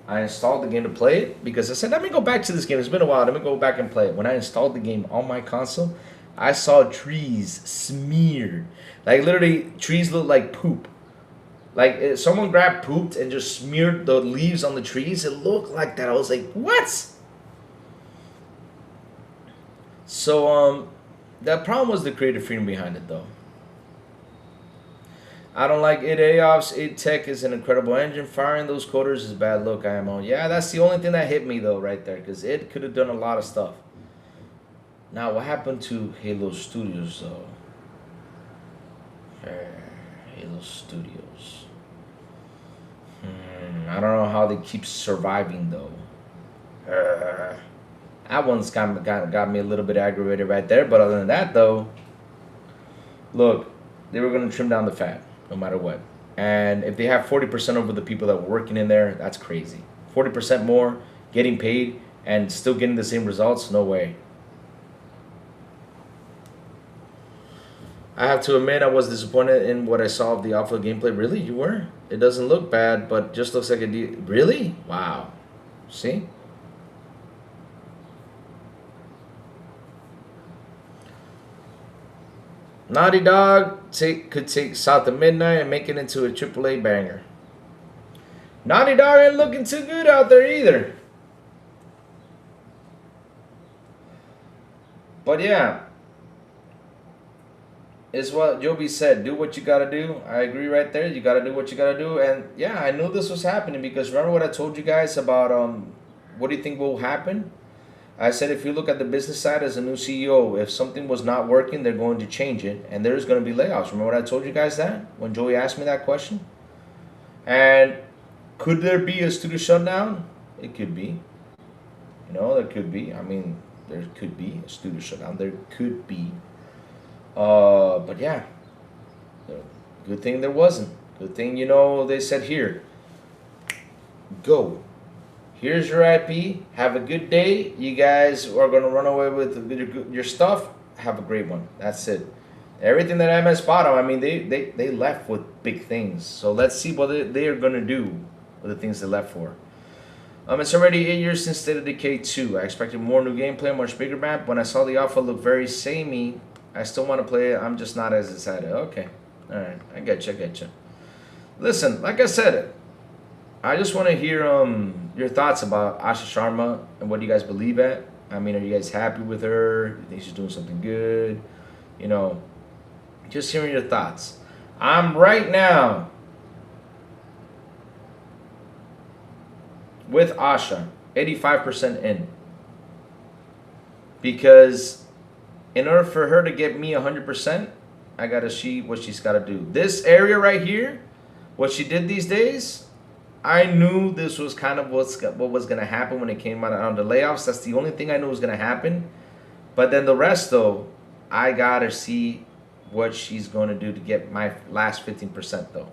I installed the game to play it because I said, let me go back to this game. It's been a while. Let me go back and play it. When I installed the game on my console, I saw trees smeared. Like, literally, trees look like poop. Like, if someone grabbed pooped and just smeared the leaves on the trees. It looked like that. I was like, what? So, the problem was the creative freedom behind it, though. I don't like it. Layoffs. It Tech is an incredible engine. Firing those coders is bad look. I am on. Yeah, that's the only thing that hit me, though, right there. Because it could have done a lot of stuff. Now, what happened to Halo Studios, though? Halo Studios. I don't know how they keep surviving, though. That one's got me a little bit aggravated right there. But other than that, though, look, they were going to trim down the fat no matter what. And if they have 40% over the people that were working in there, that's crazy. 40% more, getting paid, and still getting the same results? No way. I have to admit, I was disappointed in what I saw of the alpha gameplay. Really? You were? It doesn't look bad, but just looks like a really? Wow. See? Naughty Dog could take South of Midnight and make it into a AAA banger. Naughty Dog ain't looking too good out there either. But yeah, it's what Joby said. Do what you gotta do. I agree right there. You gotta do what you gotta do. And yeah, I knew this was happening because remember what I told you guys about what do you think will happen? I said if you look at the business side as a new CEO, if something was not working, they're going to change it, and there's going to be layoffs. Remember what I told you guys that when Joey asked me that question? And could there be a studio shutdown? It could be. You know, there could be. I mean, there could be a studio shutdown. There could be. But yeah, good thing there wasn't. Good thing, you know, they said here, go. Here's your IP. Have a good day. You guys are going to run away with your stuff. Have a great one. That's it. Everything that MS bottom, I mean, they left with big things. So let's see what they are going to do with the things they left for. It's already 8 years since State of Decay 2. I expected more new gameplay, much bigger map. When I saw the alpha look very samey, I still want to play it. I'm just not as excited. Okay. All right. I get you. Listen, like I said, I just want to hear your thoughts about Asha Sharma and what do you guys believe at. I mean, are you guys happy with her? You think she's doing something good? You know, just hearing your thoughts. I'm right now with Asha, 85% in. Because in order for her to get me 100%, I got to see what she's got to do. This area right here, what she did these days, I knew this was kind of what was going to happen when it came out on the layoffs. That's the only thing I knew was going to happen. But then the rest, though, I got to see what she's going to do to get my last 15%, though.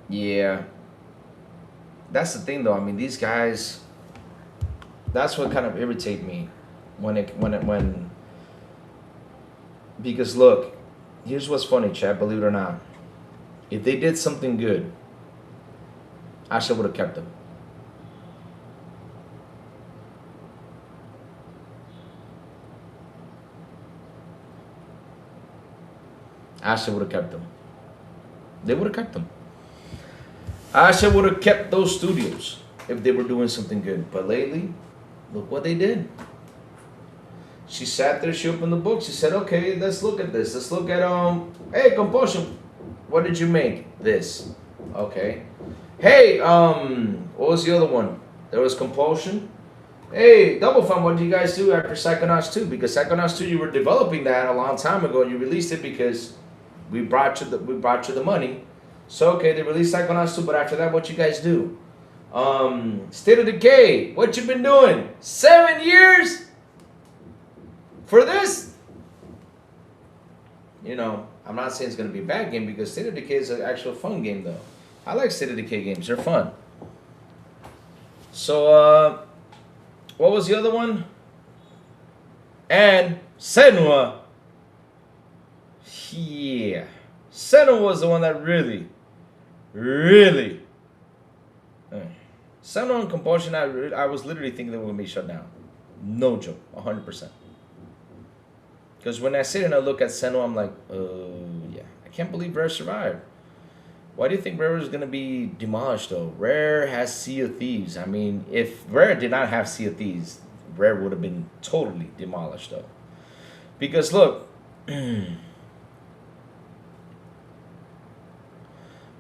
Yeah. That's the thing, though. I mean, these guys, that's what kind of irritates me when because look, here's what's funny, Chad, believe it or not. If they did something good, Asha would have kept them. Asha would have kept them. They would have kept them. Asha would have kept those studios if they were doing something good. But lately, look what they did. She sat there, she opened the book, she said, okay, let's look at this. Let's look at, hey, Compulsion, what did you make? This. Okay. Hey, what was the other one? There was Compulsion. Hey, Double Fun, what did you guys do after Psychonauts 2? Because Psychonauts 2, you were developing that a long time ago, and you released it because we brought you the money. So, okay, they released Psychonauts 2, but after that, what you guys do? State of Decay, what you been doing? 7 years? For this? You know, I'm not saying it's going to be a bad game because State of Decay is an actual fun game, though. I like State of Decay games. They're fun. So, what was the other one? And Senua. Yeah. Senua was the one that really. Senua and Compulsion, I was literally thinking they were going to be shut down. No joke. 100%. Because when I sit and I look at Senua, I'm like, yeah. I can't believe Rare survived. Why do you think Rare is going to be demolished, though? Rare has Sea of Thieves. I mean, if Rare did not have Sea of Thieves, Rare would have been totally demolished, though. Because, look,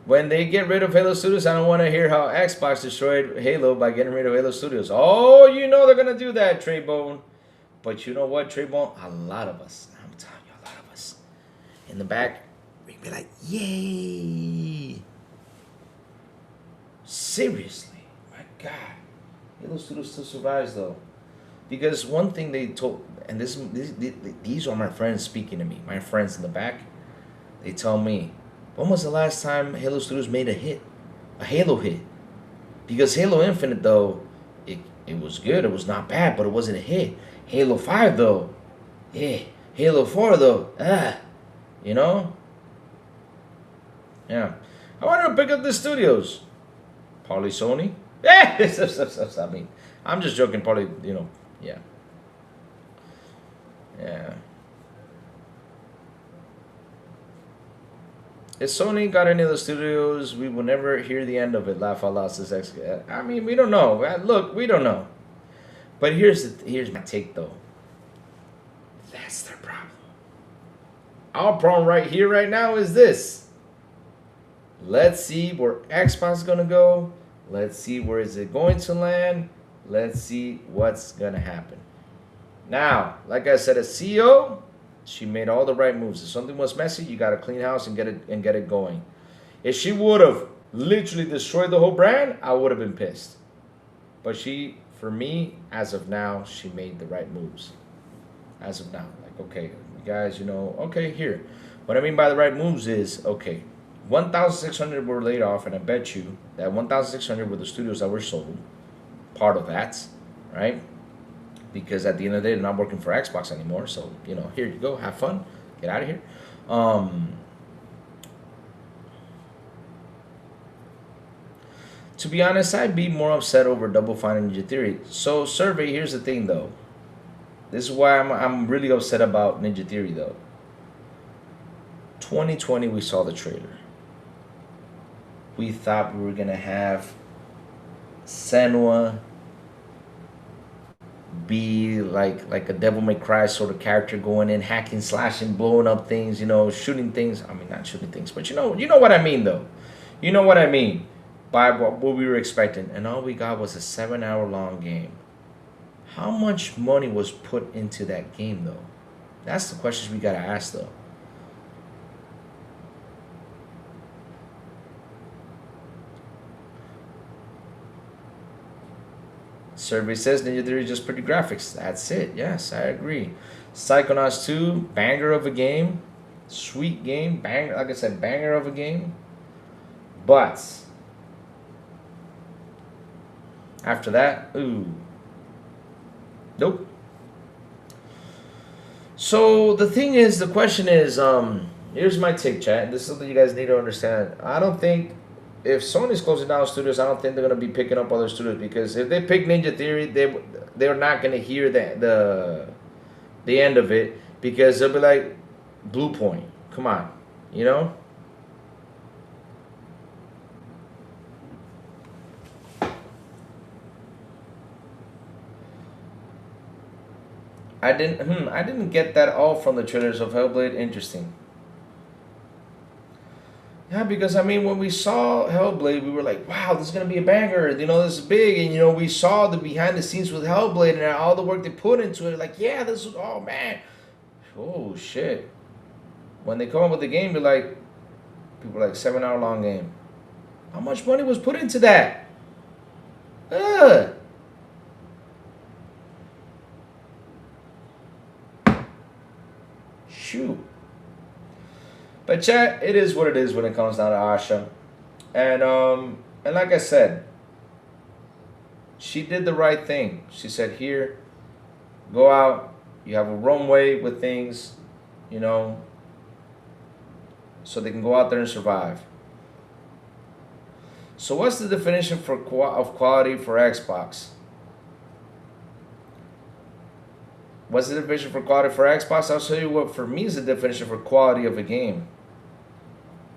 when they get rid of Halo Studios, I don't want to hear how Xbox destroyed Halo by getting rid of Halo Studios. Oh, you know they're going to do that, Treybone. But you know what, Treybone? A lot of us, I'm telling you, a lot of us, in the back, we be like, yay. Seriously, my God. Halo Studios still survives, though. Because one thing they told, and these are my friends speaking to me, my friends in the back, they tell me, when was the last time Halo Studios made a hit? A Halo hit? Because Halo Infinite, though, it was good. It was not bad, but it wasn't a hit. Halo 5, though. Yeah. Halo 4, though. You know? Yeah. I wanted to pick up the studios. Probably Sony. I mean, I'm just joking. Probably, you know, yeah. Yeah. If Sony got any of the studios, we will never hear the end of it. Laugh out loud says X. I mean, we don't know. Look, we don't know. But here's my take though. That's their problem. Our problem right here, right now, is this. Let's see where Xbox is gonna go. Let's see where is it going to land. Let's see what's gonna happen. Now, like I said, as CEO, she made all the right moves. If something was messy, you got to clean house and get it going. If she would have literally destroyed the whole brand, I would have been pissed. But she, for me, as of now, she made the right moves. As of now, like, okay, you guys, you know, okay, here. What I mean by the right moves is, okay, 1,600 were laid off, and I bet you that 1,600 were the studios that were sold. Part of that, right? Because at the end of the day, they're not working for Xbox anymore. So, you know, here you go, have fun, get out of here. To be honest, I'd be more upset over Double Fine and Ninja Theory. So, Survey, here's the thing, though. This is why I'm really upset about Ninja Theory, though. 2020, we saw the trailer. We thought we were going to have Senua be like a Devil May Cry sort of character, going in, hacking, slashing, blowing up things, you know, shooting things. I mean, not shooting things, but you know what I mean, though. You know what I mean by what we were expecting. And all we got was a 7-hour-long game. How much money was put into that game, though? That's the questions we got to ask, though. Survey says Ninja Theory is just pretty graphics. That's it. Yes, I agree. Psychonauts 2, banger of a game. Sweet game. Banger, like I said, banger of a game. But after that, ooh. Nope. So the thing is, the question is, here's my take, chat. This is something you guys need to understand. I don't think, if Sony's closing down studios, I don't think they're gonna be picking up other studios, because if they pick Ninja Theory, they're not gonna hear the end of it, because they'll be like, Blue Point, come on, you know. I didn't get that all from the trailers of Hellblade. Interesting. Yeah, because I mean, when we saw Hellblade, we were like, wow, this is going to be a banger. You know, this is big. And, you know, we saw the behind the scenes with Hellblade and all the work they put into it. Like, yeah, this is, oh, man. Oh, shit. When they come up with the game, they're like, people are like, 7-hour-long game. How much money was put into that? Ugh. Shoot. But chat, it is what it is when it comes down to Asha. And like I said, she did the right thing. She said, here, go out, you have a runway with things, you know, so they can go out there and survive. So what's the definition of quality for Xbox? What's the definition for quality for Xbox? I'll tell you what for me is the definition for quality of a game.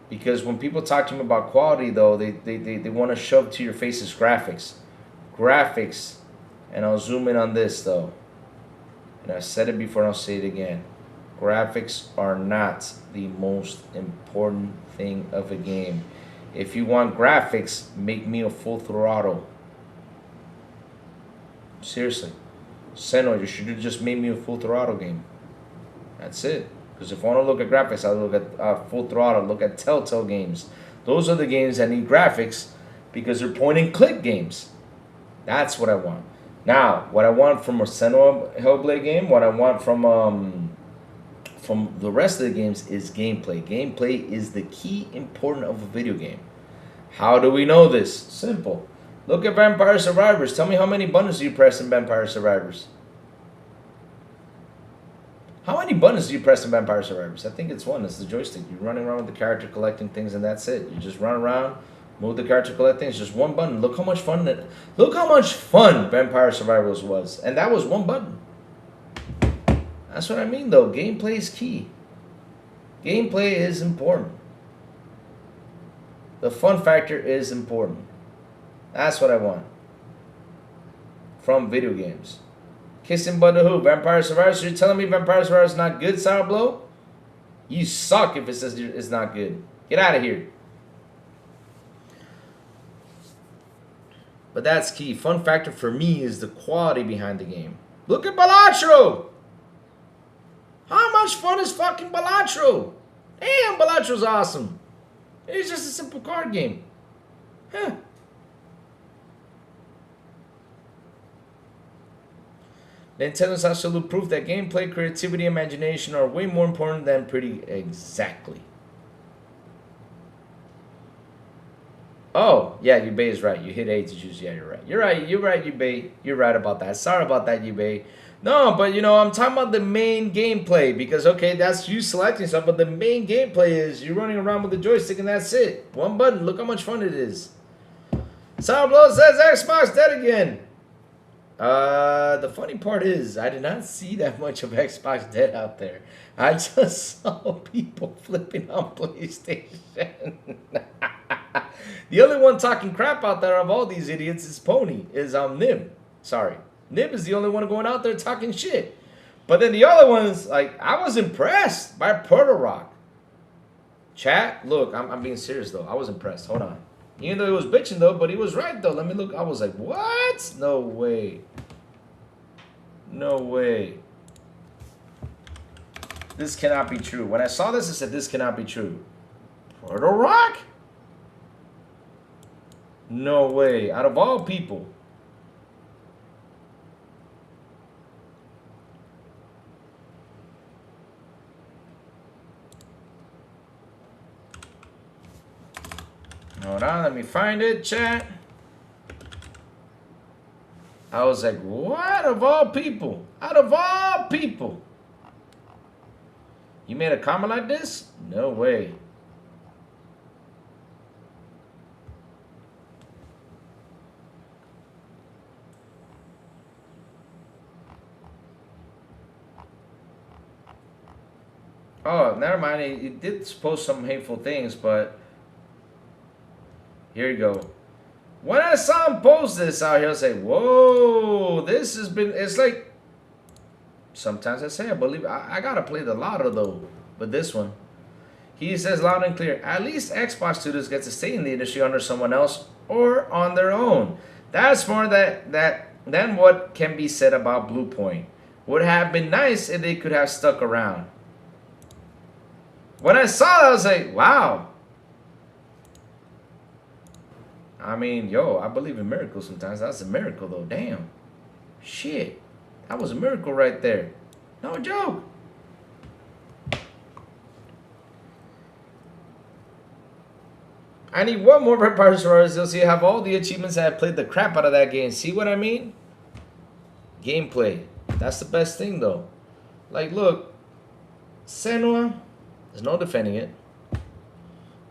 Because when people talk to me about quality, though, they want to shove to your faces graphics. Graphics, and I'll zoom in on this, though. And I said it before and I'll say it again. Graphics are not the most important thing of a game. If you want graphics, make me a full throttle. Seriously. Senua, you should have just made me a full throttle game. That's it. Because if I want to look at graphics, I'll look at full throttle, look at Telltale games. Those are the games that need graphics because they're point and click games. That's what I want. Now, what I want from a Senua Hellblade game, what I want from the rest of the games is gameplay. Gameplay is the key important of a video game. How do we know this? Simple. Look at Vampire Survivors. Tell me how many buttons do you press in Vampire Survivors? How many buttons do you press in Vampire Survivors? I think it's one. It's the joystick. You're running around with the character collecting things, and that's it. You just run around, move the character, collect things. Just one button. Look how much fun Vampire Survivors was, and that was one button. That's what I mean, though. Gameplay is key. Gameplay is important. The fun factor is important. That's what I want from video games. Kissing Butt to who? Vampire Survivors? So you're telling me Vampire Survivors is not good, Sour Blow? You suck if it says it's not good. Get out of here. But that's key. Fun factor for me is the quality behind the game. Look at Balatro! How much fun is fucking Balatro? Damn, Balatro's awesome. It's just a simple card game. Huh. Nintendo's absolute proof that gameplay, creativity, imagination are way more important than pretty exactly. Oh, yeah, Yubei is right. You hit A to choose. Yeah, you're right. You're right. You're right, Yubei. You're right about that. Sorry about that, Yubei. No, but you know, I'm talking about the main gameplay because, okay, that's you selecting stuff, but the main gameplay is you're running around with the joystick and that's it. One button. Look how much fun it is. Sour Blow says Xbox dead again. The funny part is I did not see that much of Xbox dead out there. I just saw people flipping on PlayStation. The only one talking crap out there of all these idiots is Nib. Sorry. Nib is the only one going out there talking shit. But then the other ones, like, I was impressed by Proto Rock. Chat, look, I'm being serious though. I was impressed. Hold on. Even though he was bitching though, but he was right though. Let me look. I was like, what? No way. No way. This cannot be true. When I saw this, I said, this cannot be true. Proto Rock? No way. Out of all people. Hold on, let me find it, chat. I was like, what? Out of all people? Out of all people? You made a comment like this? No way. Oh, never mind. He did post some hateful things, but here you go. When I saw him post this out here, I was like, whoa, this has been, it's like, sometimes I say, I believe, I gotta play the lotto though, but this one. He says loud and clear, at least Xbox Studios get to stay in the industry under someone else or on their own. That's more than what can be said about Blue Point. Would have been nice if they could have stuck around. When I saw that, I was like, wow. I mean, yo, I believe in miracles sometimes. That's a miracle, though. Damn. Shit. That was a miracle right there. No joke. I need one more Vampire Survivors. You'll see I have all the achievements. I played the crap out of that game. See what I mean? Gameplay. That's the best thing, though. Like, look. Senua. There's no defending it.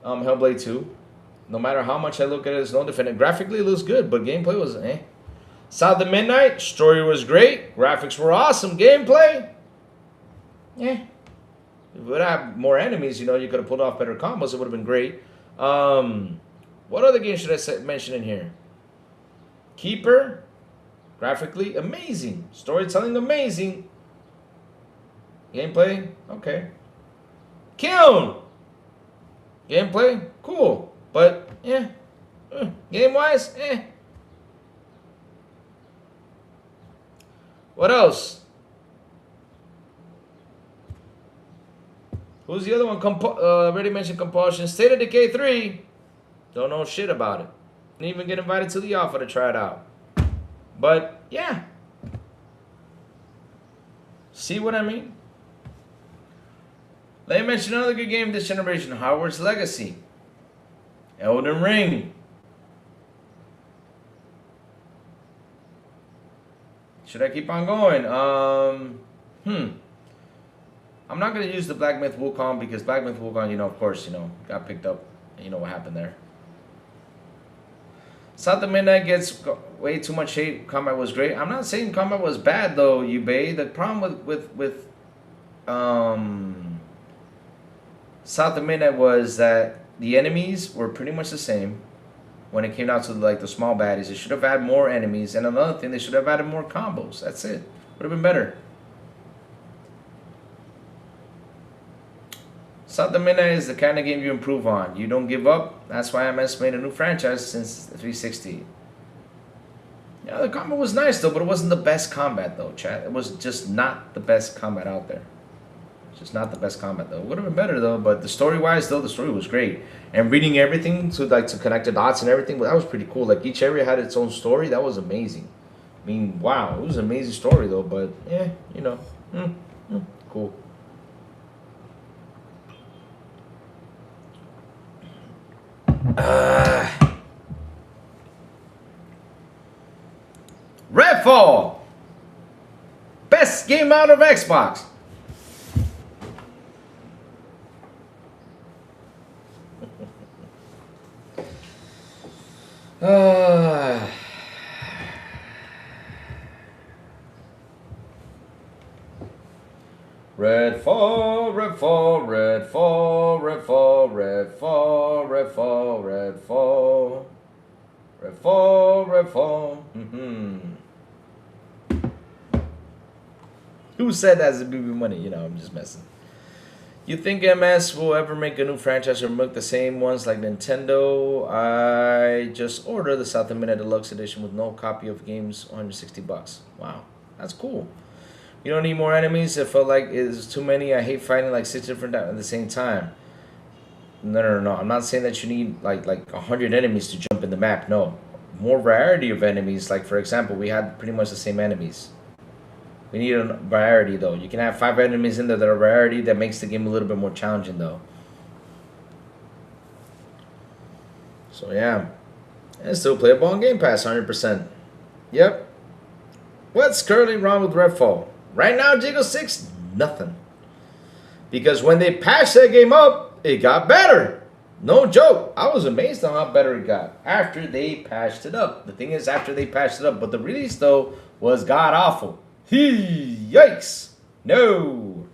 Hellblade 2. No matter how much I look at it, there's no defending. Graphically, it looks good, but gameplay was eh. South of Midnight. Story was great. Graphics were awesome. Gameplay. Yeah. If we would have more enemies, you know, you could have pulled off better combos. It would have been great. What other game should I mention in here? Keeper. Graphically, amazing. Storytelling, amazing. Gameplay, okay. Kiln. Gameplay, cool. But, yeah. Game-wise, eh. What else? Who's the other one? Already mentioned Compulsion. State of Decay 3. Don't know shit about it. Didn't even get invited to the alpha to try it out. But, yeah. See what I mean? Let me mention another good game this generation. Hogwarts Legacy. Elden Ring. Should I keep on going? I'm not going to use the Black Myth Wukong because Black Myth Wukong, you know, of course, you know, got picked up. You know what happened there. South of Midnight gets way too much hate. Combat was great. I'm not saying combat was bad, though, Yubei. The problem with South of Midnight was that the enemies were pretty much the same when it came down to like the small baddies. They should have had more enemies, and another thing, they should have added more combos. That's it. Would have been better. Southern Midnight is the kind of game you improve on. You don't give up. That's why MS made a new franchise since 360. Yeah, the combat was nice though, but it wasn't the best combat though, chat. It was just not the best combat out there. It's just not the best combat though. It would have been better though, but the story-wise though, the story was great. And reading everything to connect the dots and everything, well, that was pretty cool. Like each area had its own story. That was amazing. I mean, wow, it was an amazing story though. But yeah, you know, cool. Redfall, best game out of Xbox. Redfall, Redfall, Redfall, Redfall, Redfall, Redfall, Redfall, Redfall, Redfall. Who said that's a BB money? You know, I'm just messing. You think MS will ever make a new franchise or make the same ones like Nintendo? I just ordered the South America Deluxe Edition with no copy of games, $160. Wow, that's cool. You don't need more enemies. It felt like it's too many. I hate fighting like 6 different at the same time. No. I'm not saying that you need like 100 enemies to jump in the map. No, more variety of enemies. Like for example, we had pretty much the same enemies. We need a variety though. You can have 5 enemies in there that are variety. That makes the game a little bit more challenging though. So yeah, and still playable on Game Pass, 100%. Yep. What's currently wrong with Redfall? Right now, Jiggle 6, nothing. Because when they patched that game up, it got better. No joke. I was amazed on how better it got after they patched it up. The thing is, after they patched it up, but the release though was god awful. Yikes. No.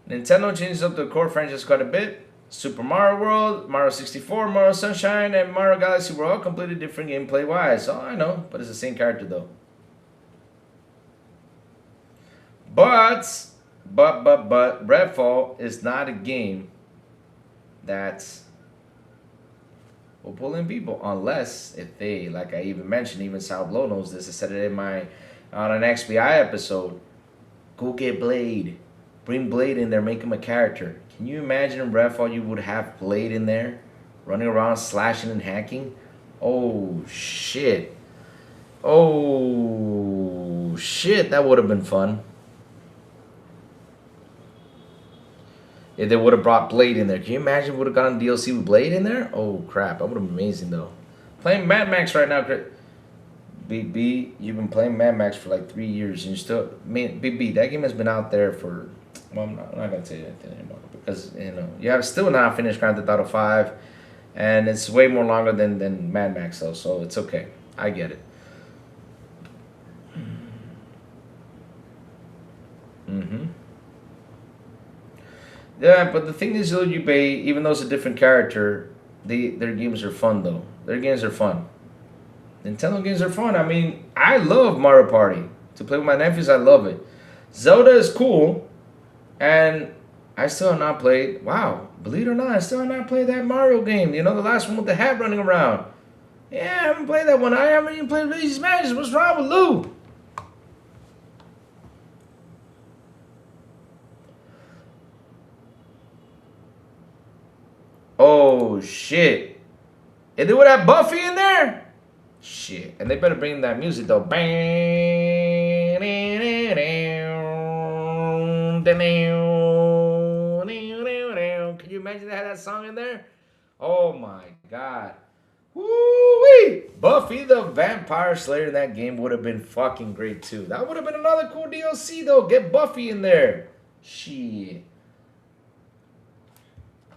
Nintendo changed up the core franchise quite a bit. Super Mario World, Mario 64, Mario Sunshine, and Mario Galaxy were all completely different gameplay-wise. Oh, I know, but it's the same character, though. But, Redfall is not a game that will pull in people, unless if they, like I even mentioned, even Sal Blow knows this. I said it on an XBI episode. Go get Blade. Bring Blade in there, make him a character. Can you imagine in Redfall you would have Blade in there, running around slashing and hacking? Oh shit. Oh shit, that would have been fun. If they would have brought Blade in there. Can you imagine would have gotten DLC with Blade in there? Oh crap, that would have been amazing though. Playing Mad Max right now, BB, you've been playing Mad Max for like 3 years and you still, BB, that game has been out there for, well, I'm not going to tell you anything anymore because, you know, you have still not finished Grand Theft Auto 5 and it's way more longer than Mad Max though, so it's okay. I get it. Yeah, but the thing is though, even though it's a different character, their games are fun though. Their games are fun. Nintendo games are fun. I mean, I love Mario Party. To play with my nephews, I love it. Zelda is cool. And I still have not played, wow, believe it or not, I still have not played that Mario game. You know, the last one with the hat running around. Yeah, I haven't played that one. I haven't even played Luigi's Mansion. What's wrong with Lou? Oh, shit. And they would have Buffy in there? Shit. And they better bring in that music, though. Can you imagine they had that song in there? Oh, my God. Woo-wee! Buffy the Vampire Slayer in that game would have been fucking great, too. That would have been another cool DLC, though. Get Buffy in there. Shit.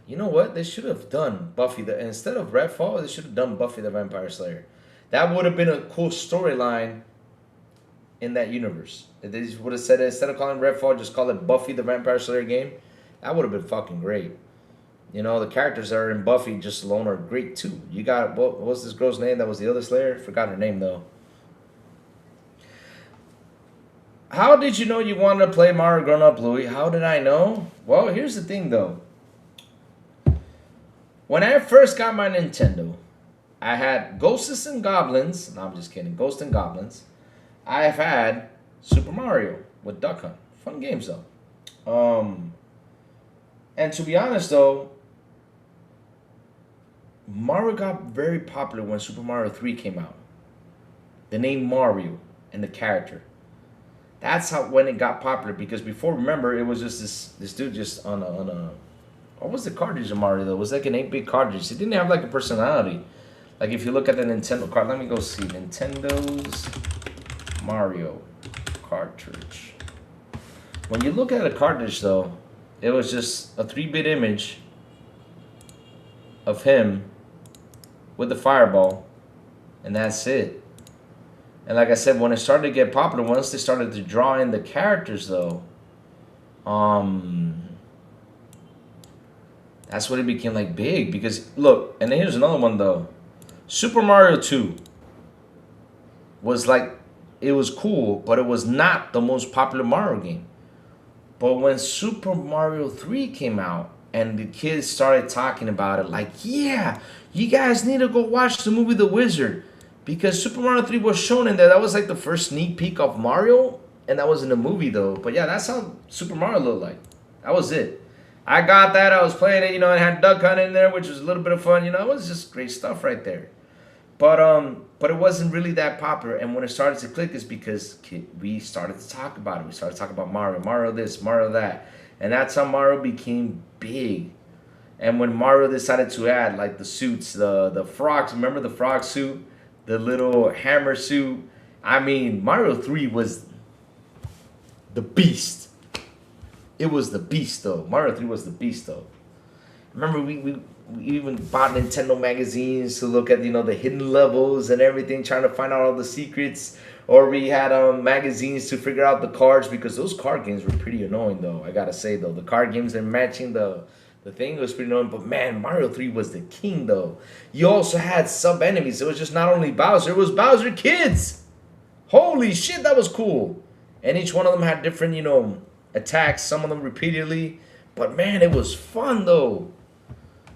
You know what? They should have done Buffy instead of Redfall, they should have done Buffy the Vampire Slayer. That would have been a cool storyline in that universe. If they would have said it, instead of calling Redfall, just call it Buffy the Vampire Slayer game. That would have been fucking great. You know, the characters that are in Buffy just alone are great too. You got, what was this girl's name that was the other Slayer? Forgot her name though. How did you know you wanted to play Mario growing up, Louis? How did I know? Well, here's the thing though. When I first got my Nintendo, I had Ghosts and Goblins. No, I'm just kidding. Ghosts and Goblins. I've had Super Mario with Duck Hunt. Fun games though. And to be honest though, Mario got very popular when Super Mario 3 came out. The name Mario and the character. That's how when it got popular, because before, remember, it was just this dude just on a what was the cartridge of Mario though? It was like an 8-bit cartridge. It didn't have like a personality. Like if you look at the Nintendo card, let me go see Nintendo's Mario cartridge. When you look at a cartridge though, it was just a 3-bit image of him with the fireball, and that's it. And like I said, when it started to get popular, once they started to draw in the characters though, that's when it became like big. Because look, and then here's another one though. Super Mario 2 was like, it was cool, but it was not the most popular Mario game. But when Super Mario 3 came out and the kids started talking about it, like, yeah, you guys need to go watch the movie The Wizard, because Super Mario 3 was shown in there. That was like the first sneak peek of Mario, and that was in the movie though. But yeah, that's how Super Mario looked like. That was it. I got that. I was playing it, you know, it had Duck Hunt in there, which was a little bit of fun. You know, it was just great stuff right there. But it wasn't really that popular. And when it started to click is because we started to talk about it. We started to talk about Mario. Mario this, Mario that. And that's how Mario became big. And when Mario decided to add like the suits, the frogs, remember the frog suit? The little hammer suit. I mean, Mario 3 was the beast. It was the beast though. Mario 3 was the beast though. Remember we even bought Nintendo magazines to look at, you know, the hidden levels and everything, trying to find out all the secrets. Or we had magazines to figure out the cards, because those card games were pretty annoying though. I gotta say though, the card games and matching the thing was pretty annoying. But man, Mario 3 was the king though. You also had sub enemies. It was just not only Bowser, it was Bowser kids. Holy shit, that was cool. And each one of them had different, you know, attacks. Some of them repeatedly. But man, it was fun though.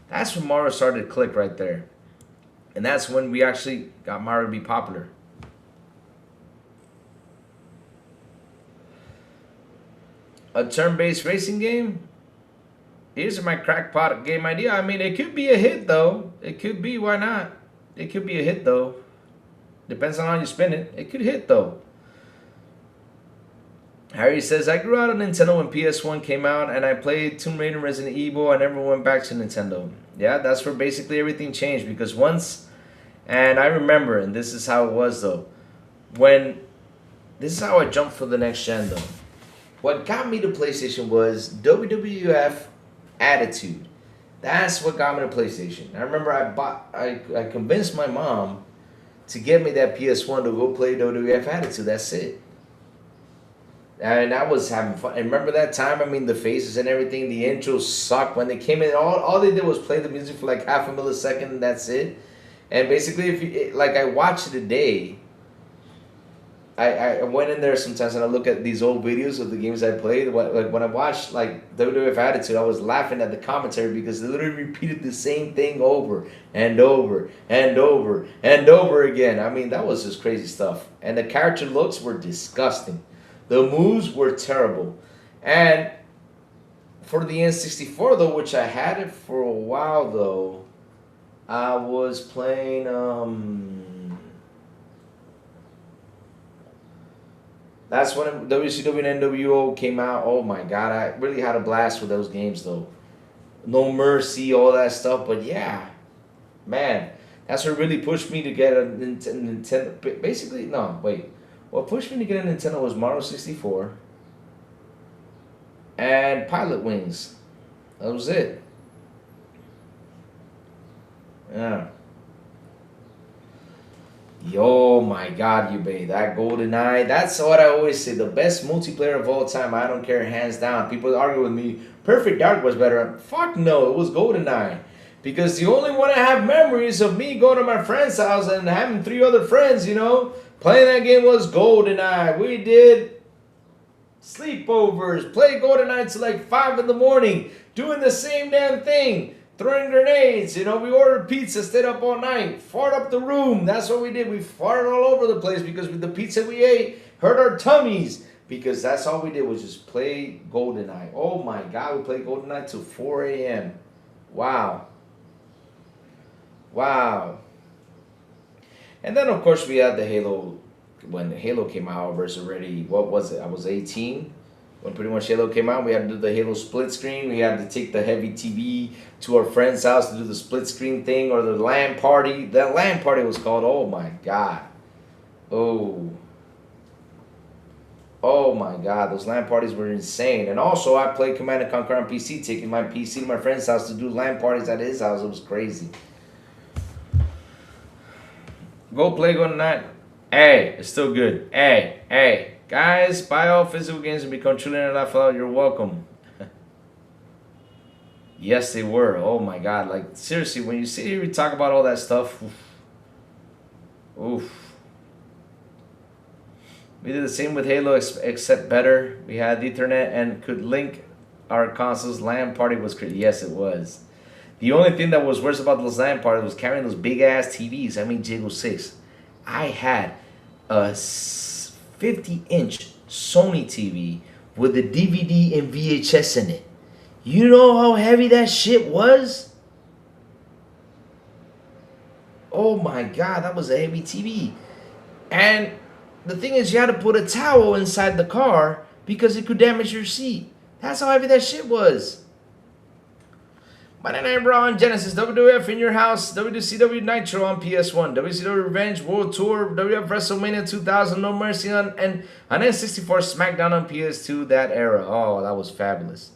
That's when Mario started to click right there. And that's when we actually got Mario to be popular. A turn-based racing game? Here's my crackpot game idea. I mean, it could be a hit though. It could be, why not? It could be a hit though. Depends on how you spin it. It could hit though. Harry says, I grew out on Nintendo when PS1 came out, and I played Tomb Raider, Resident Evil. I never went back to Nintendo. Yeah, that's where basically everything changed, because once, and I remember, and this is how it was though, this is how I jumped for the next gen though. What got me to PlayStation was WWF Attitude. That's what got me to PlayStation. I remember I convinced my mom to get me that PS1 to go play WWF Attitude. That's it. And I was having fun. And remember that time? I mean, the faces and everything, the intros sucked. When they came in, all they did was play the music for like half a millisecond, and that's it. And basically, if you, like, I watch it today, I went in there sometimes and I look at these old videos of the games I played. Like when I watched like WWF Attitude, I was laughing at the commentary because they literally repeated the same thing over and over and over and over again. I mean, that was just crazy stuff. And the character looks were disgusting. The moves were terrible. And for the N64 though, which I had it for a while though, I was playing that's when WCW and NWO came out. Oh my god, I really had a blast with those games though. No Mercy, all that stuff. But yeah, man, that's what really pushed me to get a Nintendo. Basically, no, wait. What pushed me to get a Nintendo was Mario 64 and Pilot Wings. That was it. Yeah. Yo, my God, you babe, that GoldenEye. That's what I always say. The best multiplayer of all time. I don't care, hands down. People argue with me. Perfect Dark was better. Fuck no, it was GoldenEye. Because the only one I have memories of me going to my friend's house and having 3 other friends, you know, playing that game was GoldenEye. We did sleepovers, play GoldenEye till like 5 in the morning, doing the same damn thing. Throwing grenades, you know, we ordered pizza, stayed up all night, fart up the room. That's what we did. We farted all over the place because with the pizza we ate hurt our tummies. Because that's all we did was just play GoldenEye. Oh my God, we played GoldenEye till 4 a.m. Wow. Wow. And then of course we had the Halo. When Halo came out, I was already, what was it? I was 18. When pretty much Halo came out, we had to do the Halo split screen. We had to take the heavy TV to our friend's house to do the split screen thing, or the LAN party. That LAN party was called, oh my God. Oh. Oh my God, those LAN parties were insane. And also, I played Command & Conquer on PC, taking my PC to my friend's house to do LAN parties at his house. It was crazy. Go play GoldenEye. Hey, it's still good. Hey. Guys, buy all physical games and become truly NFL. You're welcome. Yes, they were. Oh my God. Like, seriously, when you sit here and talk about all that stuff. Oof. We did the same with Halo, except better. We had Ethernet and could link our consoles. LAN party was crazy. Yes, it was. The only thing that was worse about those LAN parties was carrying those big ass TVs. I mean, Jago 6. I had a 50-inch Sony TV with a DVD and VHS in it. You know how heavy that shit was? Oh my God, that was a heavy TV. And the thing is, you had to put a towel inside the car because it could damage your seat. That's how heavy that shit was. Monday Night Raw on Genesis, WWF in your house, WCW Nitro on PS1, WCW Revenge World Tour, WWF WrestleMania 2000, No Mercy on N64, SmackDown on PS2, that era. Oh, that was fabulous.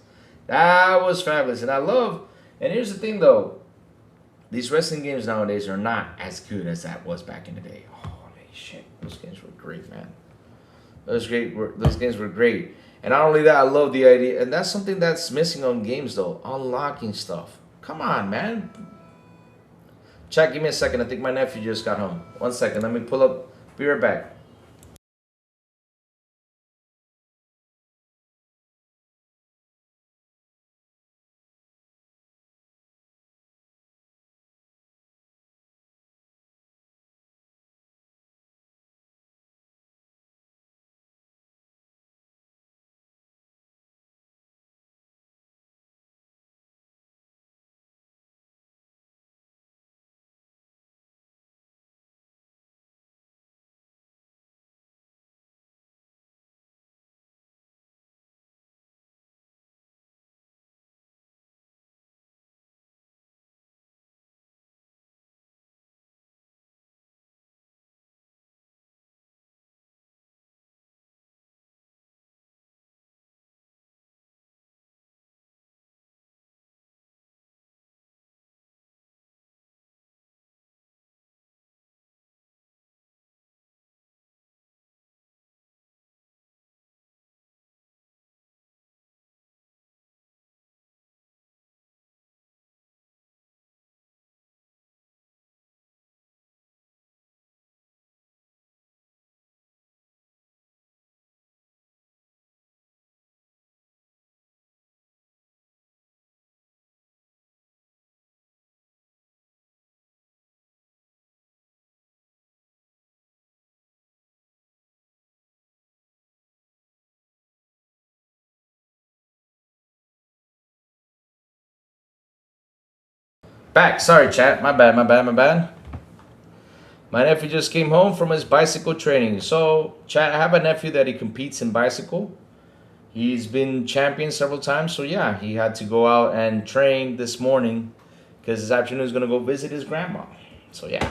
That was fabulous. And I love, and here's the thing though, these wrestling games nowadays are not as good as that was back in the day. Oh, man, shit. Those games were great, man. Those games were great. And not only that, I love the idea, and that's something that's missing on games though, unlocking stuff. Come on, man. Chat, give me a second. I think my nephew just got home. 1 second, let me pull up. Be right back. Back. Sorry, chat. My bad. My nephew just came home from his bicycle training. So, chat, I have a nephew that he competes in bicycle. He's been champion several times. So, yeah, he had to go out and train this morning because this afternoon he's going to go visit his grandma. So, yeah.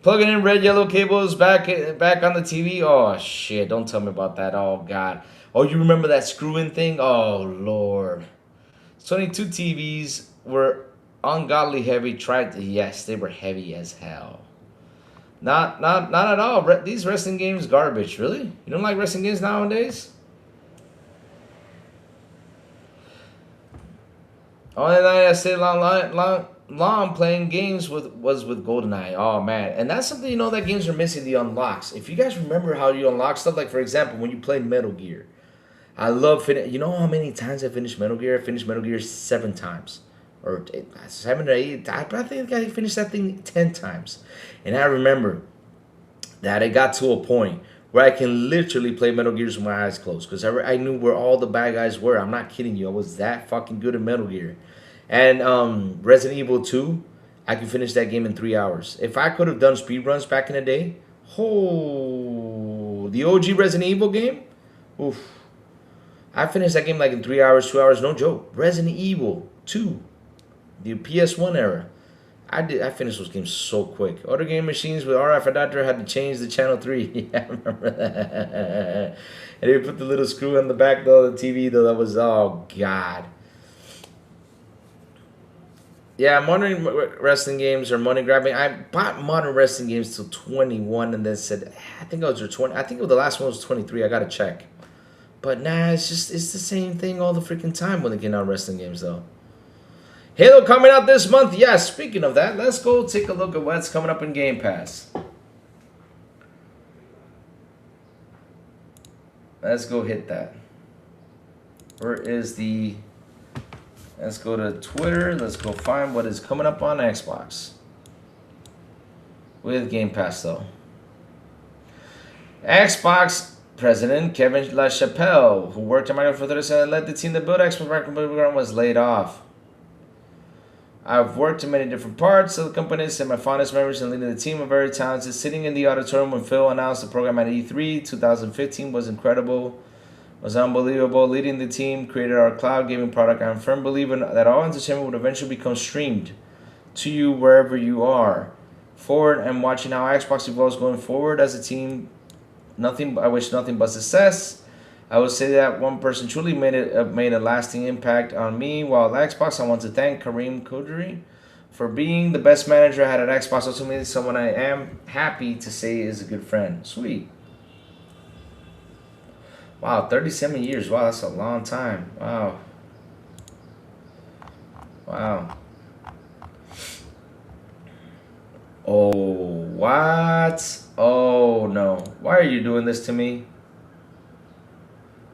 Plugging in red, yellow cables back on the TV. Oh, shit. Don't tell me about that. Oh, God. Oh, you remember that screw-in thing? Oh, Lord. 22 TVs were ungodly heavy. Yes, they were heavy as hell. Not at all. These wrestling games garbage. Really? You don't like wrestling games nowadays? Only night I stayed long playing games was with GoldenEye. Oh man, and that's something, you know, that games are missing, the unlocks. If you guys remember how you unlock stuff, like for example when you play Metal Gear, I love you know how many times I finished Metal Gear? I finished Metal Gear 7 times, or 7 or 8. I think I finished that thing 10 times, and I remember that it got to a point where I can literally play Metal Gears with my eyes closed because I knew where all the bad guys were. I'm not kidding you. I was that fucking good at Metal Gear. And Resident Evil 2, I can finish that game in 3 hours. If I could have done speedruns back in the day, the OG Resident Evil game, oof. I finished that game like in 3 hours, 2 hours, no joke. Resident Evil 2, the PS1 era. I finished those games so quick. Other game machines with RF adapter had to change the channel 3. Yeah, I remember that. And they put the little screw on the back though, of the TV though. That was, oh god. Yeah, modern wrestling games are money grabbing. I bought modern wrestling games till 21 and then said, I think I was 20. I think the last one was 23. I gotta check. But nah, it's the same thing all the freaking time when they get out wrestling games though. Halo coming out this month. Yeah, speaking of that, let's go take a look at what's coming up in Game Pass. Let's go hit that. Where is the... Let's go to Twitter. Let's go find what is coming up on Xbox. With Game Pass though. Xbox President Kevin LaChapelle, who worked at Microsoft for 37 and led the team that built Xbox Microsoft, was laid off. I've worked in many different parts of the company, and my fondest memories in leading the team are very talented. Sitting in the auditorium when Phil announced the program at E3 2015 was incredible, was unbelievable. Leading the team, created our cloud gaming product. I'm a firm believer that all entertainment would eventually become streamed to you wherever you are. Forward and watching how Xbox evolves going forward as a team, I wish nothing but success. I would say that one person truly made a lasting impact on me. While at Xbox, I want to thank Kareem Kodri for being the best manager I had at Xbox. Ultimately, someone I am happy to say is a good friend. Sweet. Wow, 37 years. Wow, that's a long time. Wow. Wow. Oh, what? Oh, no. Why are you doing this to me?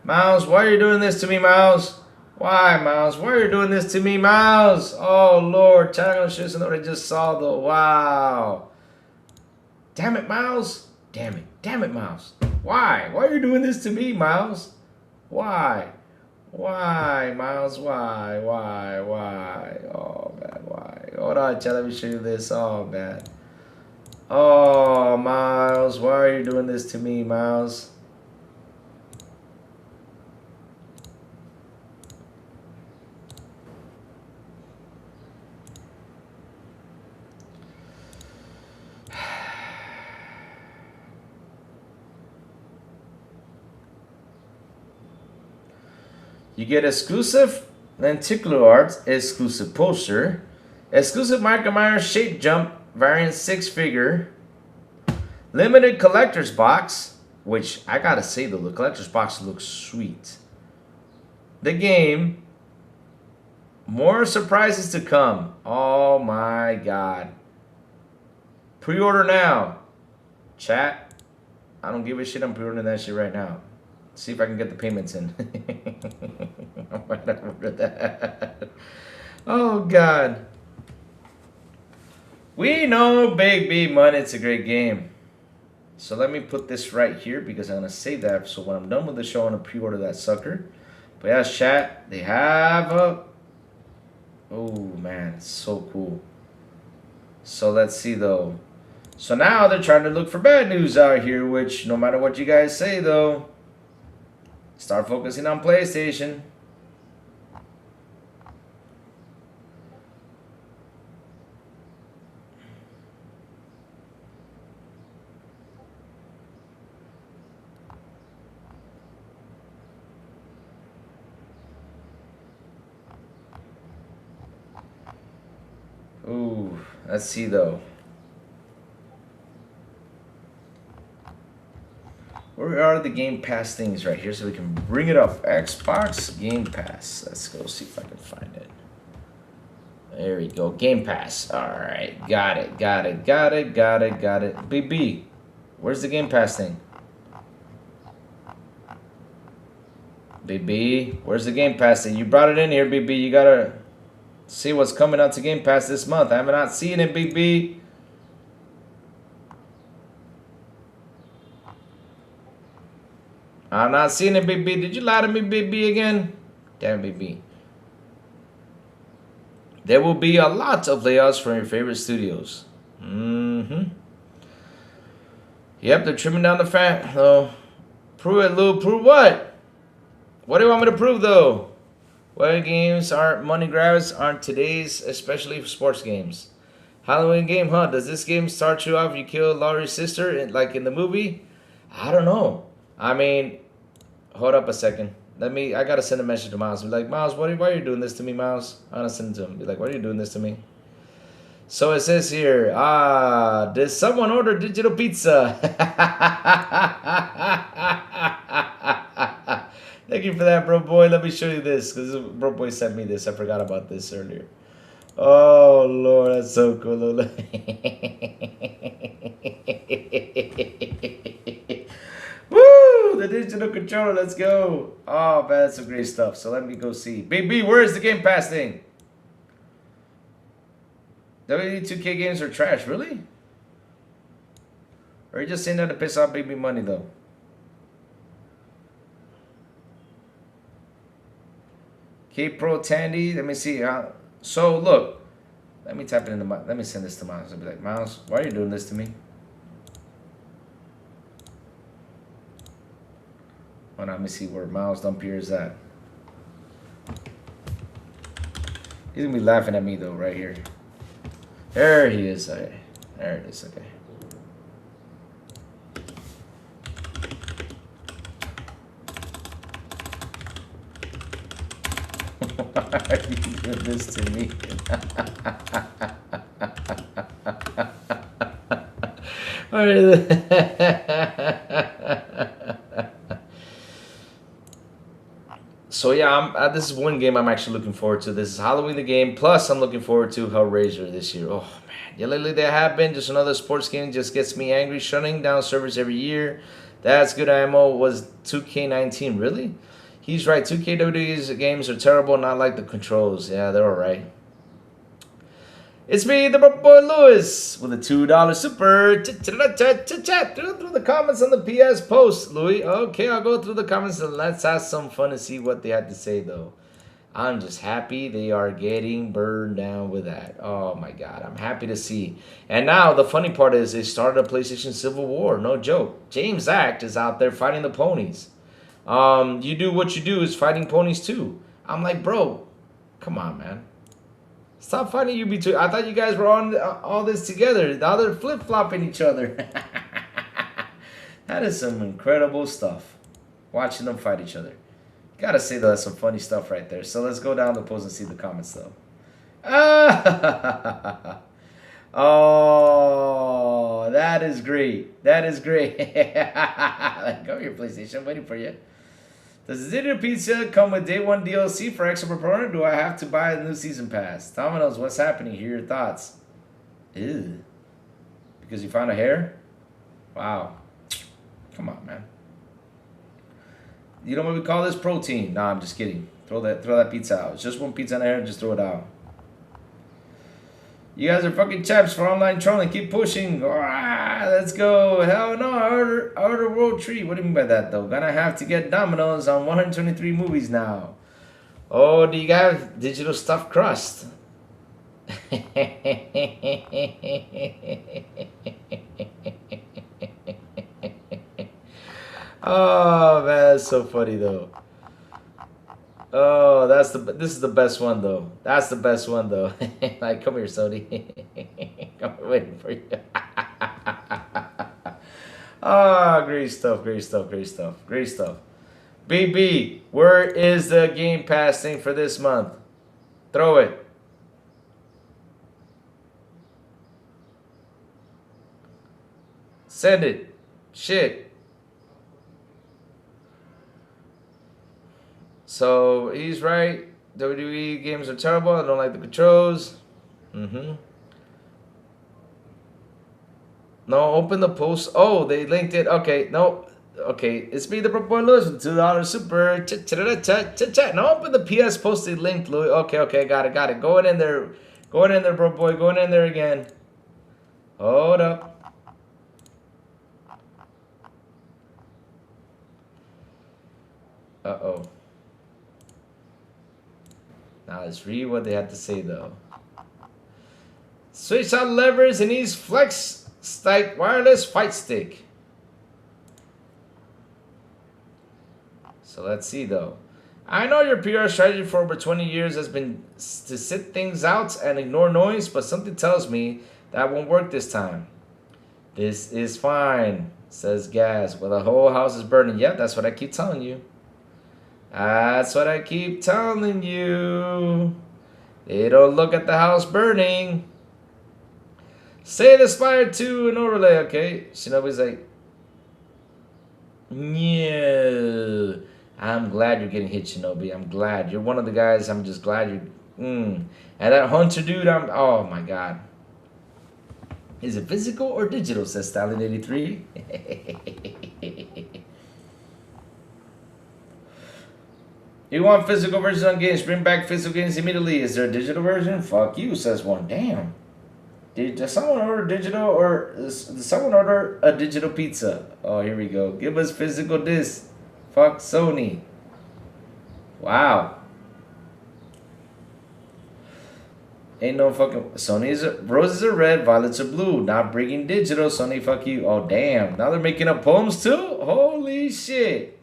Miles, why are you doing this to me, Miles? Why, Miles? Why are you doing this to me, Miles? Oh, Lord. Channel shows what I just saw, though. Wow. Damn it, Miles. Damn it. Damn it, Miles. Why? Why are you doing this to me, Miles? Why? Why, Miles? Why? Oh, man, why? Hold on, Chad. Let me show you this. Oh, man. Oh, Miles. Why are you doing this to me, Miles? You get exclusive lenticular art, exclusive poster, exclusive Michael Myers shape jump variant 6-figure, limited collector's box, which I gotta say though, the collector's box looks sweet. The game, more surprises to come. Oh my god. Pre-order now. Chat, I don't give a shit, I'm pre-ordering that shit right now. See if I can get the payments in. I might not order that. Oh, God. We know Big B Money, it's a great game. So let me put this right here because I'm going to save that. So when I'm done with the show, I'm going to pre-order that sucker. But yeah, chat, they have a... Oh, man, it's so cool. So let's see, though. So now they're trying to look for bad news out here, which no matter what you guys say, though, start focusing on PlayStation. Ooh, let's see though. Where are the Game Pass things right here so we can bring it up? Xbox Game Pass. Let's go see if I can find it. There we go. Game Pass. All right. Got it. BB, where's the Game Pass thing? BB, where's the Game Pass thing? You brought it in here, BB. You gotta see what's coming out to Game Pass this month. I have not seen it, BB. I'm not seeing it, BB. Did you lie to me, BB, again? Damn, BB. There will be a lot of layoffs from your favorite studios. Yep, they're trimming down the fat. Oh, prove it, Lou. Prove what? What do you want me to prove, though? What games aren't money grabs aren't today's, especially for sports games? Halloween game, huh? Does this game start you off? You kill Laurie's sister, like in the movie? I don't know. I mean, hold up a second. I gotta send a message to Miles. Be like, Miles, why are you doing this to me, Miles? I'm gonna send it to him. Be like, why are you doing this to me? So it says here, did someone order digital pizza? Thank you for that, bro boy. Let me show you this, because bro boy sent me this. I forgot about this earlier. Oh, Lord, that's so cool. Woo! The digital controller, let's go. Oh, man, that's some great stuff. So let me go see. Baby, where is the Game Pass thing? WD2K games are trash, really? Or are you just saying that to piss off baby money, though? K-Pro Tandy, let me see. So, look. Let me type it into let me send this to Miles. I'll be like, Miles, why are you doing this to me? Hold on, let me see where Miles Dumpier is at. He's gonna be laughing at me though, right here. There he is. Okay. There it is. Okay. Why are you doing this to me? So yeah, this is one game I'm actually looking forward to. This is Halloween the game. Plus, I'm looking forward to Hellraiser this year. Oh man, yeah, lately there have been just another sports game. Just gets me angry. Shutting down servers every year. That's good ammo. Was 2K19 really? He's right. 2K games are terrible. Not like the controls. Yeah, they're alright. It's me, the boy Lewis, with a $2 super chat. Go through the comments on the PS post, Louis. Okay, I'll go through the comments and let's have some fun and see what they had to say, though. I'm just happy they are getting burned down with that. Oh my God, I'm happy to see. And now the funny part is they started a PlayStation Civil War. No joke. James Act is out there fighting the ponies. You do what you do is fighting ponies too. I'm like, bro, come on, man. Stop fighting you between. I thought you guys were on all this together. Now they're flip-flopping each other. That is some incredible stuff. Watching them fight each other. Gotta say, though, that's some funny stuff right there. So let's go down the post and see the comments, though. Oh, that is great. That is great. Come here, PlayStation. I'm waiting for you. Does Digital Pizza come with day one DLC for extra proponent? Or do I have to buy a new season pass? Domino's, what's happening? Hear your thoughts. Ew. Because you found a hair? Wow. Come on, man. You know what we call this? Protein. Nah, I'm just kidding. Throw that pizza out. It's just one pizza in there and just throw it out. You guys are fucking chaps for online trolling. Keep pushing. Let's go. Hell no. I order World Tree. What do you mean by that, though? Gonna have to get Domino's on 123 movies now. Oh, do you have digital stuffed crust? Oh, man. That's so funny, though. Oh, this is the best one though. That's the best one though. Like, come here, Sony. I'm waiting for you. Oh, great stuff, great stuff, great stuff, great stuff. BB, where is the Game Pass thing for this month? Throw it. Send it. Shit. So he's right. WWE games are terrible. I don't like the controls. No, open the post. Oh, they linked it. Okay, no. Okay, it's me, the Brook Boy Lewis with $2 super. No, open the PS posted link, Louis. Okay, got it. Going in there, bro boy. Going in there again. Hold up. Uh-oh. Now let's read what they had to say, though. Switch out levers and use flex stick wireless fight stick. So let's see, though. I know your PR strategy for over 20 years has been to sit things out and ignore noise, but something tells me that won't work this time. This is fine, says Gaz. Well, the whole house is burning. Yep, that's what I keep telling you. That's what I keep telling you. They don't look at the house burning. Say the Spire 2 and overlay, okay? Shinobi's like, yeah. I'm glad you're getting hit, Shinobi. I'm glad. You're one of the guys. I'm just glad you're... And that Hunter dude, oh, my God. Is it physical or digital, says Stalin83. You want physical versions on games? Bring back physical games immediately. Is there a digital version? Fuck you, says one. Damn. Did someone order digital or did someone order a digital pizza? Oh, here we go. Give us physical disc. Fuck Sony. Wow. Ain't no fucking... Roses are red, violets are blue. Not bringing digital. Sony, fuck you. Oh, damn. Now they're making up poems too? Holy shit.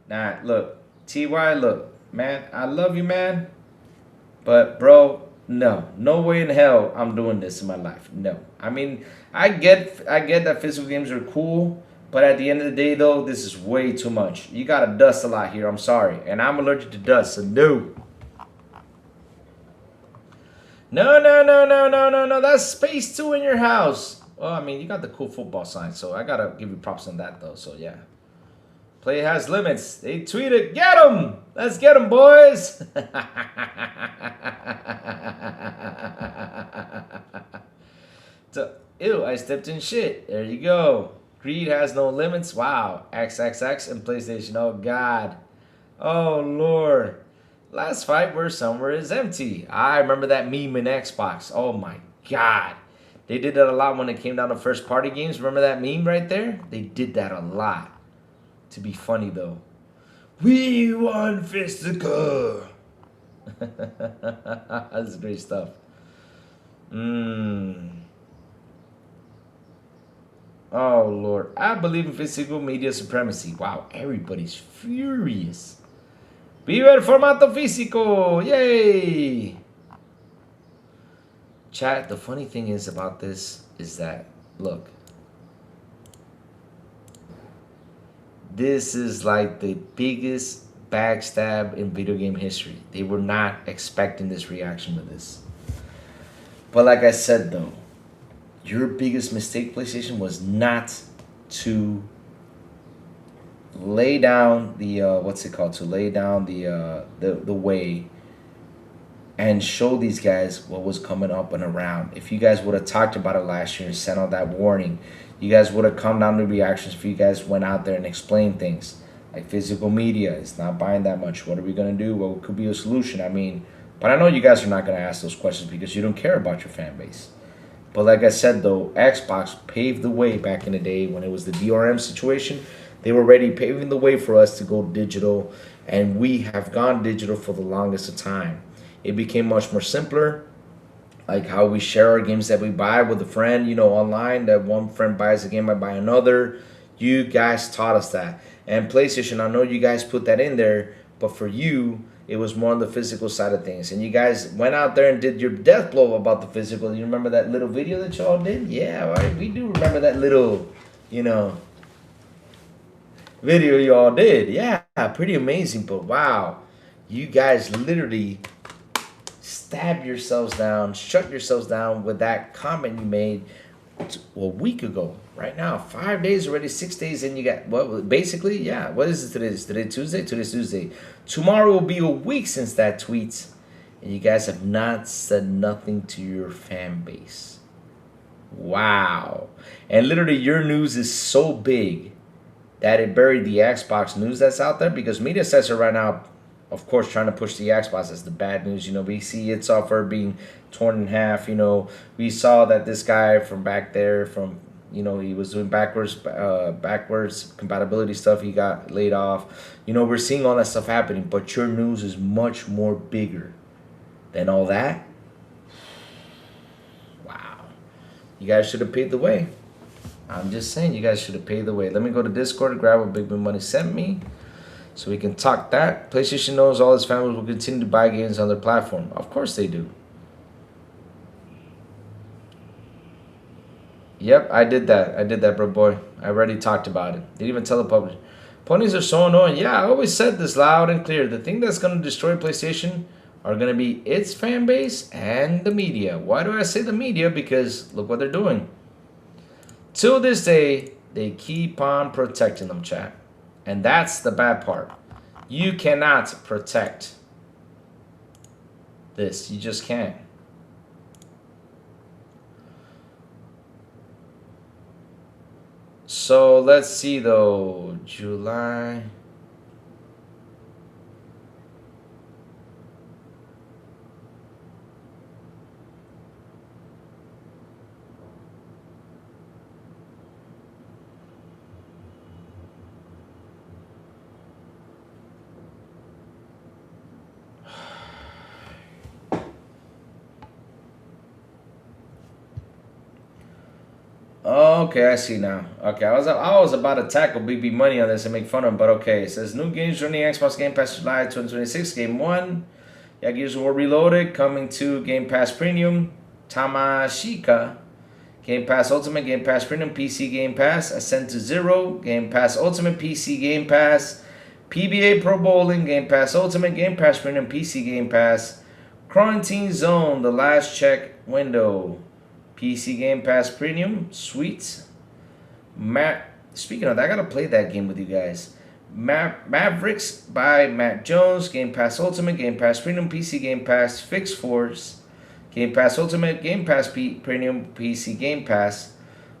Nah, look. TY, look. Man, I love you, man. But, bro... No way in hell I'm doing this in my life. No. I mean, I get that physical games are cool, but at the end of the day, though, this is way too much. You gotta dust a lot here. I'm sorry. And I'm allergic to dust, so no. No. That's space too in your house. Well, I mean, you got the cool football sign, so I gotta give you props on that, though, so yeah. Play has limits. They tweeted, get him! Let's get him, boys! So, ew, I stepped in shit. There you go. Greed has no limits. Wow. XXX and PlayStation. Oh, God. Oh, Lord. Last fight where somewhere is empty. I remember that meme in Xbox. Oh, my God. They did that a lot when it came down to first party games. Remember that meme right there? They did that a lot. To be funny, though. We want physical. That's great stuff. Oh, Lord. I believe in physical media supremacy. Wow, everybody's furious. Viva el formato físico. Yay. Chat, the funny thing is about this is that, look. This is like the biggest backstab in video game history. They were not expecting this reaction to this. But like I said, though, your biggest mistake, PlayStation, was not to lay down the to lay down the way and show these guys what was coming up and around. If you guys would have talked about it last year and sent out that warning, you guys would have come down to reactions if you guys went out there and explained things. Like physical media, it's not buying that much. What are we going to do? What could be a solution? I mean, but I know you guys are not going to ask those questions because you don't care about your fan base. But like I said, though, Xbox paved the way back in the day when it was the DRM situation. They were already paving the way for us to go digital, and we have gone digital for the longest of time. It became much more simpler. Like how we share our games that we buy with a friend, you know, online. That one friend buys a game, I buy another. You guys taught us that. And PlayStation, I know you guys put that in there, but for you, it was more on the physical side of things. And you guys went out there and did your death blow about the physical. You remember that little video that y'all did? Yeah, right? We do remember that little, you know, video y'all did. Yeah, pretty amazing. But wow, you guys literally stabbed yourselves down, shut yourselves down with that comment you made a week ago. Right now, 5 days already, 6 days, and you got what? Basically, yeah. What is it today? Is today Tuesday? Today's Tuesday. Tomorrow will be a week since that tweet, and you guys have not said nothing to your fan base. Wow. And literally, your news is so big that it buried the Xbox news that's out there, because media sites are right now, of course, trying to push the Xbox as the bad news. You know, we see its software being torn in half. You know, we saw that this guy from back there, from, you know, he was doing backwards compatibility stuff. He got laid off. You know, we're seeing all that stuff happening, but your news is much more bigger than all that. Wow. You guys should have paid the way. I'm just saying, you guys should have paid the way. Let me go to Discord and grab what Big Big Money sent me, so we can talk that. PlayStation knows all its families will continue to buy games on their platform. Of course they do. Yep, I did that, bro boy. I already talked about it. Didn't even tell the publisher. Ponies are so annoying. Yeah, I always said this loud and clear. The thing that's going to destroy PlayStation are going to be its fan base and the media. Why do I say the media? Because look what they're doing. Till this day, they keep on protecting them, chat. And that's the bad part. You cannot protect this. You just can't. So let's see though. July. Okay, I see now. Okay, I was about to tackle BB Money on this and make fun of him, but okay. It says new games running Xbox Game Pass July 2026. Game 1, yeah, Gears of War Reloaded, coming to Game Pass Premium. Tamashika, Game Pass Ultimate, Game Pass Premium, PC Game Pass. Ascend to Zero, Game Pass Ultimate, PC Game Pass. PBA Pro Bowling, Game Pass Ultimate, Game Pass Premium, PC Game Pass. Quarantine Zone, The Last Check Window, PC Game Pass Premium, sweet. Speaking of that, I gotta play that game with you guys. Mavericks by Matt Jones, Game Pass Ultimate, Game Pass Premium, PC Game Pass, Fix Force, Game Pass Ultimate, Game Pass Premium, PC Game Pass.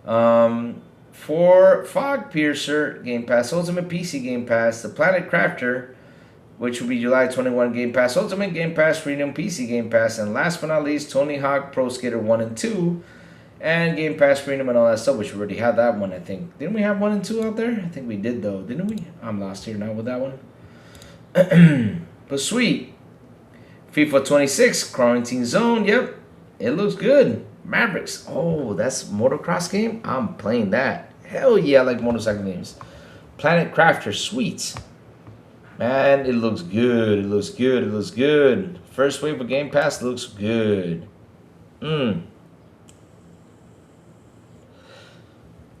For Fog Piercer, Game Pass Ultimate, PC Game Pass, The Planet Crafter, which will be July 21, Game Pass Ultimate, Game Pass Premium, PC Game Pass, and last but not least, Tony Hawk Pro Skater 1 and 2, and Game Pass Premium and all that stuff, which we already had that one, I think. Didn't we have 1 and 2 out there? I think we did, though, didn't we? I'm lost here now with that one. But sweet. FIFA 26, Quarantine Zone, yep, it looks good. Mavericks, oh, that's motocross game? I'm playing that. Hell yeah, I like motorcycle games. Planet Crafter, sweet. Man, it looks good. It looks good. It looks good. First wave of Game Pass looks good.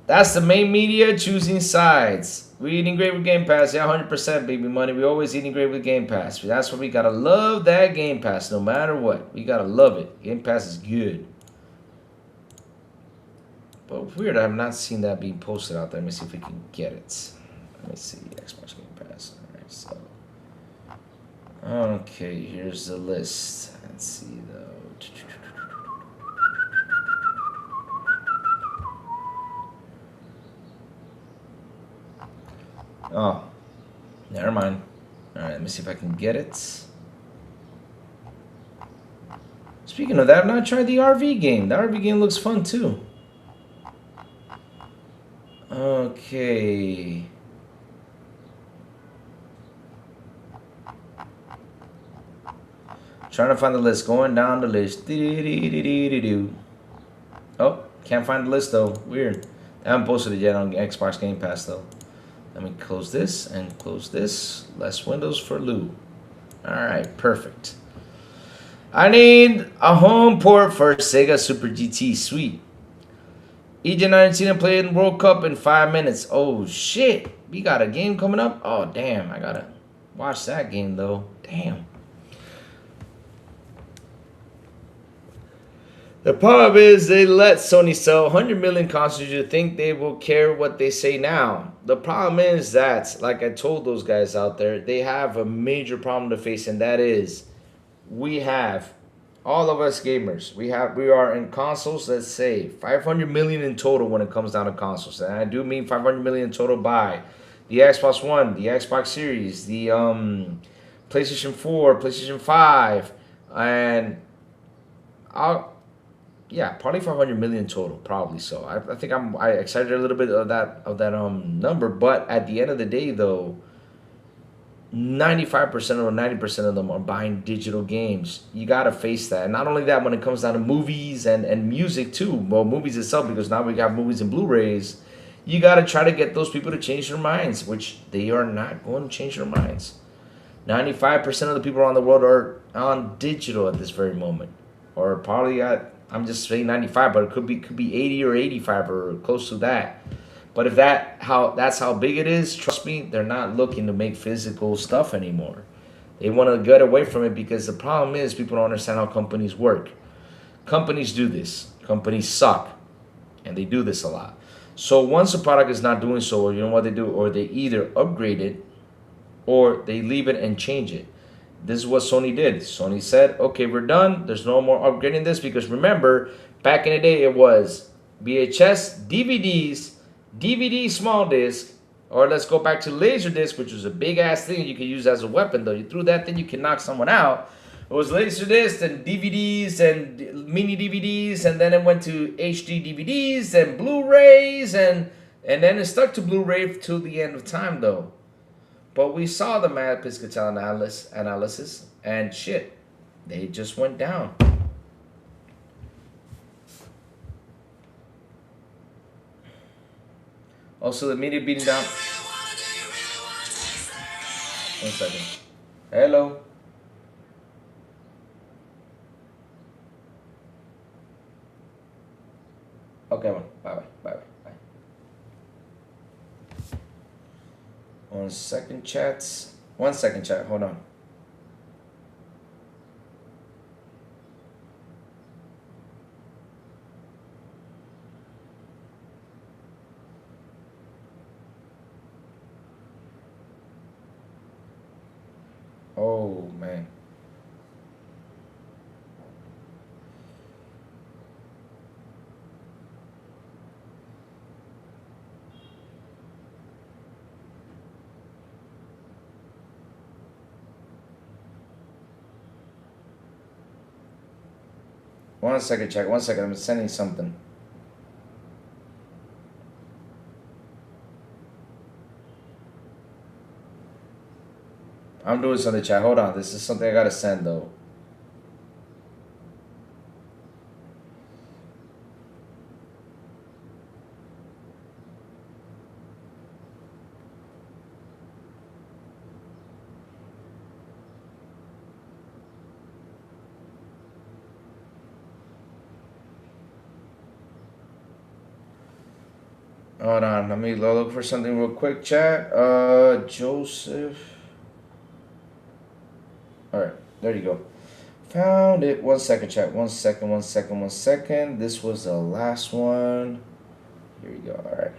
That's the main media choosing sides. We eating great with Game Pass. Yeah, 100% baby money. We always eating great with Game Pass. That's what we gotta love, that Game Pass no matter what. We gotta love it. Game Pass is good. But weird, I have not seen that being posted out there. Let me see if we can get it. Let me see. Xbox Game Pass. So, okay, here's the list. Let's see though. Oh, never mind. All right, let me see if I can get it. Speaking of that, I've not tried the RV game. The RV game looks fun too. Okay. Trying to find the list. Going down the list. Oh, can't find the list though. Weird. I haven't posted it yet on Xbox Game Pass though. Let me close this and close this. Less windows for Lou. Alright, perfect. I need a home port for Sega Super GT. Sweet. Egypt 19 playing World Cup in 5 minutes. Oh shit. We got a game coming up? Oh damn, I gotta watch that game though. Damn. The problem is they let Sony sell 100 million consoles. You think they will care what they say now. The problem is that, like I told those guys out there, they have a major problem to face, and that is we have all of us gamers. We are in consoles, let's say 500 million in total when it comes down to consoles. And I do mean 500 million in total by the Xbox One, the Xbox Series, the PlayStation 4, PlayStation 5, and yeah, probably 500 million total, probably so. I think I excited a little bit of that number, but at the end of the day, though, 95% or 90% of them are buying digital games. You gotta face that. And not only that, when it comes down to movies and music too. Well, movies itself, because now we got movies and Blu-rays. You gotta try to get those people to change their minds, which they are not going to change their minds. 95% of the people around the world are on digital at this very moment, or probably I'm just saying 95, but it could be 80 or 85 or close to that. But if that's how big it is, trust me, they're not looking to make physical stuff anymore. They want to get away from it because the problem is people don't understand how companies work. Companies do this. Companies suck, and they do this a lot. So once a product is not doing so, you know what they do, or they either upgrade it, or they leave it and change it. This is what Sony did. Sony said, okay, we're done. There's no more upgrading this, because remember, back in the day, it was VHS, DVDs, DVD small disc, or let's go back to Laserdisc, which was a big-ass thing you could use as a weapon, though. You threw that thing, you can knock someone out. It was Laserdisc and DVDs and mini DVDs, and then it went to HD DVDs and Blu-rays, and then it stuck to Blu-ray till the end of time, though. But we saw the Mad Piscatel analysis, and shit, they just went down. Also, the media beating down. 1 second. Hello. Okay, bye. 1 second, chats. 1 second, chat. Hold on. Oh, man. One second, check. 1 second. I'm sending something. I'm doing something, chat. Hold on. This is something I gotta send, though. Hold on. Let me look for something real quick, chat. Joseph. Alright, there you go. Found it. 1 second, chat. 1 second. This was the last one. Here we go. Alright.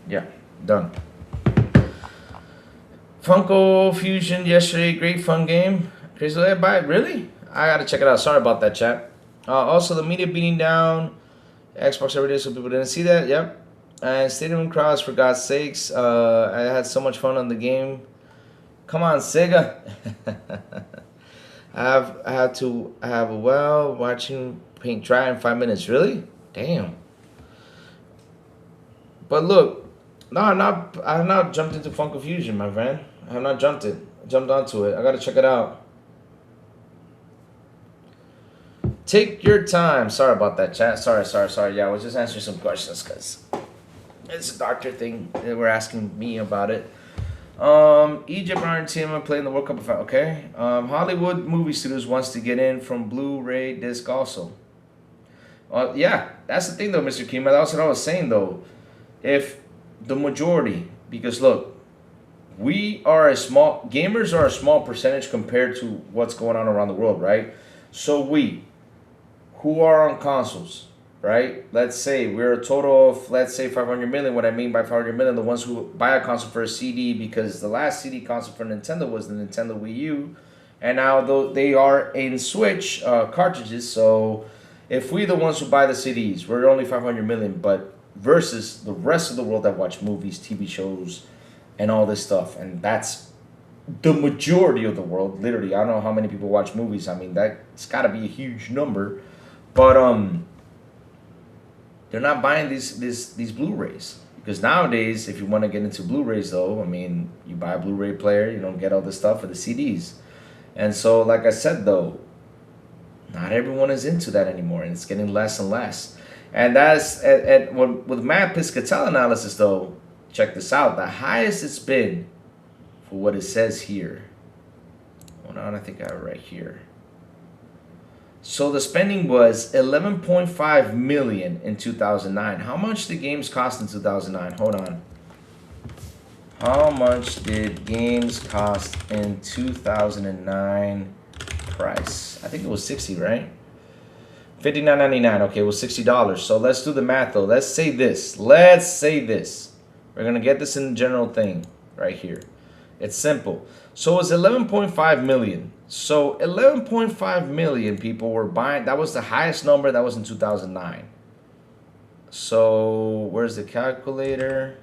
Yeah, done. Funko Fusion yesterday, great fun game. Crazy buy it, really? I gotta check it out. Sorry about that, chat. Also, the media beating down Xbox every day, so people didn't see that. Yep. And stadium crowds, for God's sakes. I had so much fun on the game. Come on, Sega. I have a well watching paint dry in 5 minutes. Really? Damn. But look, no, I have not jumped into Funko Fusion, my friend. I have not jumped onto it. I gotta check it out. Take your time. Sorry about that, chat. Sorry. Yeah, I was just answering some questions because it's a doctor thing. They were asking me about it. Egypt, Argentina playing the World Cup. Okay. Hollywood movie studios wants to get in from Blu-ray disc also. Yeah, that's the thing though, Mr. Kima. That's what I was saying though. If the majority, because look, gamers are a small percentage compared to what's going on around the world, right? So we, who are on consoles, right? Let's say we're a total of, let's say 500 million. What I mean by 500 million, the ones who buy a console for a CD, because the last CD console for Nintendo was the Nintendo Wii U, and now they are in Switch cartridges. So if we the ones who buy the CDs, we're only 500 million, but versus the rest of the world that watch movies, TV shows, and all this stuff, and that's the majority of the world. Literally, I don't know how many people watch movies. I mean, that's got to be a huge number, but they're not buying these Blu-rays, because nowadays, if you want to get into Blu-rays, though, I mean, you buy a Blu-ray player, you don't get all this stuff for the CDs, and so, like I said, though, not everyone is into that anymore, and it's getting less and less. And that's with Matt Piscatella analysis, though. Check this out. The highest it's been for what it says here. Hold on, I think I have it right here. So the spending was 11.5 million in 2009. How much did games cost in 2009? Hold on. How much did games cost in 2009 price? I think it was 60, right? $59.99. Okay, it was $60. So let's do the math though. Let's say this. We're going to get this in the general thing right here. It's simple. So it's 11.5 million. So 11.5 million people were buying. That was the highest number. That was in 2009. So where's the calculator?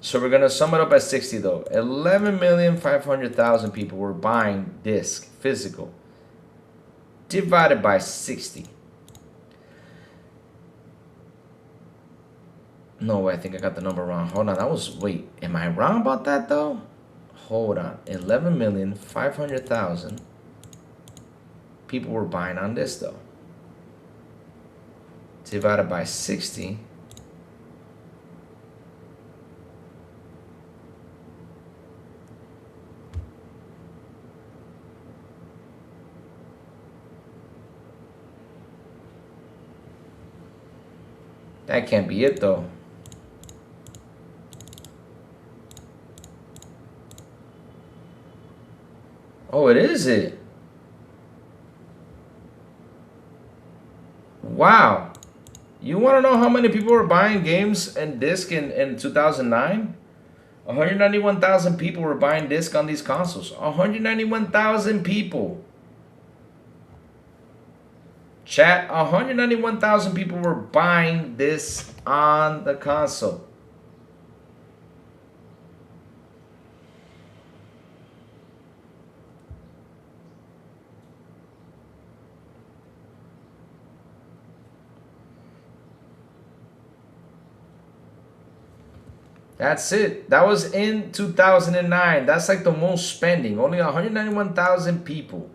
So we're going to sum it up at 60 though. 11,500,000 people were buying disc, physical, divided by 60. No, I think I got the number wrong. Hold on, wait, am I wrong about that though? Hold on, 11,500,000 people were buying on this though. Divided by 60. That can't be it though. Oh, it is it. Wow. You want to know how many people were buying games and disc in 2009? 191,000 people were buying disc on these consoles. 191,000 people. Chat, 191,000 people were buying this on the console. That's it. That was in 2009. That's like the most spending. Only 191,000 people.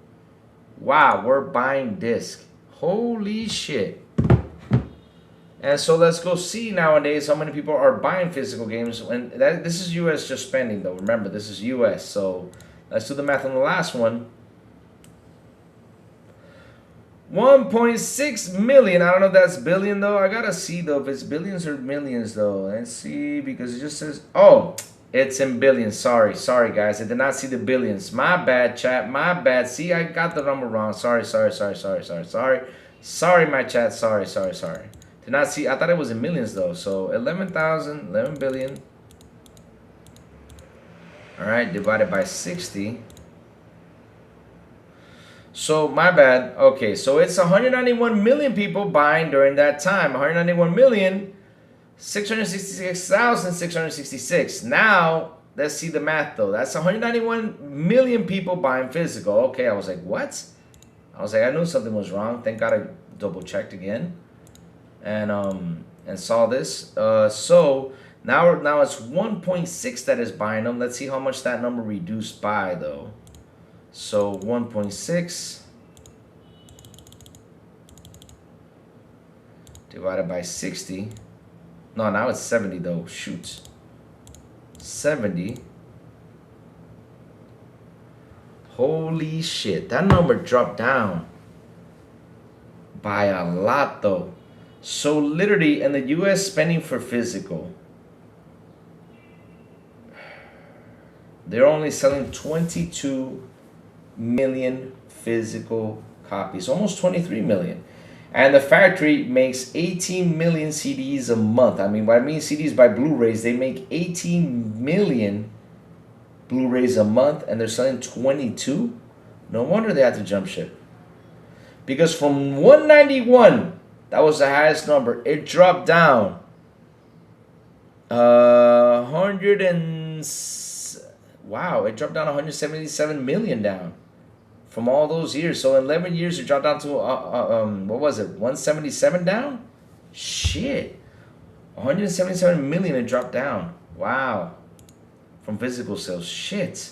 Wow, we're buying disc. Holy shit. And so let's go see nowadays how many people are buying physical games. And this is US just spending though. Remember, this is US. So let's do the math on the last one. 1.6 million. I don't know if that's billion though. I gotta see though if it's billions or millions though. Let's see, because it just says, oh, it's in billions. Sorry guys. I did not see the billions. My bad, chat. My bad. See, I got the number wrong. Sorry, my chat. Sorry. Did not see. I thought it was in millions though. So 11 billion. All right, divided by 60. So, my bad. Okay, so it's 191 million people buying during that time. 191,666,666. Now, let's see the math, though. That's 191 million people buying physical. Okay, I was like, what? I was like, I knew something was wrong. Thank God I double-checked again. And saw this. So, now it's 1.6 that is buying them. Let's see how much that number reduced by, though. So 1.6 divided by 60. No, now it's 70 though. Shoot. 70. Holy shit. That number dropped down by a lot though. So literally in the US spending for physical, they're only selling 22 million physical copies, almost 23 million. And the factory makes 18 million CDs a month. I mean, what I mean CDs by Blu-rays, they make 18 million Blu-rays a month, and they're selling 22. No wonder they had to jump ship. Because from 191, that was the highest number, it dropped down 100 and wow, it dropped down 177 million down from all those years. So in 11 years, it dropped down to what was it, 177 down? Shit, 177 million it dropped down. Wow, from physical sales. Shit,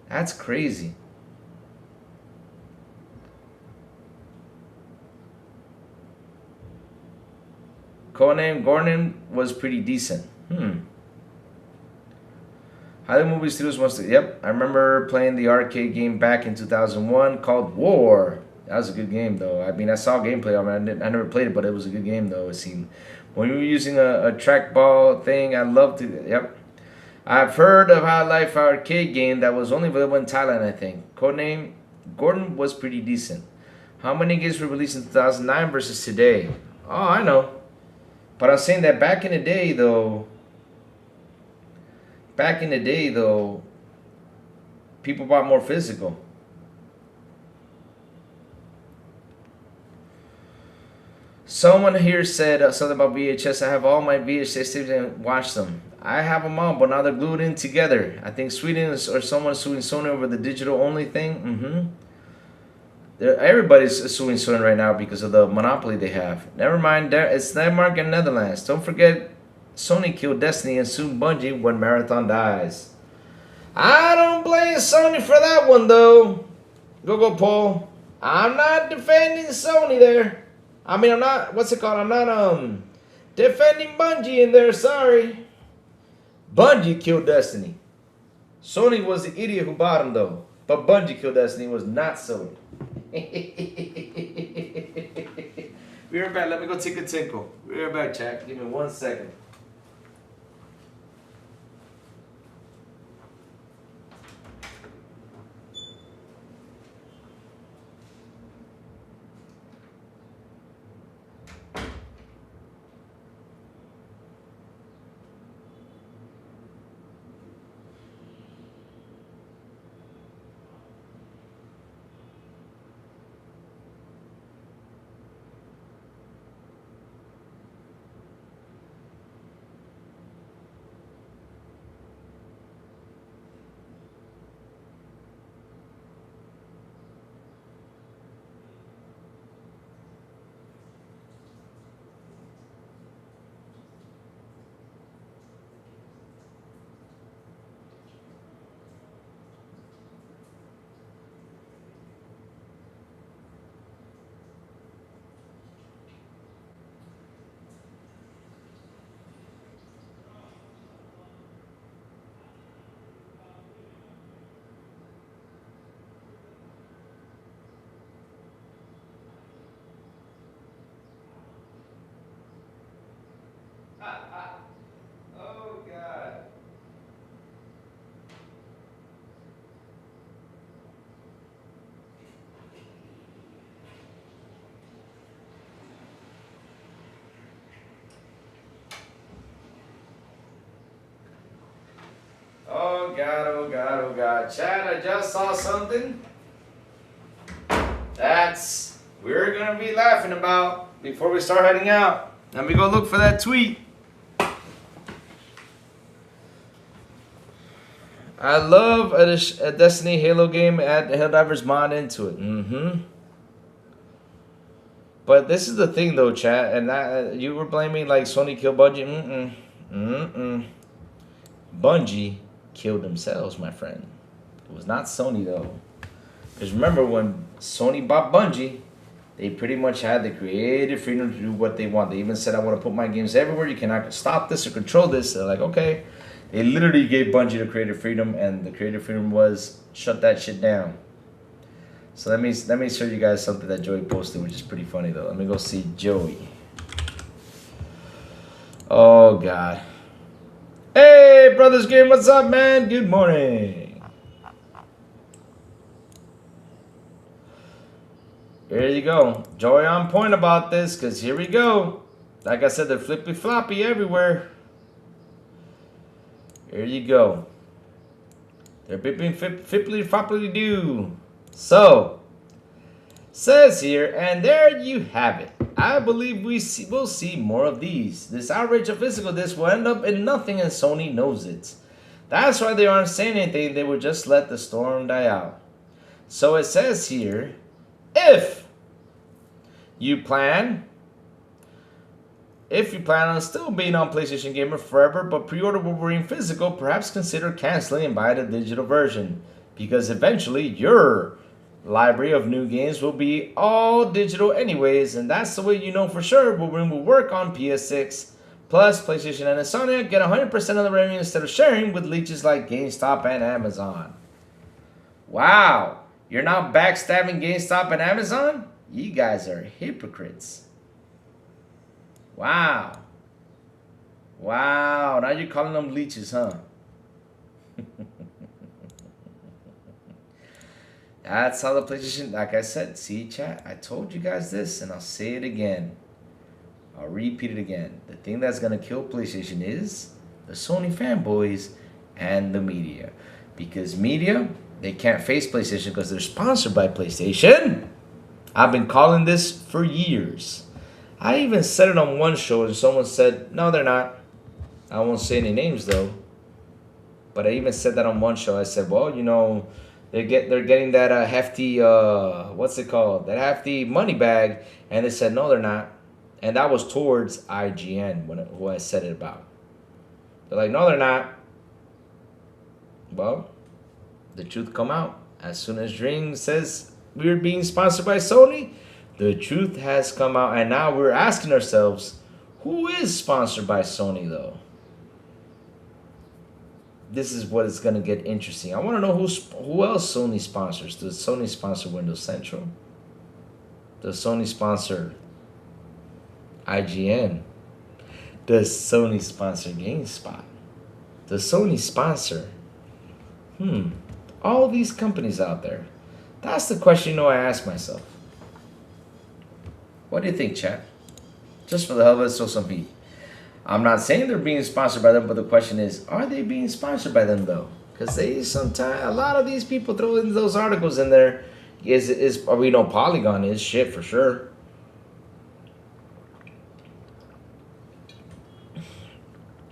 that's crazy. Codename Gordon was pretty decent. Hollywood Movie Studios wants to. Yep, I remember playing the arcade game back in 2001 called War. That was a good game though. I mean, I saw gameplay. I mean, I never played it, but it was a good game though. It seemed when we were using a trackball thing, I loved it. Yep, I've heard of High Life arcade game that was only available in Thailand. I think Codename Gordon was pretty decent. How many games were released in 2009 versus today? Oh, I know. But I'm saying that back in the day, though, people bought more physical. Someone here said something about VHS. I have all my VHS tapes and watched them. I have them all, but now they're glued in together. I think Sweden or someone's suing Sony over the digital only thing. Everybody's suing Sony right now because of the monopoly they have. Never mind, it's Denmark and Netherlands. Don't forget, Sony killed Destiny and sued Bungie when Marathon dies. I don't blame Sony for that one though. Go Paul. I'm not defending Sony there. I mean, I'm not. What's it called? I'm not defending Bungie in there. Sorry. Bungie killed Destiny. Sony was the idiot who bought him though. But Bungie killed Destiny, was not Sony. Be right back. Let me go take a tinkle. Be right back, chat. Give me 1 second. Oh, God. Oh, God, oh, God, oh, God. Chad, I just saw something that's we're going to be laughing about before we start heading out. Let me go look for that tweet. I love a Destiny Halo game. Add Helldivers mod into it. But this is the thing, though, chat. And you were blaming like Sony killed Bungie. Bungie killed themselves, my friend. It was not Sony though. Because remember, when Sony bought Bungie, they pretty much had the creative freedom to do what they want. They even said, "I want to put my games everywhere. You cannot stop this or control this." They're like, okay. They literally gave Bungie the creative freedom, and the creative freedom was shut that shit down. So let me show you guys something that Joey posted, which is pretty funny though. Let me go see Joey. Oh God. Hey, Brothers Game, what's up, man? Good morning. Here you go. Joey on point about this, because here we go. Like I said, they're flippy floppy everywhere. Here you go. They're bipping fipply floppily do. So, says here, and there you have it. I believe we'll see more of these. This outrage of physical discs will end up in nothing, and Sony knows it. That's why they aren't saying anything. They would just let the storm die out. So it says here, if you plan on still being on PlayStation Gamer forever, but pre-order Wolverine physical, perhaps consider canceling and buy the digital version, because eventually your library of new games will be all digital anyways, and that's the way you know for sure Wolverine will work on PS6 plus PlayStation and Insomnia. Get 100% of the revenue instead of sharing with leeches like GameStop and Amazon. Wow, you're now backstabbing GameStop and Amazon? You guys are hypocrites. Wow. Wow, now you're calling them leeches, huh? That's how the PlayStation, like I said, see chat, I told you guys this, and I'll say it again. I'll repeat it again. The thing that's going to kill PlayStation is the Sony fanboys and the media. Because media, they can't face PlayStation because they're sponsored by PlayStation. I've been calling this for years. I even said it on one show, and someone said, no, they're not. I won't say any names, though. But I even said that on one show. I said, well, you know, they're getting that hefty, what's it called? That hefty money bag. And they said, no, they're not. And that was towards IGN, who I said it about. They're like, no, they're not. Well, the truth come out. As soon as Dream says we're being sponsored by Sony, the truth has come out. And now we're asking ourselves, who is sponsored by Sony, though? This is what is going to get interesting. I want to know who else Sony sponsors. Does Sony sponsor Windows Central? Does Sony sponsor IGN? Does Sony sponsor GameSpot? Does Sony sponsor all these companies out there? That's the question I ask myself. What do you think, chat? Just for the hell of it, so some beat. I'm not saying they're being sponsored by them, but the question is, are they being sponsored by them though? Because they sometimes, a lot of these people throw in those articles in there. We know Polygon is shit for sure.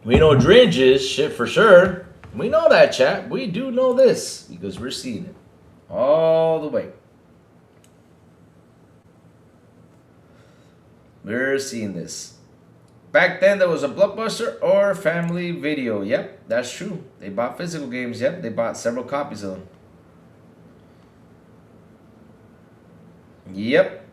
We know Dringe is shit for sure. We know that, chat. We do know this because we're seeing it all the way. We're seeing this. Back then, there was a Blockbuster or Family Video. Yep, that's true. They bought physical games. Yep, they bought several copies of them. Yep.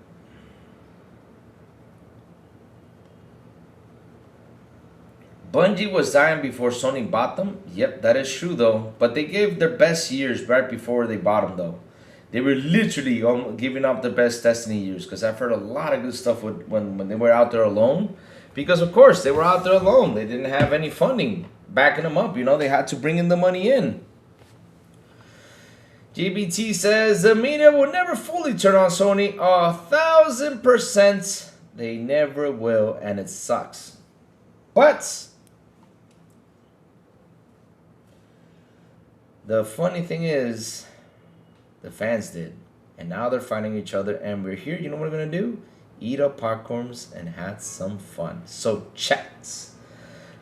Bungie was dying before Sony bought them. Yep, that is true, though. But they gave their best years right before they bought them, though. They were literally giving up their best Destiny years. Because I've heard a lot of good stuff when they were out there alone. Because, of course, they were out there alone. They didn't have any funding backing them up. You know, they had to bring in the money in. GBT says, the media will never fully turn on Sony. 1,000%. They never will, and it sucks. But the funny thing is, the fans did. And now they're fighting each other, and we're here. You know what we're going to do? Eat up popcorns and have some fun. So chats,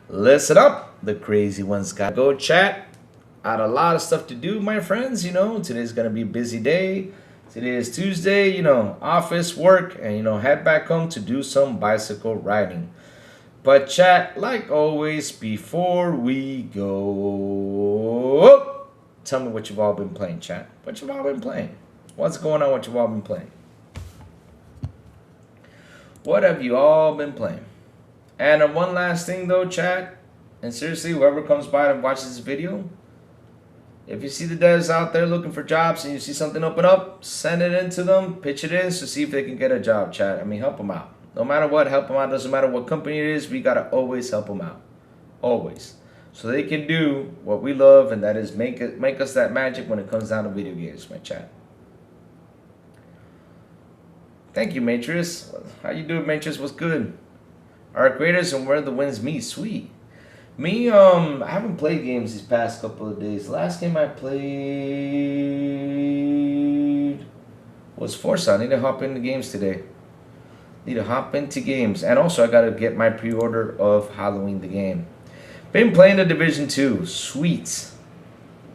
listen up. The crazy ones got to go. Chat. I had a lot of stuff to do, my friends. You know, today's going to be a busy day. Today is Tuesday, you know, office work, and, you know, head back home to do some bicycle riding. But chat, like always, before we go, tell me what you've all been playing, chat. What you've all been playing. What's going on? What you've all been playing. What have you all been playing? And one last thing though, chat. And seriously, whoever comes by and watches this video, if you see the devs out there looking for jobs and you see something open up, send it in to them, pitch it in to see if they can get a job, chat. I mean, help them out. No matter what, help them out. Doesn't matter what company it is, we got to always help them out. Always. So they can do what we love, and that is make us that magic when it comes down to video games, my chat. Thank you, Matrix. How you doing, Matrix? What's good? Our creators and where the wins meet. Sweet. Me, I haven't played games these past couple of days. The last game I played was Forza. I need to hop into games today. And also, I got to get my pre-order of Halloween the game. Been playing the Division 2. Sweet.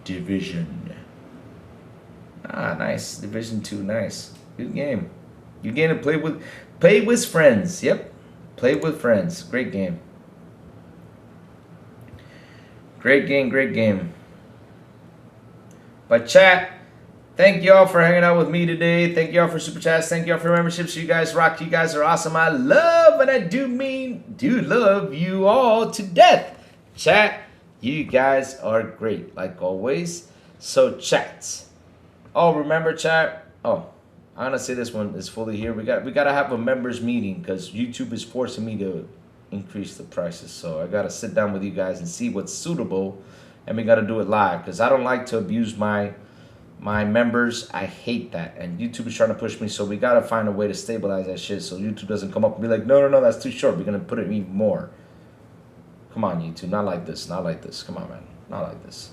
Division. Ah, nice. Division 2, nice. Good game. Good game to play with friends. Yep. Play with friends. Great game. Great game, great game. But chat, thank y'all for hanging out with me today. Thank y'all for super chats. Thank y'all for memberships. You guys rock. You guys are awesome. I love, and I do love you all to death. Chat, you guys are great, like always. So chat. Oh, remember chat. Oh, I'm gonna say this one is fully here. We gotta have a members meeting because YouTube is forcing me to increase the prices. So I gotta sit down with you guys and see what's suitable, and we gotta do it live because I don't like to abuse my members. I hate that, and YouTube is trying to push me. So we gotta find a way to stabilize that shit so YouTube doesn't come up and be like, no, that's too short. We're gonna put it even more. Come on, YouTube, not like this, not like this. Come on, man, not like this.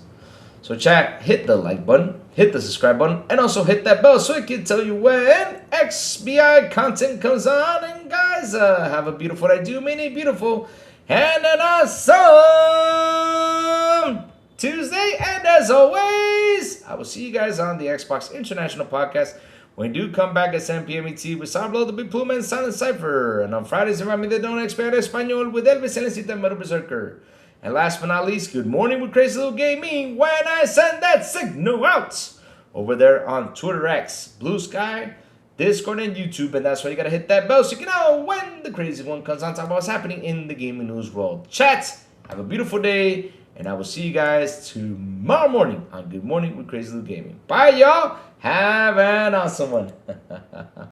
So chat, hit the like button, hit the subscribe button, and also hit that bell so it can tell you when XBI content comes on. And guys, have a beautiful day. Do mean a beautiful and an awesome Tuesday. And as always, I will see you guys on the Xbox International Podcast. When we do come back at 7 p.m. ET with Sablo, the Big Plume, and Silent Cypher. And on Fridays, remind me that don't expand Espanol with Elvis and Lecita Metal Berserker. And last but not least, good morning with Crazy Little Gaming when I send that signal out over there on Twitter X, Blue Sky, Discord, and YouTube. And that's why you got to hit that bell so you can know when the crazy one comes on, talk about what's happening in the gaming news world. Chat, have a beautiful day, and I will see you guys tomorrow morning on Good Morning with Crazy Little Gaming. Bye, y'all. Have an awesome one.